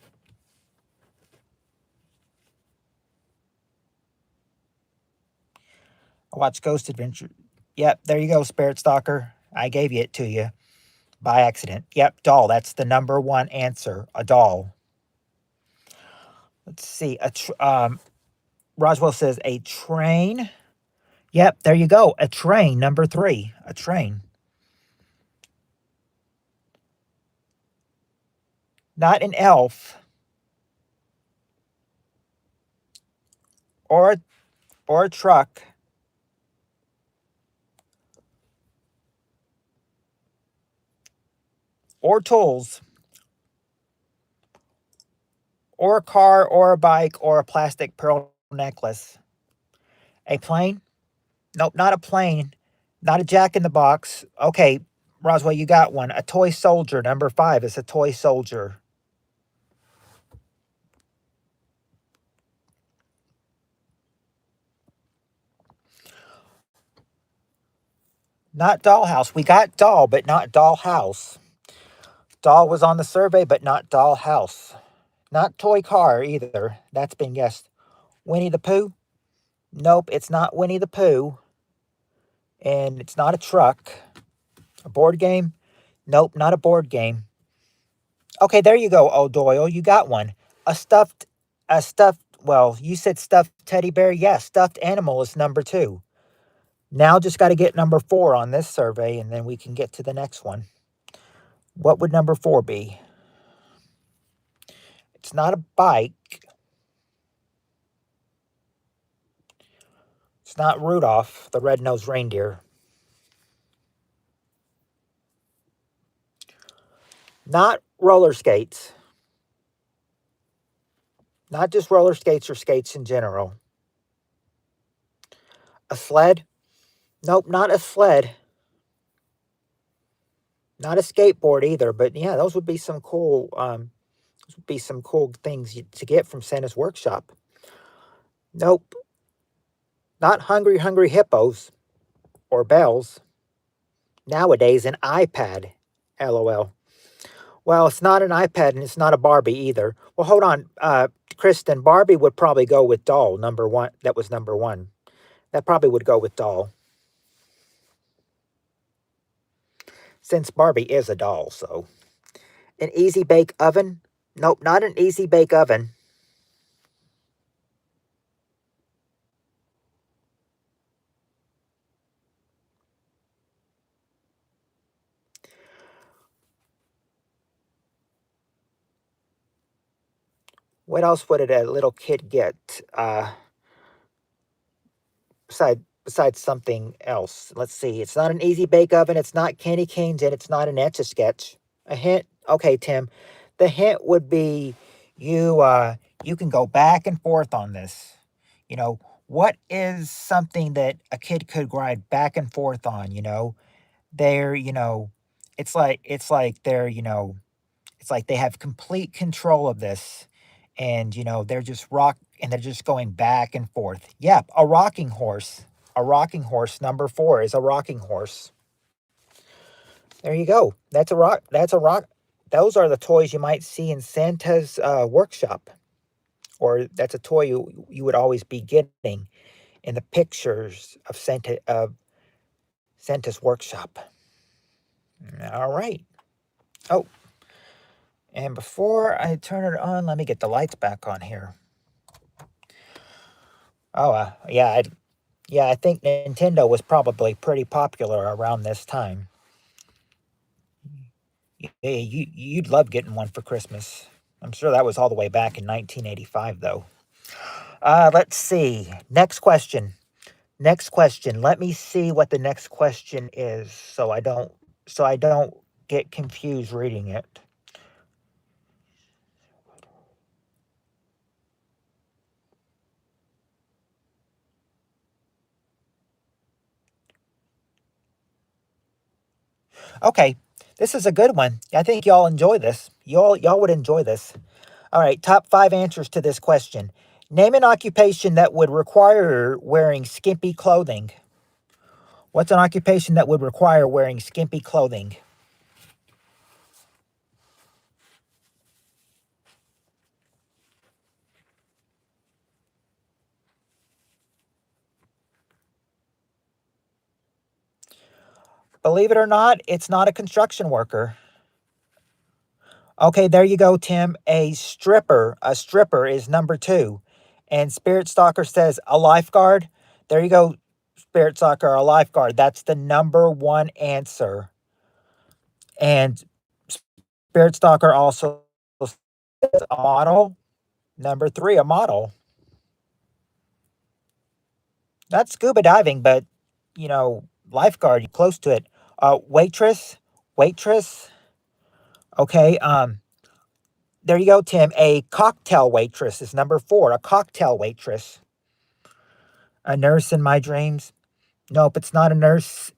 I watch Ghost Adventure. Yep, there you go, Spirit Stalker. I gave it to you by accident. Yep, doll. That's the number one answer. A doll. Let's see. Roswell says a train. Yep, there you go. A train. Number three. A train. Not an elf or a truck or tools or a car or a bike or a plastic pearl necklace. A plane? Nope, not a plane. Not a jack in the box. Okay, Roswell, you got one. A toy soldier. Number five is a toy soldier. Not dollhouse. We got doll, but not dollhouse. Doll was on the survey, but not dollhouse. Not toy car either. That's been guessed. Winnie the Pooh? Nope, it's not Winnie the Pooh. And it's not a truck. A board game? Nope, not a board game. Okay, there you go, O'Doyle. You got one. A stuffed, well, you said stuffed teddy bear. Yeah, stuffed animal is number 2. Now just got to get number 4 on this survey, and then we can get to the next one. What would number 4 be? It's not a bike. It's not Rudolph, the red-nosed reindeer. Not roller skates. Not just roller skates or skates in general. A sled? Nope, not a sled. Not a skateboard either, but yeah, those would be some cool things to get from Santa's workshop. Nope, not hungry hungry hippos or bells. Nowadays an iPad. LOL. Well, it's not an iPad and it's not a Barbie either. Well, hold on. Kristen, Barbie would probably go with doll, number 1. That was number 1. That probably would go with doll. Since Barbie is a doll, so. An easy bake oven? Nope, not an easy bake oven. What else would a little kid get? Besides something else. Let's see. It's not an easy bake oven. It's not candy canes, and it's not an Etch-a-Sketch. A hint. Okay, Tim. The hint would be you can go back and forth on this. You know, what is something that a kid could ride back and forth on, They're, it's like they have complete control of this, and they're just going back and forth. Yep, a rocking horse. A rocking horse. Number 4 is a rocking horse. There you go. That's a rock. That's a rock. Those are the toys you might see in Santa's workshop, or that's a toy you would always be getting in the pictures of Santa's workshop. All right. Oh, and before I turn it on, let me get the lights back on here. Oh, yeah, I think Nintendo was probably pretty popular around this time. Yeah, you'd love getting one for Christmas. I'm sure that was all the way back in 1985, though. Let's see. Next question. Next question. Let me see what the next question is, so I don't get confused reading it. Okay, this is a good one. I think y'all enjoy this. Y'all would enjoy this. All right, top 5 answers to this question. Name an occupation that would require wearing skimpy clothing. What's an occupation that would require wearing skimpy clothing? Believe it or not, it's not a construction worker. Okay, there you go, Tim. A stripper. A stripper is number 2. And Spirit Stalker says a lifeguard. There you go, Spirit Stalker, a lifeguard. That's the number 1 answer. And Spirit Stalker also says a model. Number 3, a model. Not scuba diving, but, lifeguard, close to it. Waitress. Waitress. Okay, there you go, Tim. A cocktail waitress is number 4. A cocktail waitress. A nurse in my dreams. Nope, it's not a nurse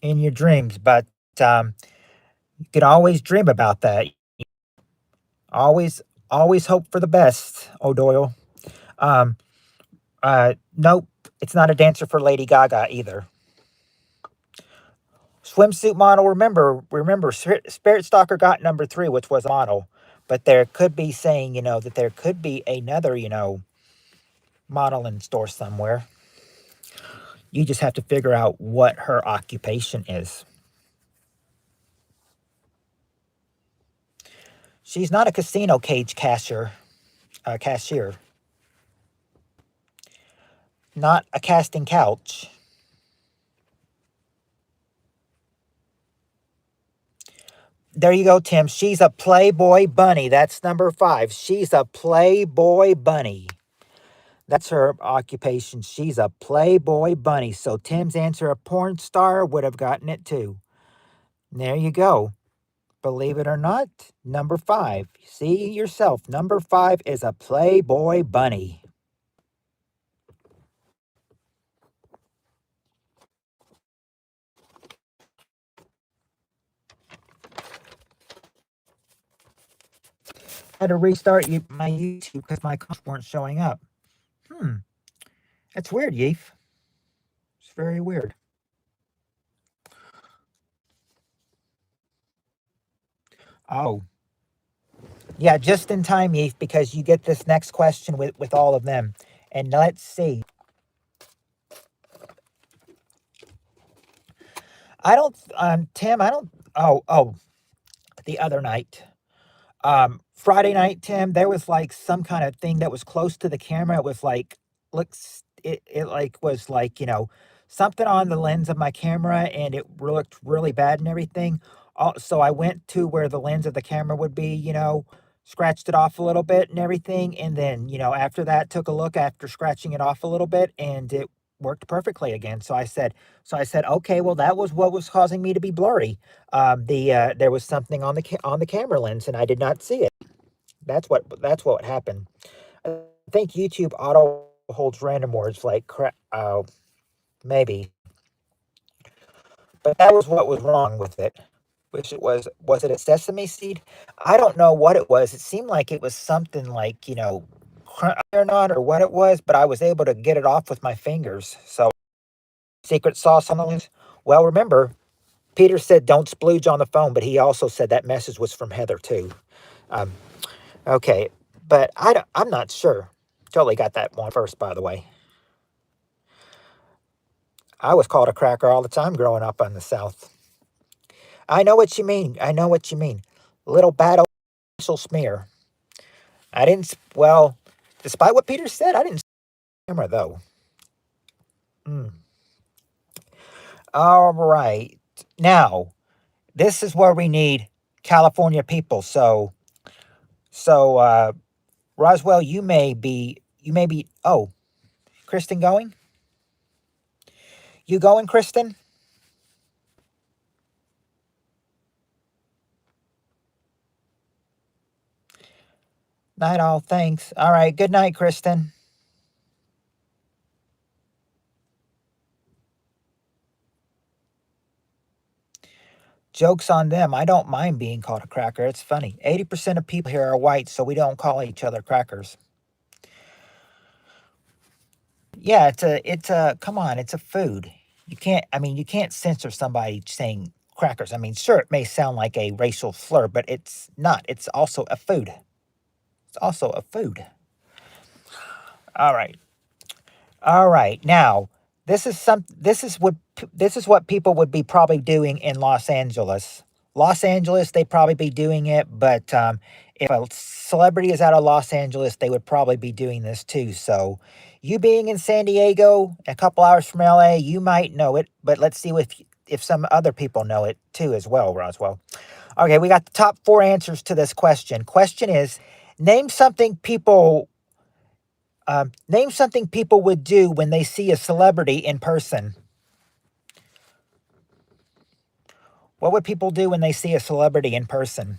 in your dreams, but you can always dream about that. Always, always hope for the best, O'Doyle. Um, nope, it's not a dancer for Lady Gaga either. Swimsuit model. Remember, Spirit Stalker got number 3, which was a model. But there could be saying, that there could be another, model in store somewhere. You just have to figure out what her occupation is. She's not a casino cage cashier. Not a casting couch. There you go, Tim. She's a Playboy bunny. That's number 5. She's a Playboy bunny. That's her occupation. She's a Playboy bunny. So Tim's answer, a porn star, would have gotten it too. There you go. Believe it or not, number 5. See yourself. Number 5 is a Playboy bunny. I had to restart my YouTube because my comments weren't showing up. That's weird, Yeef. It's very weird. Oh. Yeah, just in time, Yeef, because you get this next question with all of them. And let's see. I don't, Tim, I don't, the other night. Friday night, Tim, there was like some kind of thing that was close to the camera. It was like, looks, it like was like, something on the lens of my camera and it looked really bad and everything. So I went to where the lens of the camera would be, scratched it off a little bit and everything. And then, after that, took a look after scratching it off a little bit and it worked perfectly again. So I said, okay, well, that was what was causing me to be blurry. There was something on the camera lens and I did not see it. That's what happened. I think YouTube auto holds random words like crap. Oh, maybe, but that was what was wrong with it. Which it was. Was it a sesame seed? I don't know what it was. It seemed like it was something like or not or what it was, but I was able to get it off with my fingers. So secret sauce on the lens. Well, remember, Peter said don't splooge on the phone, but he also said that message was from Heather too. Um, okay, but I'm not sure. Totally got that one first, by the way. I was called a cracker all the time growing up in the South. I know what you mean. I know what you mean. Little bad old racial smear. I didn't. Well, despite what Peter said, I didn't see the camera though. Mm. All right. Now, this is where we need California people. So, Roswell, you may be. Oh, Kristen going? You going, Kristen? Night all. Thanks. All right. Good night, Kristen. Joke's on them. I don't mind being called a cracker. It's funny. 80% of people here are white, so we don't call each other crackers. Yeah, it's a come on, it's a food. You can't censor somebody saying crackers. I mean, sure, it may sound like a racial slur, but it's not. It's also a food. It's also a food. All right. All right. Now, this is what people would be probably doing in Los Angeles. Los Angeles, they'd probably be doing it, but if a celebrity is out of Los Angeles, they would probably be doing this too. So, you being in San Diego, a couple hours from LA, you might know it, but let's see if some other people know it too as well, Roswell. Okay, we got the top 4 answers to this question. Question is, name something people name something people would do when they see a celebrity in person. What would people do when they see a celebrity in person?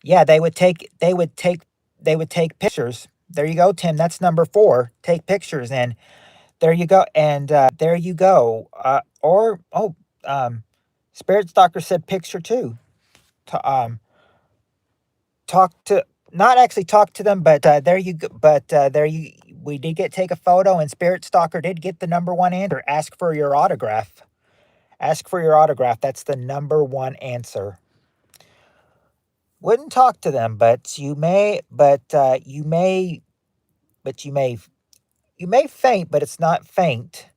Yeah, they would take pictures. There you go, Tim. That's number 4. Take pictures, and there you go. And there you go. Spirit Stalker said picture too. To, talk to not actually talk to them, but there you go. But there you we did take a photo, and Spirit Stalker did get the number 1 answer. Ask for your autograph. Ask for your autograph. That's the number 1 answer. Wouldn't talk to them, but you may, but you may faint, but it's not faint.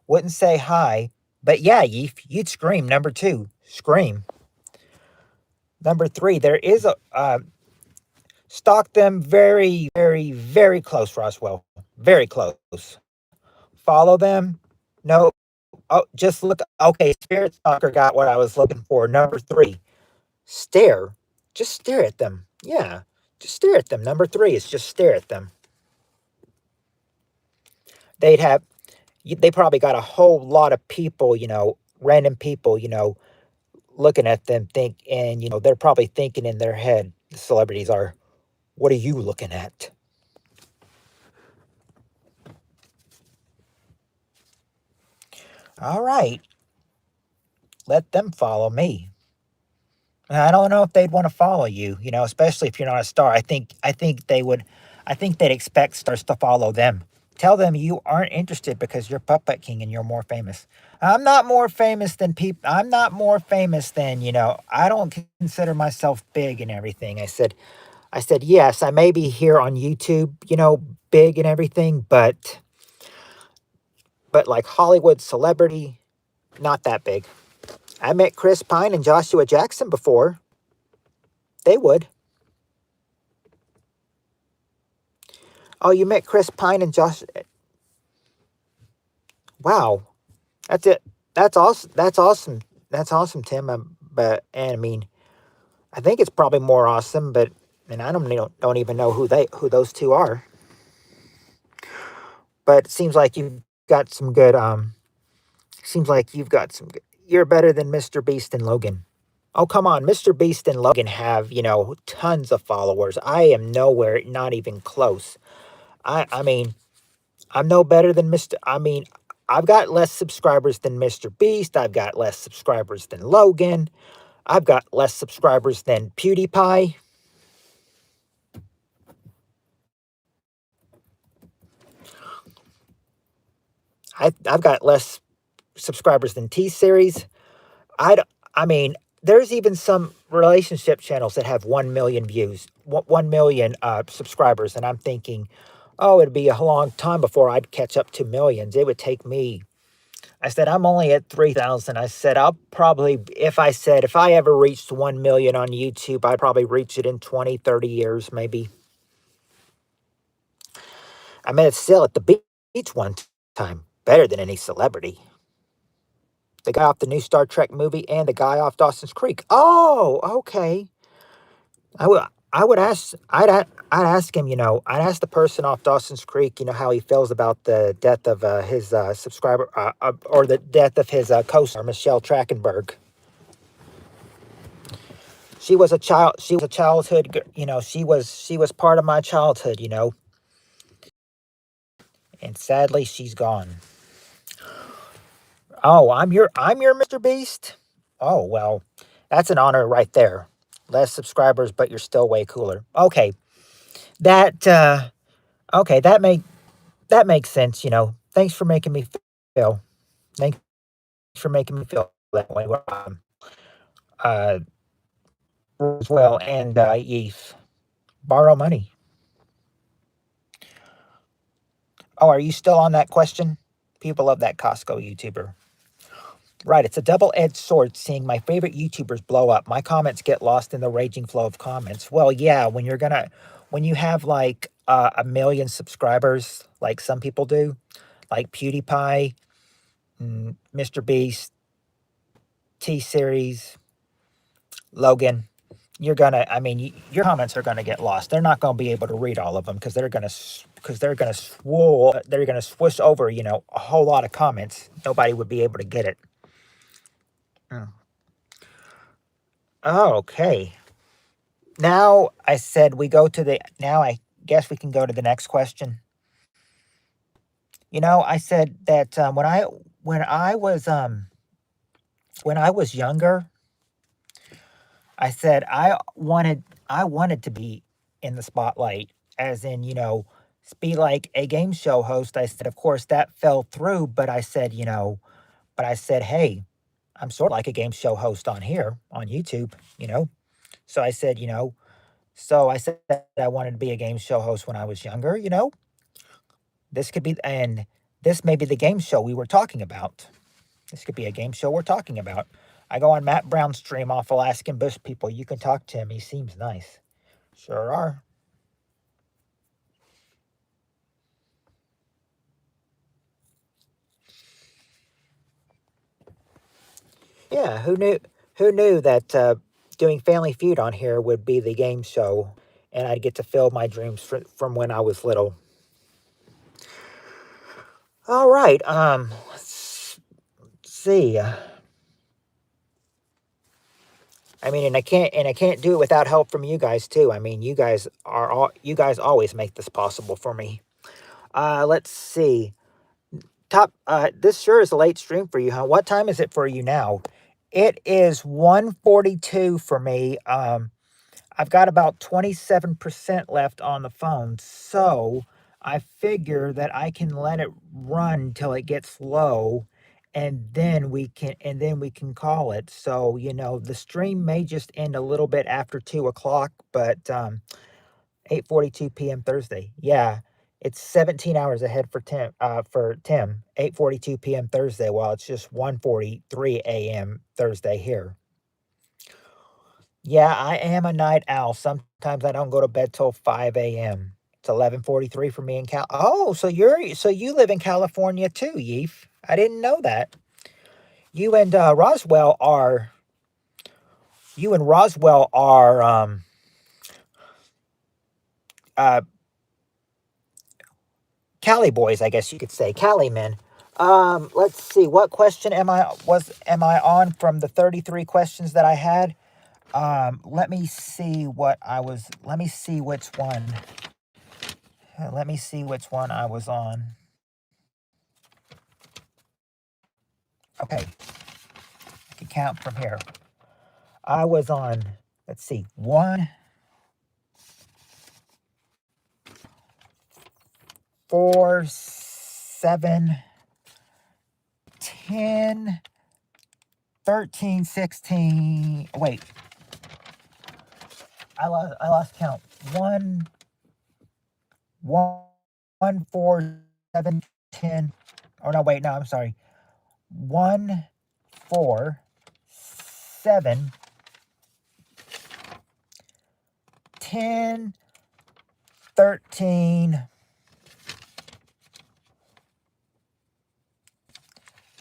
Wouldn't say hi, but yeah, you'd scream. Number two, scream. Number three, there is a stalk them very, very, very close, Roswell. Very close. Follow them. No, oh, just look. Okay, Spirit Stalker got what I was looking for. Number three, stare. Just stare at them. Yeah, just stare at them. Number three is just stare at them. They'd have, they probably got a whole lot of people, random people, looking at them, and they're probably thinking in their head, the celebrities are, what are you looking at? All right, let them follow me. I don't know if they'd want to follow you, especially if you're not a star. I think they would. I think they'd expect stars to follow them. Tell them you aren't interested because you're Puppet King and you're more famous. I'm not more famous than people. I'm not more famous than, I don't consider myself big and everything. I said, yes, I may be here on YouTube, big and everything, but like Hollywood celebrity, not that big. I met Chris Pine and Joshua Jackson before. They would. Oh, you met Chris Pine and Josh. Wow, that's it. That's awesome. That's awesome. That's awesome, Tim. And I mean, I think it's probably more awesome, but and I don't even know who those two are. But it seems like you've got some good. Seems like you've got some. You're better than Mr. Beast and Logan. Oh, come on. Mr. Beast and Logan have, tons of followers. I am nowhere, not even close. I mean, I'm no better than Mr. I mean, I've got less subscribers than Mr. Beast. I've got less subscribers than Logan. I've got less subscribers than PewDiePie. I've got less subscribers than T Series. I, d- I mean, there's even some relationship channels that have 1 million views, 1 million subscribers. And I'm thinking, oh, it'd be a long time before I'd catch up to millions. It would take me. I said, I'm only at 3,000. I said, if I ever reached 1 million on YouTube, I'd probably reach it in 20, 30 years, maybe. I met Still at the beach one time. Better than any celebrity. The guy off the new Star Trek movie and the guy off Dawson's Creek. Oh, okay. I would I would ask I'd ask him, I'd ask the person off Dawson's Creek, how he feels about the death of his subscriber or the death of his co-star Michelle Trachtenberg. She was a childhood, she was part of my childhood, and sadly she's gone. Oh, I'm your Mr. Beast. Oh, well, that's an honor right there. Less subscribers, but you're still way cooler. Okay. That okay, that makes sense, Thanks for making me feel. Thanks for making me feel that way. Uh as well and Yeef. Borrow money. Oh, are you still on that question? People love that Costco YouTuber. Right, it's a double-edged sword seeing my favorite YouTubers blow up. My comments get lost in the raging flow of comments. Well, yeah, when you have like a million subscribers, like some people do, like PewDiePie, Mr. Beast, T Series, Logan, your comments are gonna get lost. They're not gonna be able to read all of them because they're gonna swish over, a whole lot of comments. Nobody would be able to get it. Mm. Oh, okay. Now I said we go to the. Now I guess we can go to the next question. I said that when I was when I was younger, I said I wanted to be in the spotlight, as in, be like a game show host. I said, of course, that fell through, but I said, hey, I'm sort of like a game show host on here on YouTube, So I said, so I said I wanted to be a game show host when I was younger. This could be, and this may be the game show we were talking about. This could be a game show we're talking about. I go on Matt Brown's stream off Alaskan Bush people. You can talk to him. He seems nice. Sure are. Yeah, who knew that doing Family Feud on here would be the game show and I'd get to fill my dreams from when I was little. All right. Let's see. I mean, and I can't do it without help from you guys too. I mean, you guys always make this possible for me. Let's see. This sure is a late stream for you, huh? What time is it for you now? It is 1:42 for me. I've got about 27% left on the phone, so I figure that I can let it run till it gets low and then we can call it. So, the stream may just end a little bit after 2 o'clock, but 8:42 p.m. Thursday. Yeah. It's 17 hours ahead for Tim. 8:42 p.m. Thursday, while it's just 1:43 a.m. Thursday here. Yeah, I am a night owl. Sometimes I don't go to bed till 5 a.m. It's 11:43 for me in Cal. Oh, so you live in California too, Yeef. I didn't know that. You and Roswell are you and Roswell are uh Cali boys, I guess you could say, Cali men. Let's see. What question am I on from the 33 questions that I had? Let me see what I was. Let me see which one. Let me see which one I was on. Okay, I can count from here. I was on. Let's see. 1, 4, 7, 10, 13, 16. Wait, I lost count. One, 1, 4, 7, 10. Oh no, wait, no, I'm sorry. 1, 4, 7, 10, 13,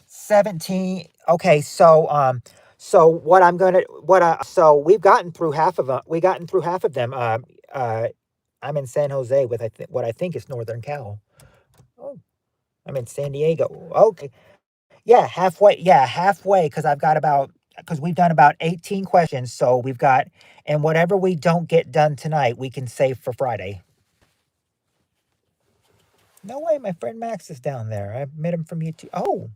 17. Okay, so what I'm gonna what I so we've gotten through half of them. We gotten through half of them. I'm in San Jose with what I think is Northern Cal. Oh, I'm in San Diego. Okay, yeah, halfway. Yeah, halfway because we've done about 18 questions. So and whatever we don't get done tonight, we can save for Friday. No way, my friend Max is down there. I met him from YouTube. Oh,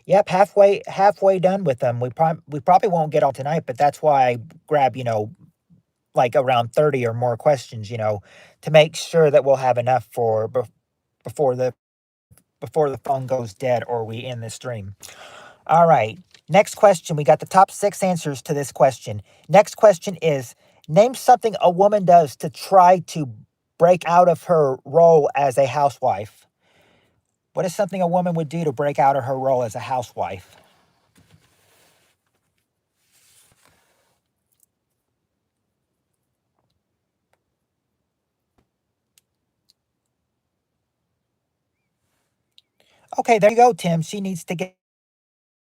yep, halfway done with them. We probably won't get all tonight, but that's why I grab like around 30 or more questions, to make sure that we'll have enough before the before the phone goes dead or we end the stream. All right. Next question. We got the top 6 answers to this question. Next question is, name something a woman does to try to break out of her role as a housewife. What is something a woman would do to break out of her role as a housewife? Okay, there you go, Tim. She needs to get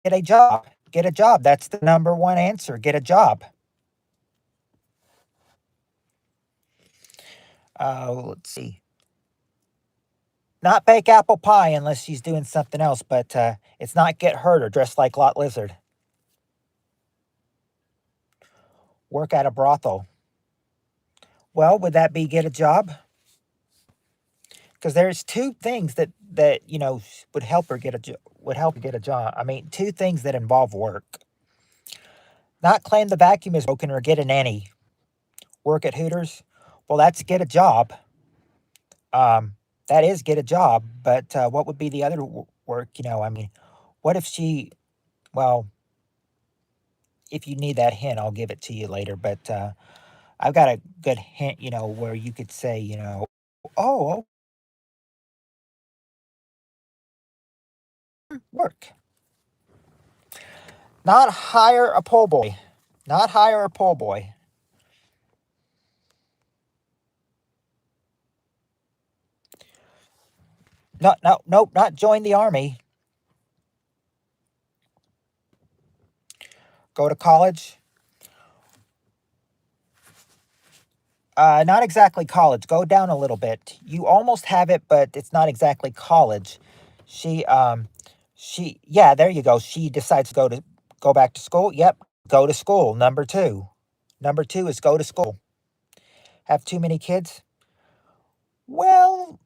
a job. Get a job. That's the number one answer. Get a job. Let's see. Not bake apple pie unless she's doing something else, but it's not get hurt or dress like Lot Lizard. Work at a brothel. Well, would that be get a job? Because there's two things that would help her get a job. I mean, two things that involve work. Not claim the vacuum is broken or get a nanny. Work at Hooters. Well, that's get a job. Um, that is get a job. But what would be the other work? I mean, what if she? Well, if you need that hint, I'll give it to you later. But I've got a good hint, where you could say, oh, work. Not hire a pool boy. Not hire a pool boy. Nope, not join the army. Go to college. Not exactly college. Go down a little bit. You almost have it, but it's not exactly college. She, yeah, there you go. She decides to go back to school. Yep, go to school. Number two. Number two is go to school. Have too many kids? Well,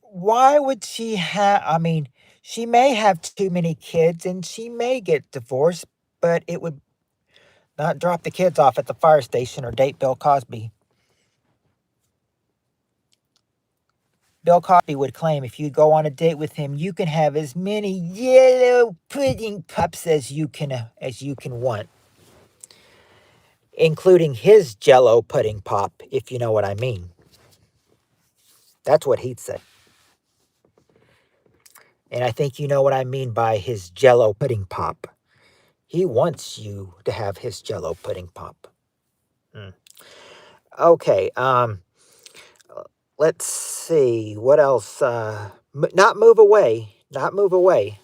why would she have? I mean, she may have too many kids and she may get divorced, but it would not drop the kids off at the fire station or date Bill Cosby. Bill Cosby would claim if you go on a date with him, you can have as many yellow pudding pups as you can want, including his Jello pudding pop, if you know what I mean. That's what he'd say. And I think you know what I mean by his Jello pudding pop. He wants you to have his Jello pudding pop. Mm. Okay. Let's see what else. Not move away. Not move away.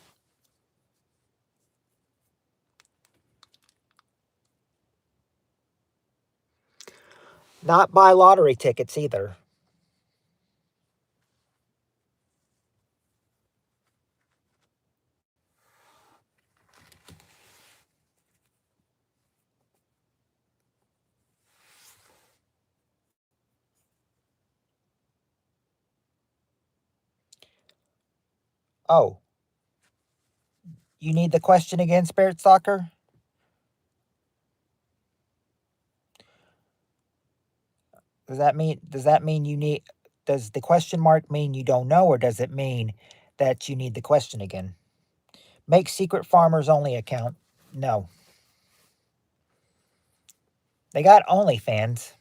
Not buy lottery tickets either. Oh, you need the question again, Spirit Stalker? Does that mean you need does the question mark mean you don't know, or does it mean that you need the question again? Make secret farmers only account. No. They got OnlyFans.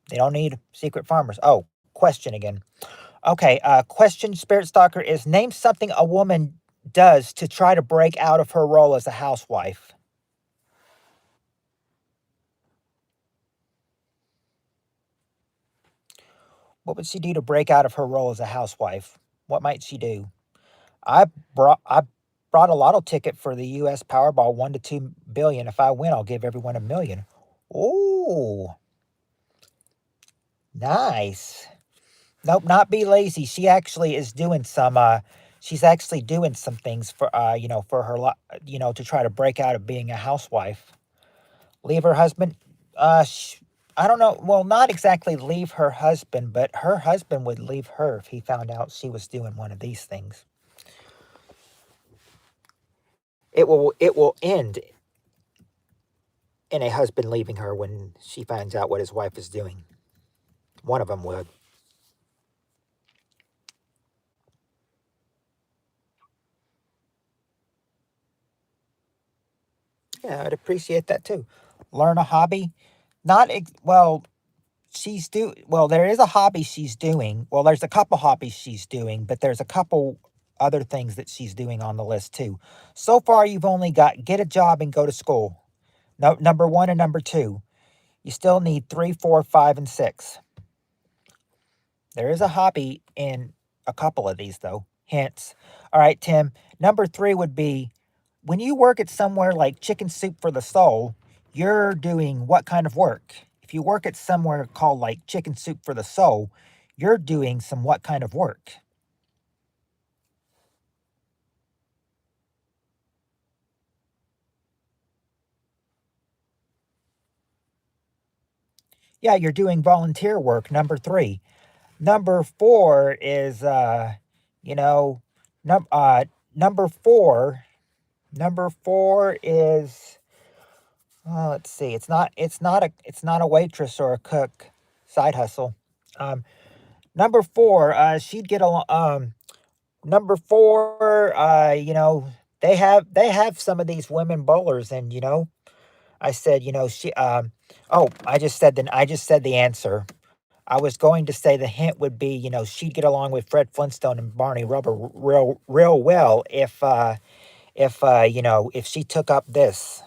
They don't need secret farmers. Oh, question again. Okay, question, Spirit Stalker, is name something a woman does to try to break out of her role as a housewife. What would she do to break out of her role as a housewife? What might she do? I I brought a lotto ticket for the U.S. Powerball 1 to 2 billion. If I win, I'll give everyone $1 million. Oh, nice. Nope, not be lazy. She actually is doing some. She's actually doing some things for for her to try to break out of being a housewife. Leave her husband. I don't know. Well, not exactly leave her husband, but her husband would leave her if he found out she was doing one of these things. It will end in a husband leaving her when she finds out what his wife is doing. One of them would. Yeah, I'd appreciate that too. Learn a hobby. Well, there is a hobby she's doing. Well, there's a couple hobbies she's doing, but there's a couple other things that she's doing on the list too. So far, you've only got get a job and go to school. No, number one and number two. You still need three, four, five, and six. There is a hobby in a couple of these, though. Hence. All right, Tim. Number three would be when you work at somewhere like Chicken Soup for the Soul, you're doing what kind of work? If you work at somewhere called like Chicken Soup for the Soul, you're doing some what kind of work? Yeah, you're doing volunteer work. Number three. Number four is, you know, num- uh, number four. Number four is let's see. It's not a waitress or a cook side hustle. Um, number four, she'd get along. Number four, they have some of these women bowlers, and I said, oh, I just said the answer. I was going to say the hint would be, she'd get along with Fred Flintstone and Barney Rubber real well if she took up this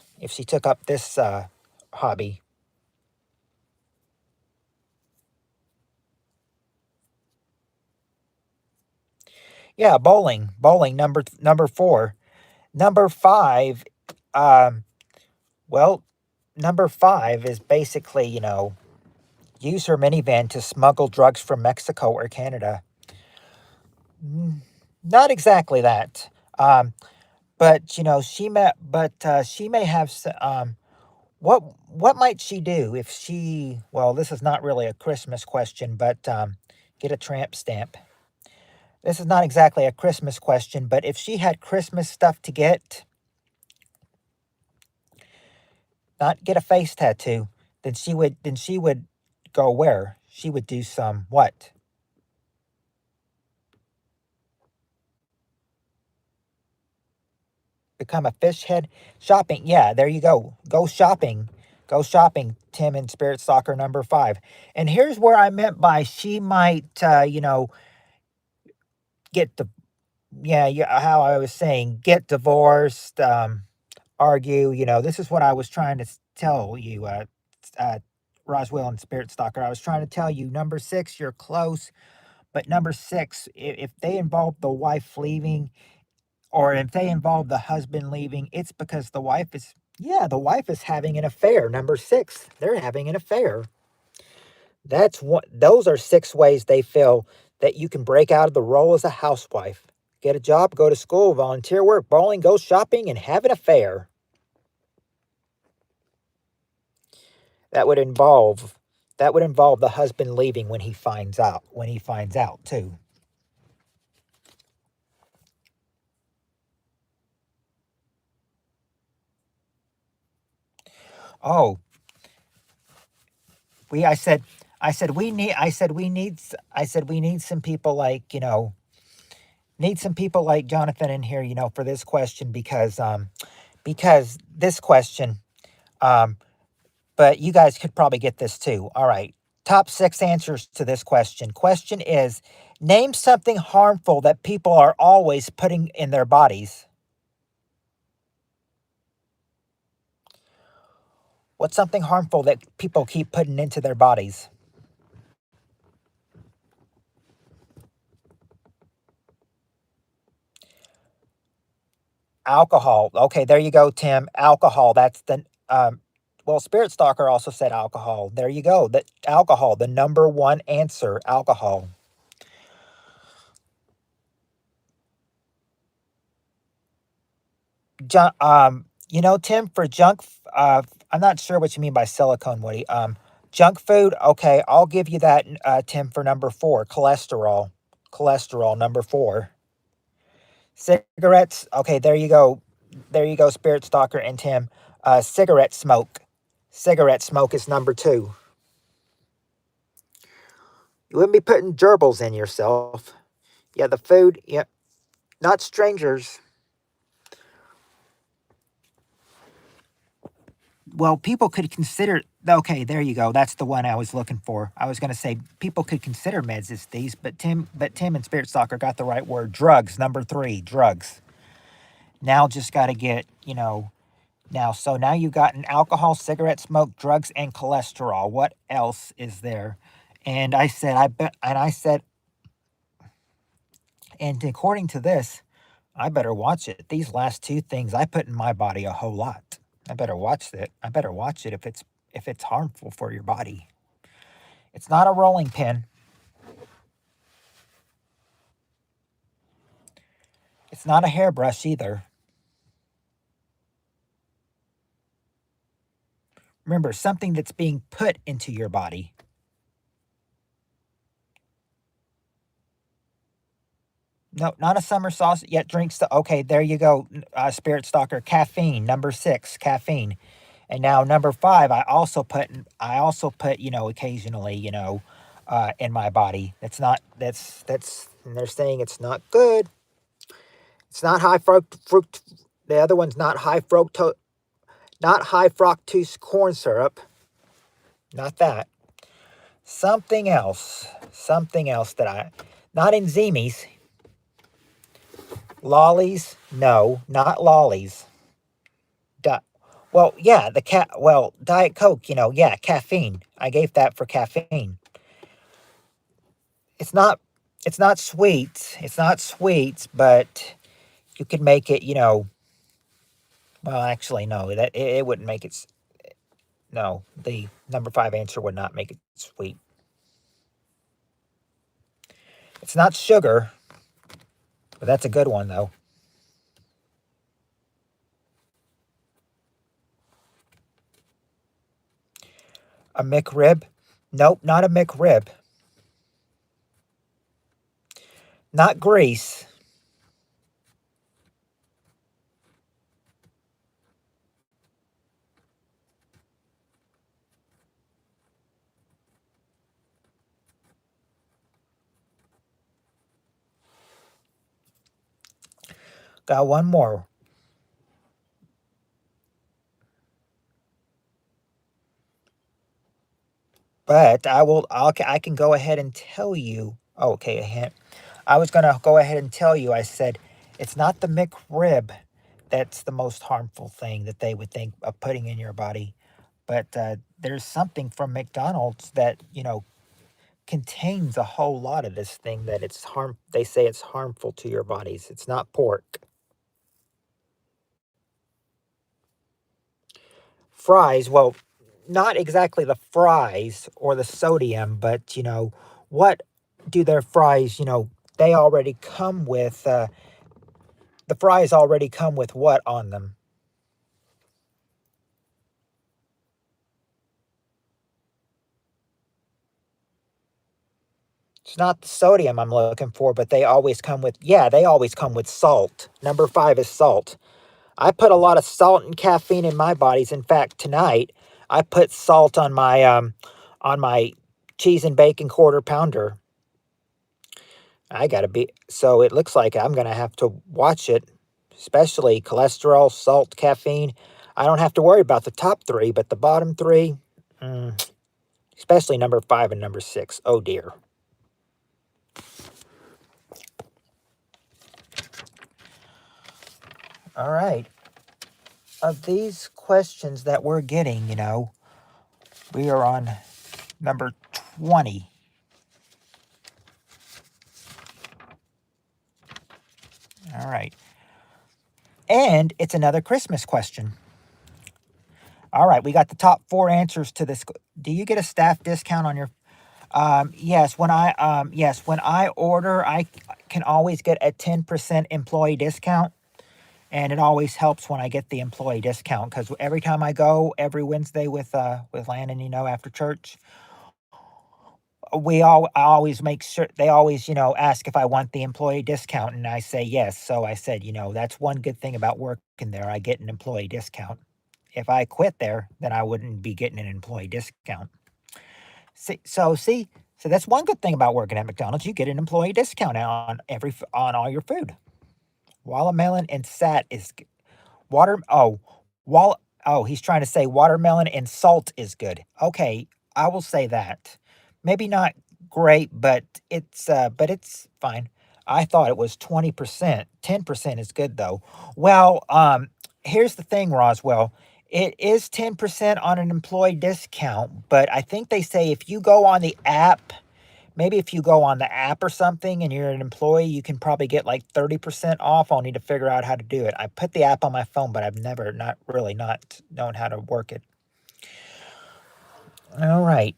hobby. Yeah, bowling number 4. Number 5, um, well, number 5 is basically, use her minivan to smuggle drugs from Mexico or Canada. Mm, Not exactly that. But she may have what might she do if she well, this is not really a Christmas question, but get a tramp stamp. This is not exactly a Christmas question, but if she had Christmas stuff to get, not get a face tattoo, then she would go where? She would do some what? Become a fish head? Shopping. Yeah, there you go. Go shopping. Go shopping, Tim in Spirit Stalker number 5. And here's where I meant by she might get the yeah, how I was saying, get divorced, argue, this is what I was trying to tell you, uh, Roswell and Spirit Stalker. I was trying to tell you, number 6, you're close, but number 6, if they involve the wife leaving, or if they involve the husband leaving, it's because the wife is having an affair. Number 6, they're having an affair. Those are 6 ways they feel that you can break out of the role as a housewife. Get a job, go to school, volunteer work, bowling, go shopping, and have an affair. That would involve the husband leaving when he finds out too. Oh, we I said we need some people like, need some people like Jonathan in here, for this question because this question um but you guys could probably get this too. All right. Top 6 answers to this question. Question is, name something harmful that people are always putting in their bodies. What's something harmful that people keep putting into their bodies? Alcohol. Okay, there you go, Tim. Alcohol. That's the well, Spirit Stalker also said alcohol. There you go. The alcohol, the number 1 answer, alcohol. Tim, for I'm not sure what you mean by silicone, Woody. Junk food. Okay, I'll give you that, Tim, for number 4, cholesterol. Cholesterol, number 4. Cigarettes. Okay, there you go. There you go, Spirit Stalker and Tim. Cigarette smoke. Cigarette smoke is number 2. You wouldn't be putting gerbils in yourself. Yeah, the food. Yeah, not strangers. Well, people could consider. Okay, there you go. That's the one I was looking for. I was going to say people could consider meds as these, but Tim and Spirit Stalker got the right word. Drugs, number 3, drugs. Now just got to get now you got an alcohol, cigarette smoke, drugs, and cholesterol. What else is there? And I said, I bet, and I said, and according to this, I better watch it. These last 2 things I put in my body a whole lot. I better watch it. I better watch it if it's harmful for your body. It's not a rolling pin. It's not a hairbrush either. Remember, something that's being put into your body. No, not a summer sauce. Yet drinks the. Okay, there you go. Spirit Stalker, caffeine. Number 6, caffeine. And now number 5, I also put occasionally in my body. It's not that's and they're saying it's not good. It's not high fruct. The other one's not high fructose. Not high fructose corn syrup. Not that. Something else. Something else that I... Not in Zeemies. Lollies? No, not lollies. Well, yeah, well, Diet Coke, yeah, caffeine. I gave that for caffeine. It's not it's not sweet. It's not sweet, but you could make it, well, actually no, it wouldn't make it. No, the number 5 answer would not make it sweet. It's not sugar, but that's a good one though. A McRib? Nope, not a McRib. Not grease. Got one more. But I can go ahead and tell you. Oh, okay, a hint. I was going to go ahead and tell you. I said it's not the McRib that's the most harmful thing that they would think of putting in your body. But there's something from McDonald's that, contains a whole lot of this thing that they say it's harmful to your bodies. It's not pork. Fries, well, not exactly the fries or the sodium, but what do their fries, they already come with the fries already come with what on them? It's not the sodium I'm looking for, but they always come with, yeah, they always come with salt. Number 5 is salt. I put a lot of salt and caffeine in my bodies. In fact, tonight I put salt on my cheese and bacon quarter pounder. I gotta be, so it looks like I'm gonna have to watch it, especially cholesterol, salt, caffeine. I don't have to worry about the top 3, but the bottom 3, especially number 5 and number 6. Oh dear. All right. Of these questions that we're getting, we are on number 20. All right. And it's another Christmas question. All right, we got the top 4 answers to this. Do you get a staff discount on your yes, when I order, I can always get a 10% employee discount, and it always helps when I get the employee discount because every time I go every Wednesday with Landon, after church, I always make sure they always, ask if I want the employee discount, and I say yes. So I said, that's one good thing about working there. I get an employee discount. If I quit there, then I wouldn't be getting an employee discount. So that's one good thing about working at McDonald's. You get an employee discount on all your food. Watermelon and sat is water. Oh, wall. Oh, he's trying to say watermelon and salt is good. Okay, I will say that. Maybe not great, but it's fine. I thought it was 20%. 10% is good though. Well, here's the thing, Roswell. It is 10% on an employee discount, but I think they say if you go on the app, maybe if you go on the app or something and you're an employee, you can probably get like 30% off. I'll need to figure out how to do it. I put the app on my phone, but I've never not really not known how to work it. All right.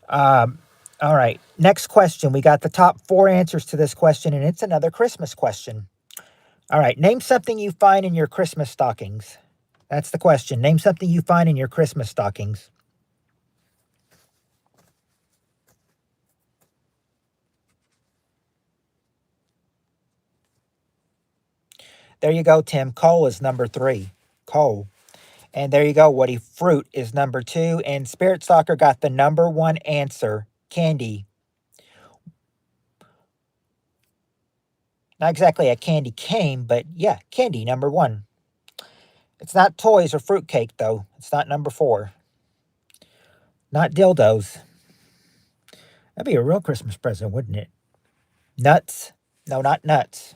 Um, all right. Next question. We got the top 4 answers to this question, and it's another Christmas question. All right. Name something you find in your Christmas stockings. That's the question. Name something you find in your Christmas stockings. There you go, Tim. Coal is number 3. Coal. And there you go, Woody. Fruit is number 2. And Spirit Soccer got the number 1 answer. Candy. Not exactly a candy cane, but yeah, candy, number 1. It's not toys or fruitcake, though. It's not number 4. Not dildos. That'd be a real Christmas present, wouldn't it? Nuts. No, not nuts.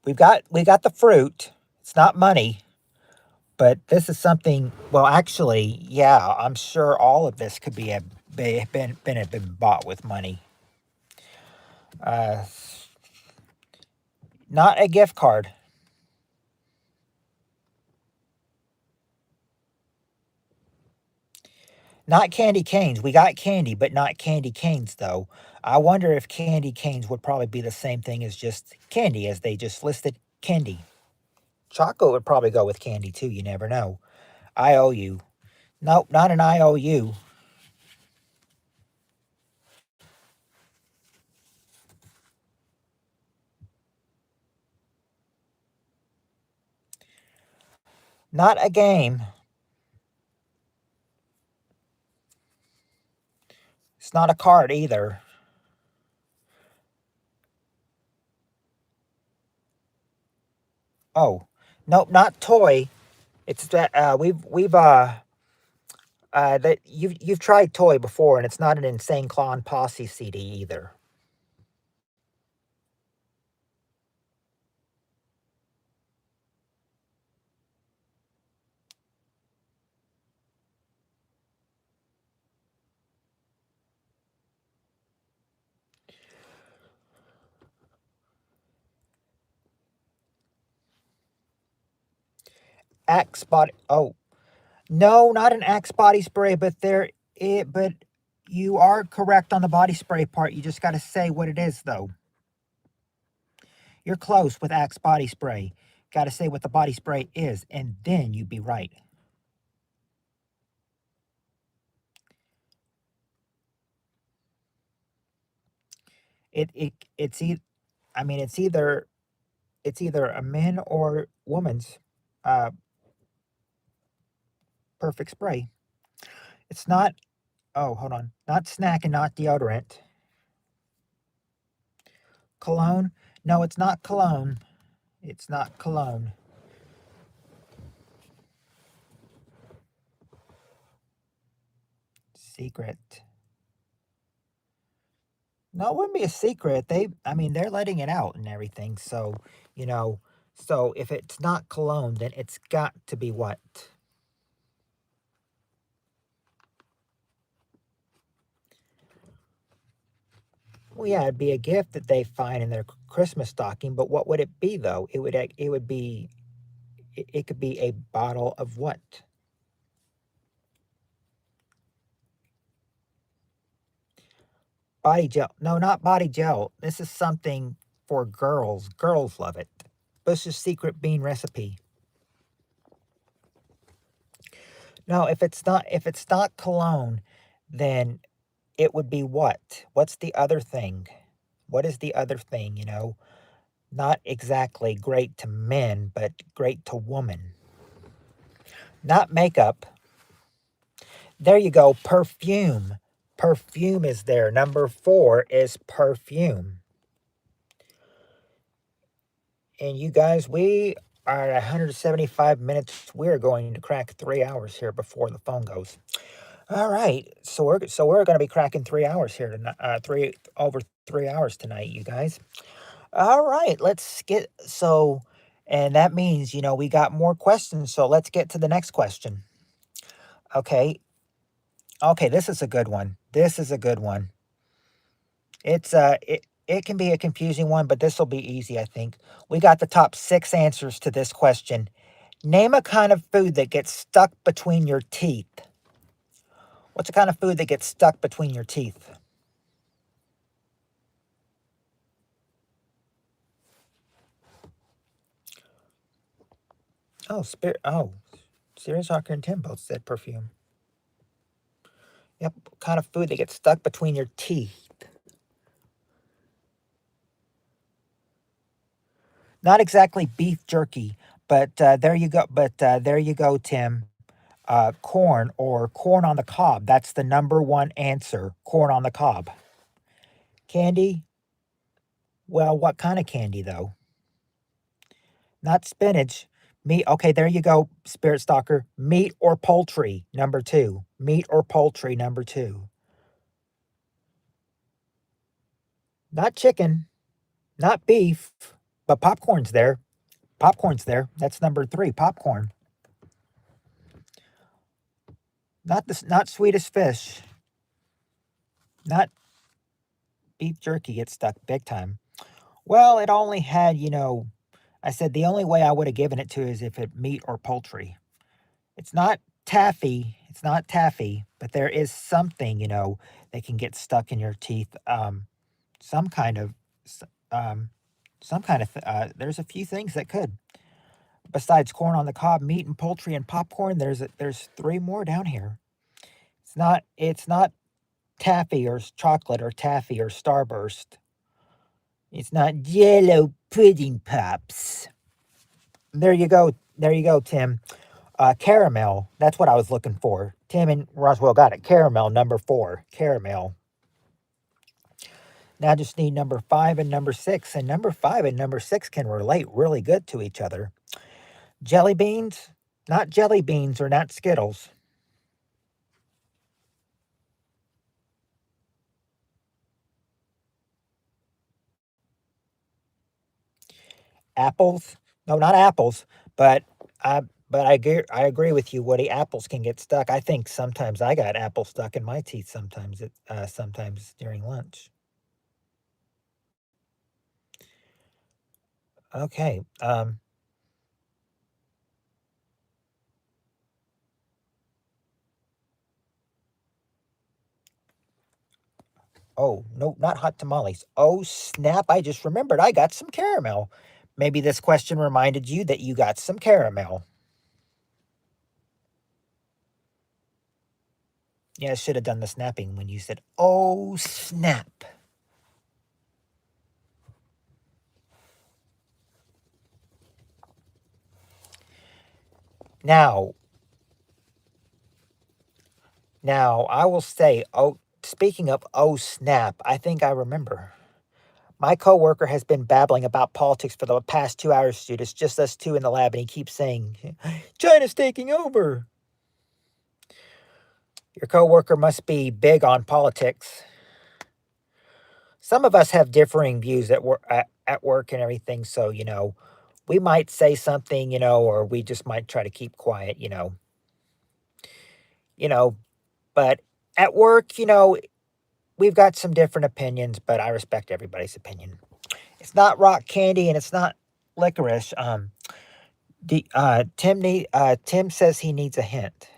We got the fruit. It's not money, but this is something. Well, actually, yeah, I'm sure all of this could been bought with money. Uh, Not a gift card. Not candy canes. We got candy, but not candy canes, though. I wonder if candy canes would probably be the same thing as just candy, as they just listed candy. Chocolate would probably go with candy, too. You never know. IOU. Nope, not an IOU. Not a game. It's not a card either. Oh, nope, not toy. It's that we've that you've tried toy before, and it's not an Insane Clown Posse CD either. Axe body. Oh, no, not an Axe body spray, but but you are correct on the body spray part. You just got to say what it is, though. You're close with Axe body spray. Got to say what the body spray is, and then you'd be right. It's I mean, it's either a man or woman's uh, perfect spray. It's not. Oh, hold on. Not snack and not deodorant. Cologne? No, it's not cologne. It's not cologne. Secret. No, it wouldn't be a secret. I mean, they're letting it out and everything. So, you know, so if it's not cologne, then it's got to be what? Well, yeah, it'd be a gift that they find in their Christmas stocking. But what would it be though? It would be it could be a bottle of what? Body gel. No, not body gel. This is something for girls. Girls love it. Bush's secret bean recipe. No, if it's not cologne, then it would be what? What's the other thing? What is the other thing, Not exactly great to men, but great to women. Not makeup. There you go, perfume. Perfume is there. Number 4 is perfume. And you guys, we are at 175 minutes. We're going to crack 3 hours here before the phone goes. All right, so we're going to be cracking 3 hours here tonight. Over 3 hours tonight, you guys. All right, let's get and that means we got more questions. So let's get to the next question. Okay, okay, this is a good one. This is a good one. It can be a confusing one, but this will be easy, I think. We got the top 6 answers to this question. Name a kind of food that gets stuck between your teeth. What's a kind of food that gets stuck between your teeth? Oh, Serious Soccer and Tim both said perfume. Yep, kind of food that gets stuck between your teeth. Not exactly beef jerky, but there you go. But there you go, Tim. corn or corn on the cob. That's the number one answer. Corn on the cob. Candy? Well, what kind of candy though? Not spinach. Meat. Okay, there you go, Spirit Stalker. Meat or poultry, number two. Meat or poultry, number two. Not chicken, not beef, but popcorn's there. Popcorn's there. That's number three, popcorn. Not sweetest fish. Not beef jerky gets stuck big time. Well, it only had, I said the only way I would have given it to is if it meat or poultry. It's not taffy. It's not taffy, but there is something, that can get stuck in your teeth. Some kind of, um, there's a few things that could. Besides corn on the cob, meat and poultry and popcorn, there's three more down here. It's not taffy or chocolate or taffy or Starburst. It's not Jello pudding pops. There you go. There you go, Tim. Caramel. That's what I was looking for. Tim and Roswell got it. Caramel, number four. Caramel. Now I just need number five and number six. And number five and number six can relate really good to each other. Jelly beans? Not jelly beans or not Skittles. Apples? No, not apples. But I agree with you, Woody. Apples can get stuck. I think sometimes I got apples stuck in my teeth. Sometimes during lunch. Okay. Oh, no, not hot tamales. Oh, snap. I just remembered I got some caramel. Maybe this question reminded you that you got some caramel. Yeah, I should have done the snapping when you said, oh, snap. Now, I will say, oh, speaking of oh, snap, I think I remember. My coworker has been babbling about politics for the past 2 hours, dude. It's just us two in the lab, and he keeps saying, China's taking over. Your coworker must be big on politics. Some of us have differing views at work and everything, so we might say something, or we just might try to keep quiet, you know. But at work, we've got some different opinions, but I respect everybody's opinion. It's not rock candy and it's not licorice. Tim says he needs a hint.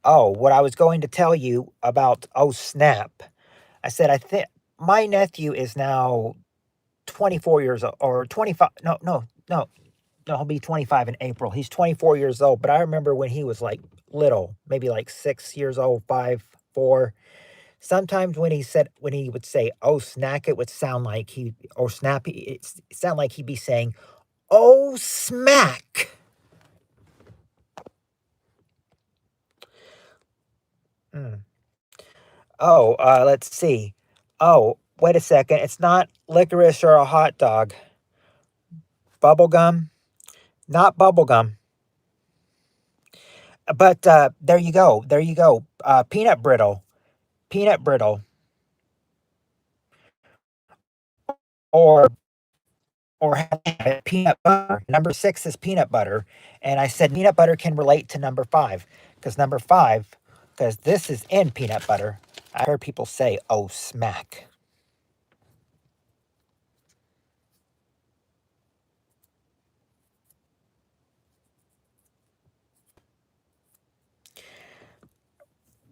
Oh, what I was going to tell you about, oh snap. I said I think my nephew is now 24 years old, or 25. No, he'll be 25 in April. He's 24 years old, but I remember when he was like little, maybe like 6 years old, 5, 4. Sometimes when he would say, "Oh snack," it would sound like or snappy. It sound like he'd be saying, "Oh smack." Mm. Oh, let's see. Oh, wait a second. It's not licorice or a hot dog. Bubblegum? Not bubblegum. But there you go. There you go. Peanut brittle. Peanut brittle. Or peanut butter. Number six is peanut butter. And I said peanut butter can relate to number five. Because this is in peanut butter. I heard people say, oh, smack.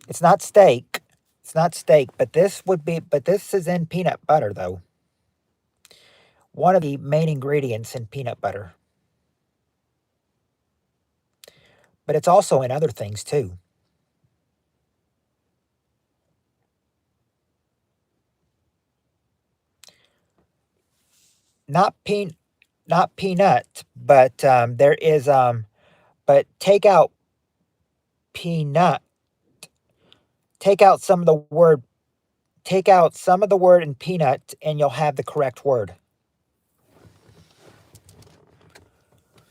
It's not steak. It's not steak, but this is in peanut butter, though. One of the main ingredients in peanut butter. But it's also in other things, too. Not peanut, but there is, But take out peanut. Take out some of the word. Take out some of the word in peanut, and you'll have the correct word.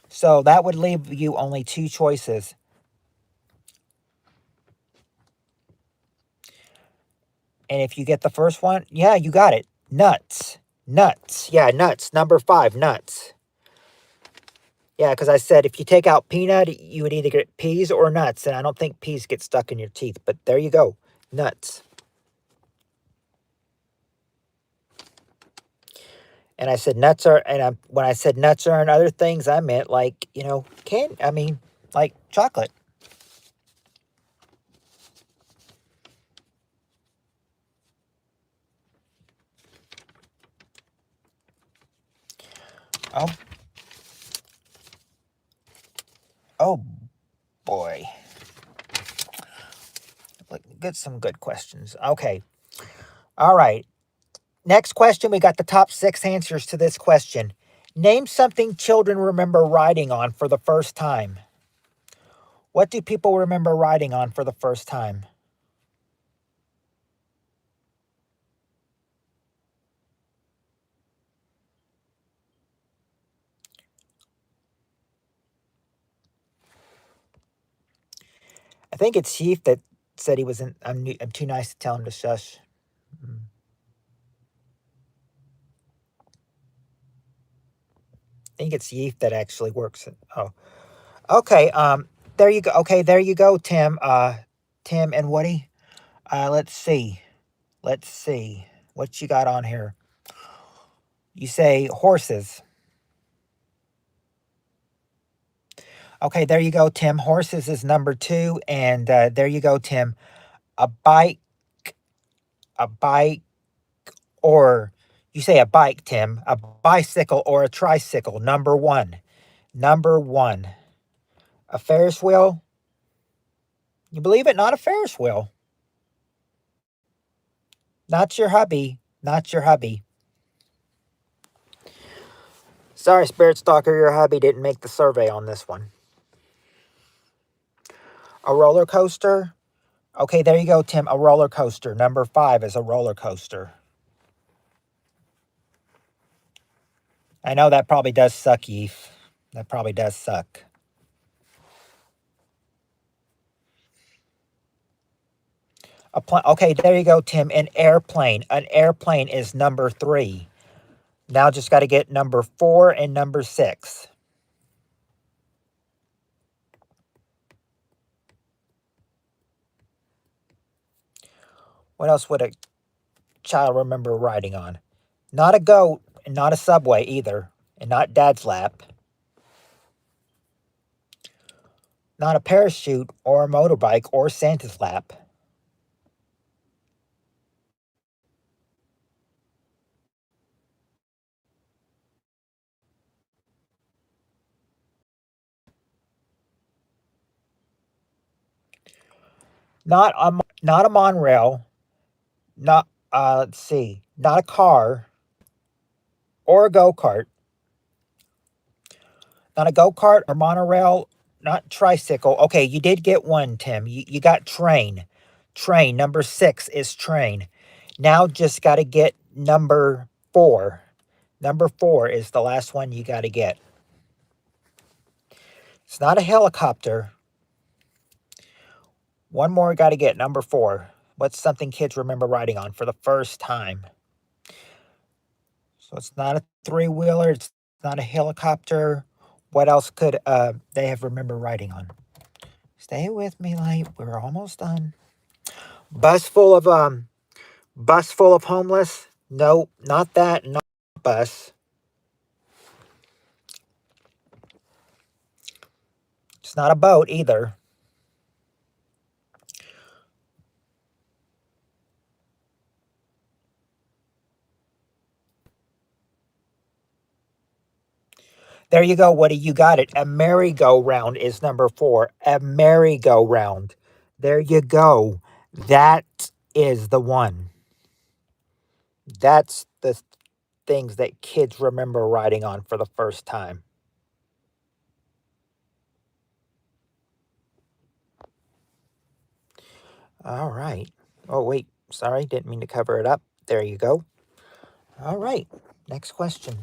So that would leave you only two choices. And if you get the first one, yeah, you got it. Nuts. Nuts. Yeah, nuts. Number 5, nuts. Yeah, because I said if you take out peanut, you would either get peas or nuts. And I don't think peas get stuck in your teeth. But there you go. Nuts. And I said nuts are, and when I said nuts are and other things, I meant like, like chocolate. Oh. Oh, boy. Get some good questions. Okay. All right. Next question. We got the top 6 answers to this question. Name something children remember riding on for the first time. What do people remember riding on for the first time? I think it's Chief that said he was in. I'm too nice to tell him to shush. Mm. I think it's Yeef that actually works. Oh, okay. There you go. Okay, there you go, Tim. Tim and Woody. Let's see. Let's see what you got on here. You say horses. Okay, there you go, Tim. Horses is number 2, and there you go, Tim. A bike, a bike, or you say a bike, Tim. A bicycle or a tricycle. Number 1. Number 1. A Ferris wheel. You believe it? Not a Ferris wheel. Not your hubby. Not your hubby. Sorry, Spirit Stalker, your hubby didn't make the survey on this one. A roller coaster. Okay, there you go, Tim. A roller coaster. Number 5 is a roller coaster. I know that probably does suck, Yeef. That probably does suck. Okay, there you go, Tim. An airplane. An airplane is number 3. Now just got to get number 4 and number 6. What else would a child remember riding on? Not a goat, and not a subway either, and not Dad's lap. Not a parachute or a motorbike or Santa's lap. Not a monorail. Not let's see. Not a car or a go-kart. Not a go-kart or monorail, not tricycle. Okay, you did get one, Tim. You got train. Train. Number 6 is train. Now just got to get number 4. Number 4 is the last one you got to get. It's not a helicopter. One more got to get. Number 4. What's something kids remember riding on for the first time? So it's not a 3-wheeler. It's not a helicopter. What else could they have remember riding on? Stay with me, light. We're almost done. Bus full of homeless. Nope, not that. Not bus. It's not a boat either. There you go, Woody. You got it. A merry-go-round is number 4. A merry-go-round. There you go. That is the one. That's the things that kids remember riding on for the first time. All right. Oh, wait. Sorry, didn't mean to cover it up. There you go. All right. Next question.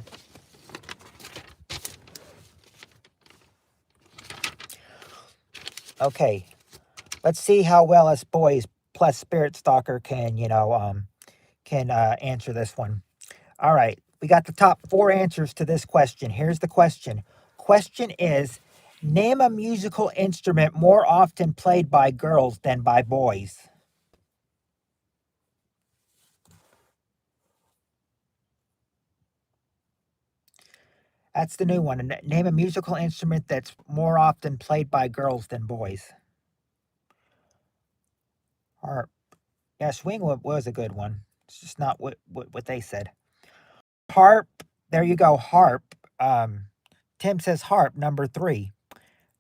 Okay. Let's see how well us boys plus Spirit Stalker can, answer this one. All right. We got the top 4 answers to this question. Here's the question. Question is, name a musical instrument more often played by girls than by boys. That's the new one. Name a musical instrument that's more often played by girls than boys. Harp. Yeah, swing was a good one. It's just not what they said. Harp. There you go. Harp. Tim says harp, number 3.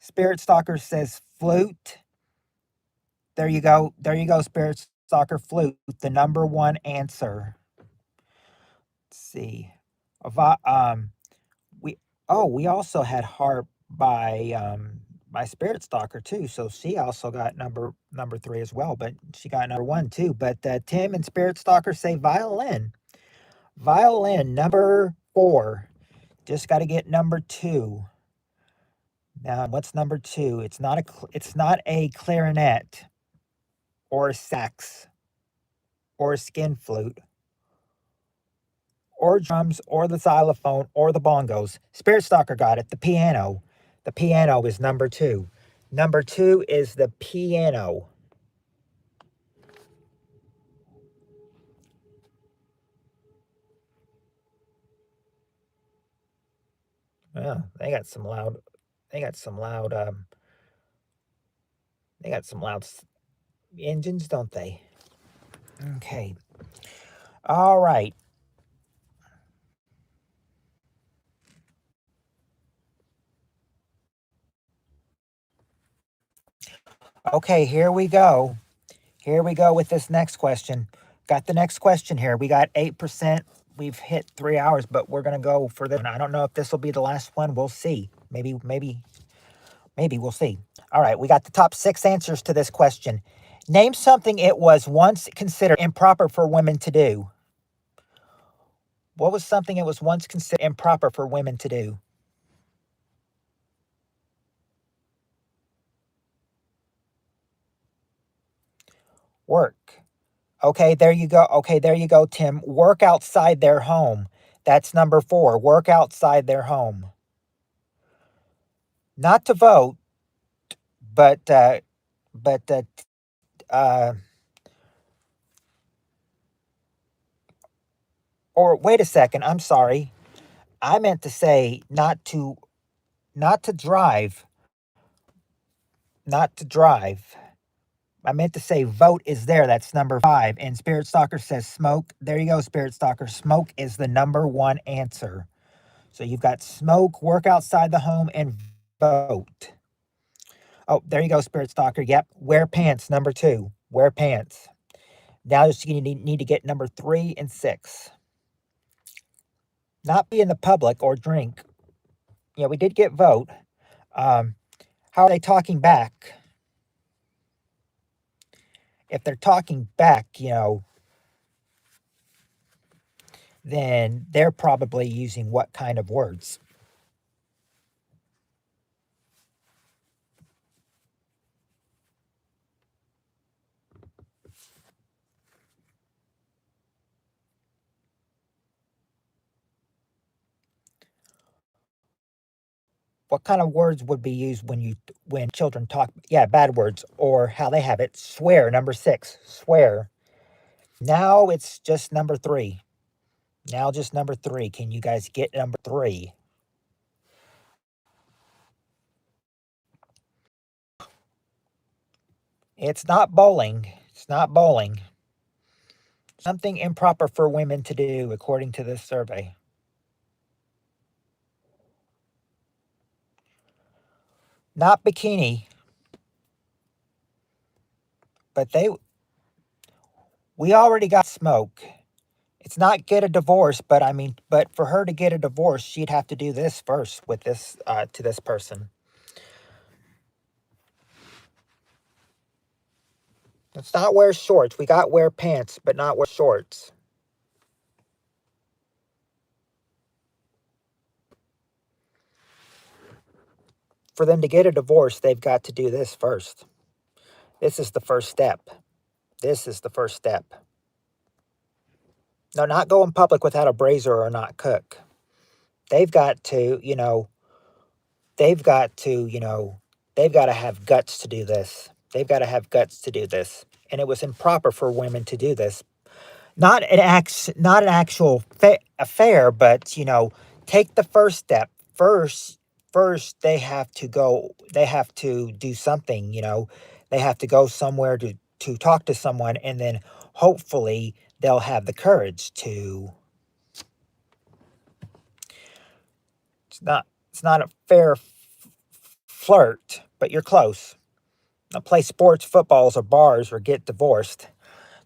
Spirit Stalker says flute. There you go. There you go, Spirit Stalker, flute, the number 1 answer. Let's see. We we also had harp by Spirit Stalker too. So she also got number 3 as well, but she got number 1 too. But Tim and Spirit Stalker say violin. Violin, number 4. Just got to get number 2. Now, what's number 2? It's not a clarinet or a sax or a skin flute or drums or the xylophone or the bongos. Spirit Stalker got it. The piano. The piano is number 2. Number 2 is the piano. Yeah, they got some loud. They got some loud. They got some loud engines, don't they? Okay. All right. Okay, here we go. Here we go with this next question. Got the next question here. We got 8%. We've hit 3 hours, but we're gonna go for this one. I don't know if this will be the last one. We'll see. Maybe we'll see. All right, we got the top 6 answers to this question. Name something it was once considered improper for women to do. What was something it was once considered improper for women to do? Work. Okay, there you go. Okay, there you go, Tim. Work outside their home. That's number 4. Work outside their home. Not to vote, but but uh, or wait a second. I'm sorry. I meant to say not to drive, not to drive. I meant to say vote is there. That's number 5. And Spirit Stalker says smoke. There you go, Spirit Stalker. Smoke is the number 1 answer. So you've got smoke, work outside the home, and vote. Oh, there you go, Spirit Stalker. Yep. Wear pants, number 2. Wear pants. Now you need to get number 3 and 6. Not be in the public or drink. Yeah, we did get vote. Um, how are they talking back? If they're talking back, then they're probably using what kind of words? What kind of words would be used when children talk? Yeah, bad words or how they have it. Swear, number 6. Swear. Now it's just number 3. Now just number 3. Can you guys get number 3? It's not bowling. It's not bowling. Something improper for women to do, according to this survey. Not bikini, but we already got smoke. It's not get a divorce, but but for her to get a divorce, she'd have to do this first with this to this person. Let's not wear shorts. We got wear pants, but not wear shorts. For them to get a divorce, they've got to do this first. This is the first step. This is the first step. No, not go in public without a brazier or not cook. They've got to, they've got to, they've got to have guts to do this. They've got to have guts to do this. And it was improper for women to do this. Not an actual affair, but take the first step. First they have to go. They have to do something. They have to go somewhere to talk to someone, and then hopefully they'll have the courage to. It's not a fair flirt, but you're close. Now play sports, footballs, or bars, or get divorced.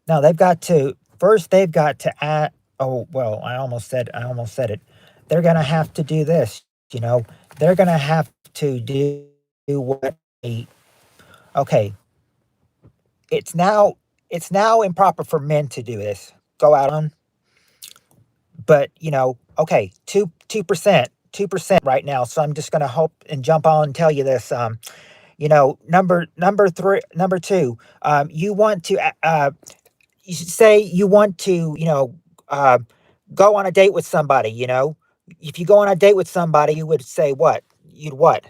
No, they've got to first. They've got to add. Oh well, I almost said it. They're gonna have to do this. You know, they're gonna have to do what. Okay, it's now improper for men to do this. Go out on, but okay, 2% right now. So I'm just gonna hope and jump on and tell you this. Number two. You want to you should say you want to, uh, go on a date with somebody, If you go on a date with somebody, you would say what? You'd what?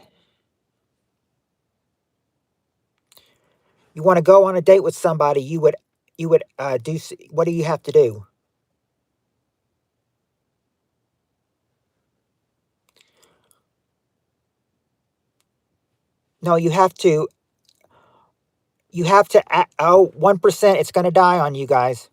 You want to go on a date with somebody, you would what do you have to do? No, you have to, oh, 1%, it's going to die on you guys.